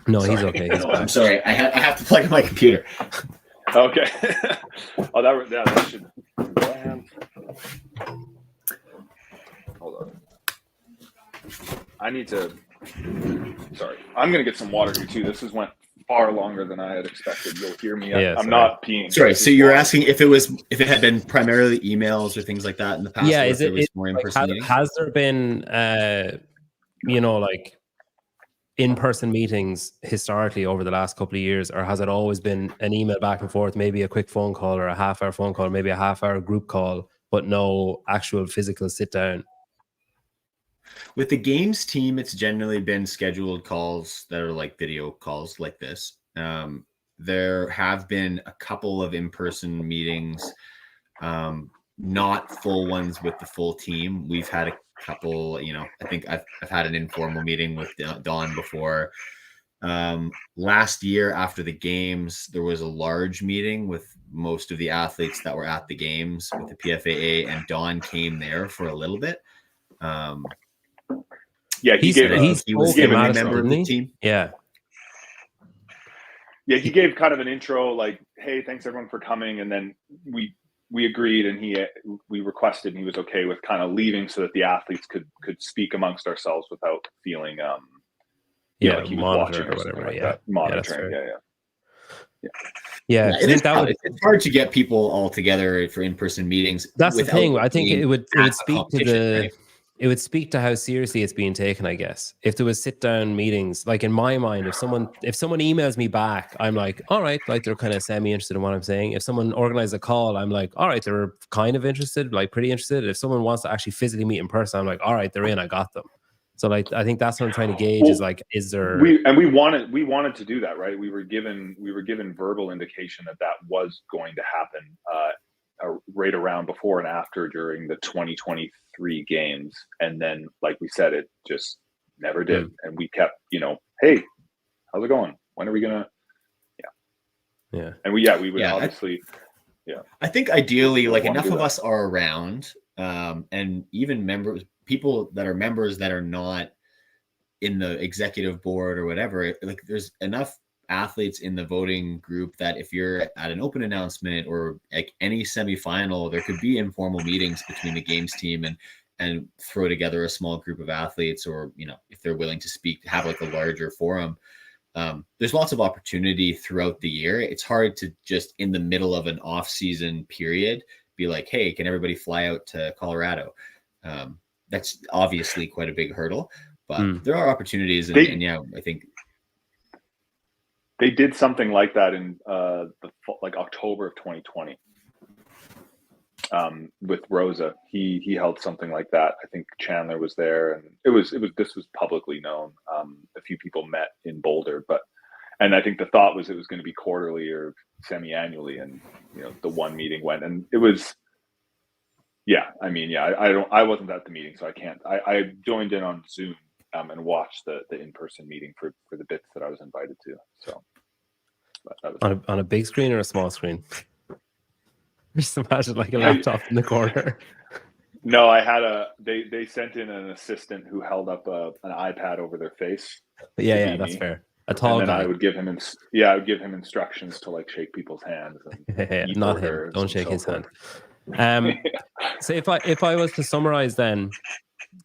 No, he's okay. I'm sorry. I have to plug in my computer. Okay. Oh, that should. Hold on. I need to. Sorry, I'm gonna get some water here too. This went far longer than I had expected. You'll hear me. Yeah, I'm not peeing. Sorry. So you're asking if it had been primarily emails or things like that in the past? Yeah. Is it more in-person meetings? Has there been, like in-person meetings historically over the last couple of years, or has it always been an email back and forth, maybe a quick phone call or a half-hour phone call, maybe a half-hour group call, but no actual physical sit down? With the games team, it's generally been scheduled calls that are like video calls like this. There have been a couple of in-person meetings, not full ones with the full team. We've had a couple, I think I've had an informal meeting with Don before. Last year after the games, there was a large meeting with most of the athletes that were at the games with the PFAA, and Don came there for a little bit. Yeah, he was a member of the team. Yeah. Yeah, he gave kind of an intro, like, "Hey, thanks everyone for coming," and then we agreed, and we requested, and he was okay with kind of leaving so that the athletes could speak amongst ourselves without feeling like he was watching or whatever. Like that. Monitoring. Yeah. It's hard to get people all together for in-person meetings. That's the thing. I think it would speak to right? It would speak to how seriously it's being taken, I guess. If there was sit-down meetings, like in my mind, if someone emails me back, I'm like, all right, like they're kind of semi-interested in what I'm saying. If someone organizes a call, I'm like, all right, they're kind of interested, like pretty interested. If someone wants to actually physically meet in person, I'm like, all right, they're in, I got them. So like, I think that's what I'm trying to gauge is like, is there? We wanted to do that, right? We were given verbal indication that was going to happen. right around before and after during the 2023 games. And then, like we said, it just never did. And we kept, hey, how's it going? When are we going to? Yeah. And we would obviously, I think ideally, like enough of us are around, and even people that are members that are not in the executive board or whatever, like there's enough athletes in the voting group that if you're at an open announcement or like any semifinal, there could be informal meetings between the games team and throw together a small group of athletes, or if they're willing to speak, have like a larger forum. There's lots of opportunity throughout the year. It's hard to just in the middle of an off-season period be like, hey, can everybody fly out to Colorado? That's obviously quite a big hurdle, but there are opportunities, and I think they did something like that in October of 2020 with Rosa. He held something like that. I think Chandler was there, and this was publicly known. A few people met in Boulder, and I think the thought was it was going to be quarterly or semi-annually, and the one meeting went, and it was. I wasn't at the meeting, so I can't. I joined in on Zoom and watched the in-person meeting for the bits that I was invited to. So that was on a big screen or a small screen? Just imagine like a laptop in the corner. No, I had they sent in an assistant who held up an iPad over their face. Yeah, that's fair. A tall and then guy. I would give him instructions to like shake people's hands. And not him. Don't shake his hand. So if I was to summarize then,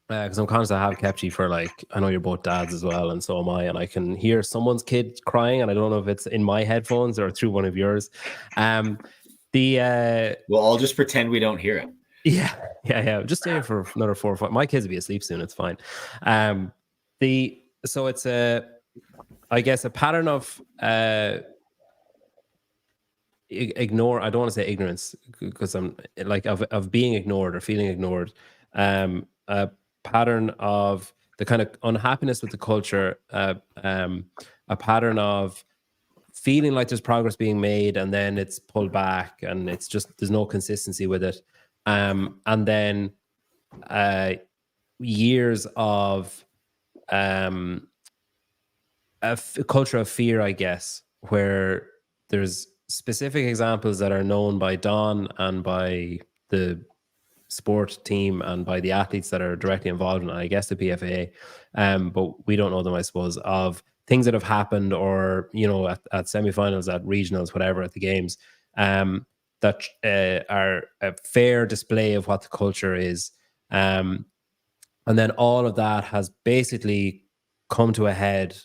because I'm conscious I have kept you for I know you're both dads as well, and so am I, and I can hear someone's kid crying, and I don't know if it's in my headphones or through one of yours. We'll all just pretend we don't hear it. Yeah. Just stay here for another 4 or 5. My kids will be asleep soon. It's fine. So it's I guess a pattern of ignore. I don't want to say ignorance because I'm of being ignored or feeling ignored. A pattern of the kind of unhappiness with the culture. A pattern of feeling like there's progress being made and then it's pulled back, and it's just there's no consistency with it. And then years of a culture of fear, I guess, where there's specific examples that are known by Don and by the sport team and by the athletes that are directly involved in, I guess, the PFAA, but we don't know them, I suppose, of things that have happened, or at semifinals, at regionals, whatever, at the games, that are a fair display of what the culture is, and then all of that has basically come to a head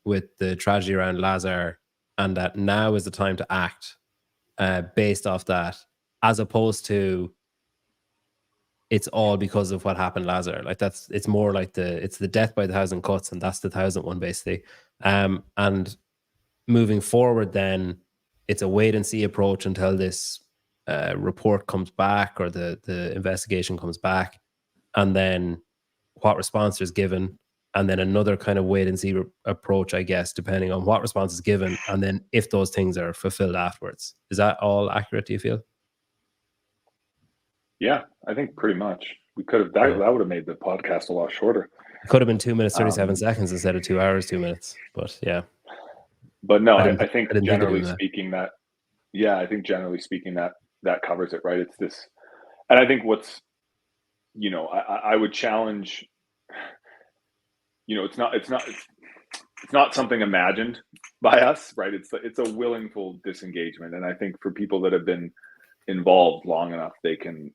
with the tragedy around Lazar, and that now is the time to act based off that, as opposed to it's all because of what happened Lazar. It's more like it's the death by 1,000 cuts, and that's the 1,000th one, basically. And moving forward, then it's a wait and see approach until this report comes back, or the investigation comes back, and then what response is given, and then another kind of wait and see approach, I guess, depending on what response is given, and then if those things are fulfilled afterwards. Is that all accurate, do you feel? Yeah, I think pretty much. We could have that would have made the podcast a lot shorter. It could have been 2 minutes 37 seconds instead of 2 hours 2 minutes. But yeah. But no, I think generally speaking that covers it, right? It's this, and I think what's I would challenge. It's not something imagined by us, right? It's a willful disengagement, and I think for people that have been involved long enough, they can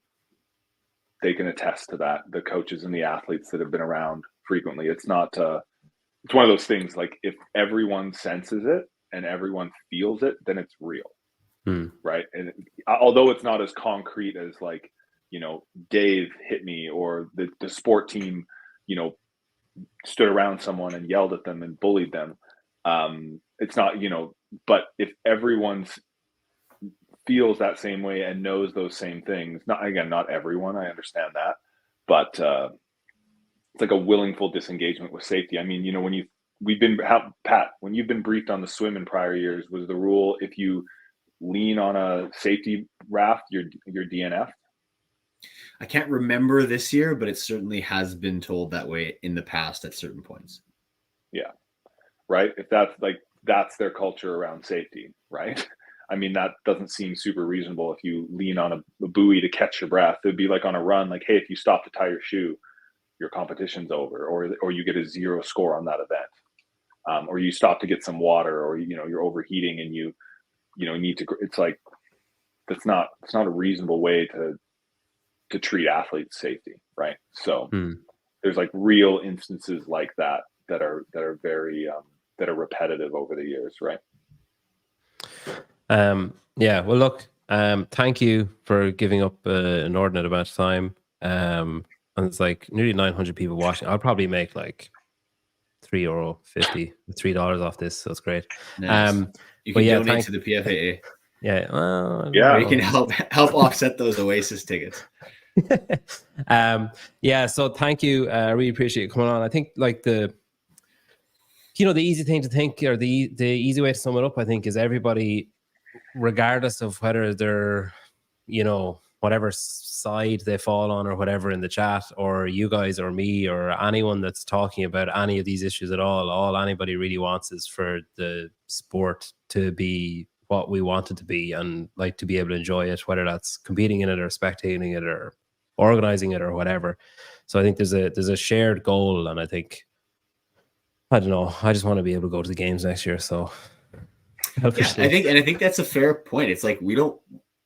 attest to that. The coaches and the athletes that have been around frequently, it's not. It's one of those things. Like, if everyone senses it and everyone feels it, then it's real, right? And although it's not as concrete as Dave hit me, or the sport team, stood around someone and yelled at them and bullied them. It's not, but if everyone feels that same way and knows those same things, not everyone, I understand that, but it's like a willful disengagement with safety. I mean, when you've been briefed on the swim in prior years, was the rule, if you lean on a safety raft, you're DNF? I can't remember this year, but it certainly has been told that way in the past at certain points. Yeah. Right. If that's their culture around safety, right? I mean, that doesn't seem super reasonable. If you lean on a buoy to catch your breath, it'd be like on a run, like, hey, if you stop to tie your shoe, your competition's over, or you get a 0 score on that event, or you stop to get some water, or you're overheating and you need to. It's like it's not a reasonable way to treat athletes' safety, right? So there's like real instances like that are very that are repetitive over the years, right? Yeah. Well, look. Thank you for giving up an inordinate amount of time. And it's like nearly 900 people watching. I'll probably make like €3.50, $3 off this, so it's great. Nice. You can donate to the PFAA. Yeah, you can help offset those Oasis tickets. Yeah, so thank you. I really appreciate you coming on. I think like the easy thing to think, or the easy way to sum it up, I think, is everybody, regardless of whether they're, whatever side they fall on or whatever in the chat, or you guys or me or anyone that's talking about any of these issues at all anybody really wants is for the sport to be what we want it to be, and like to be able to enjoy it, whether that's competing in it or spectating it or organizing it or whatever. So I think there's a shared goal, and I think, I don't know, I just want to be able to go to the games next year. So yeah, I think that's a fair point. It's like we're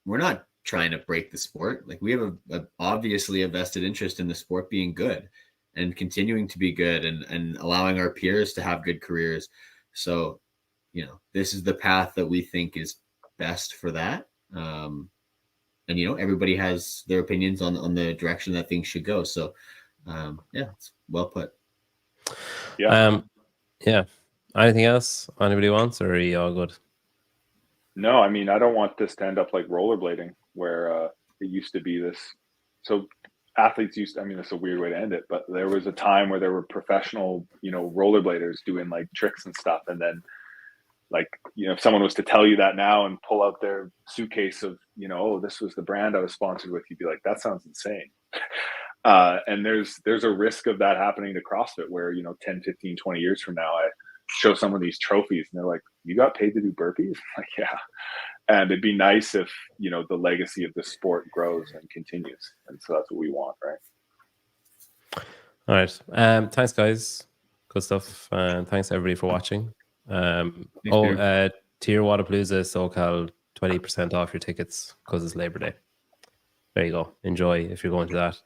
not trying to break the sport. Like, we have obviously a vested interest in the sport being good and continuing to be good, and allowing our peers to have good careers. So, this is the path that we think is best for that. And everybody has their opinions on the direction that things should go. So yeah, it's well put. Yeah. Yeah. Anything else anybody wants, or are you all good? No, I mean, I don't want this to end up like rollerblading, where it used to be this. So athletes I mean, it's a weird way to end it, but there was a time where there were professional, rollerbladers doing like tricks and stuff. And then, like, if someone was to tell you that now and pull out their suitcase of, oh, this was the brand I was sponsored with, you'd be like, that sounds insane. And there's a risk of that happening to CrossFit, where, 10, 15, 20 years from now, I show someone these trophies and they're like, you got paid to do burpees? Like, yeah. And it'd be nice if, the legacy of the sport grows and continues. And so that's what we want, right? All right. Thanks, guys. Good stuff. And thanks everybody for watching. Tier Wadapalooza SoCal, 20% off your tickets because it's Labor Day. There you go. Enjoy if you're going to that.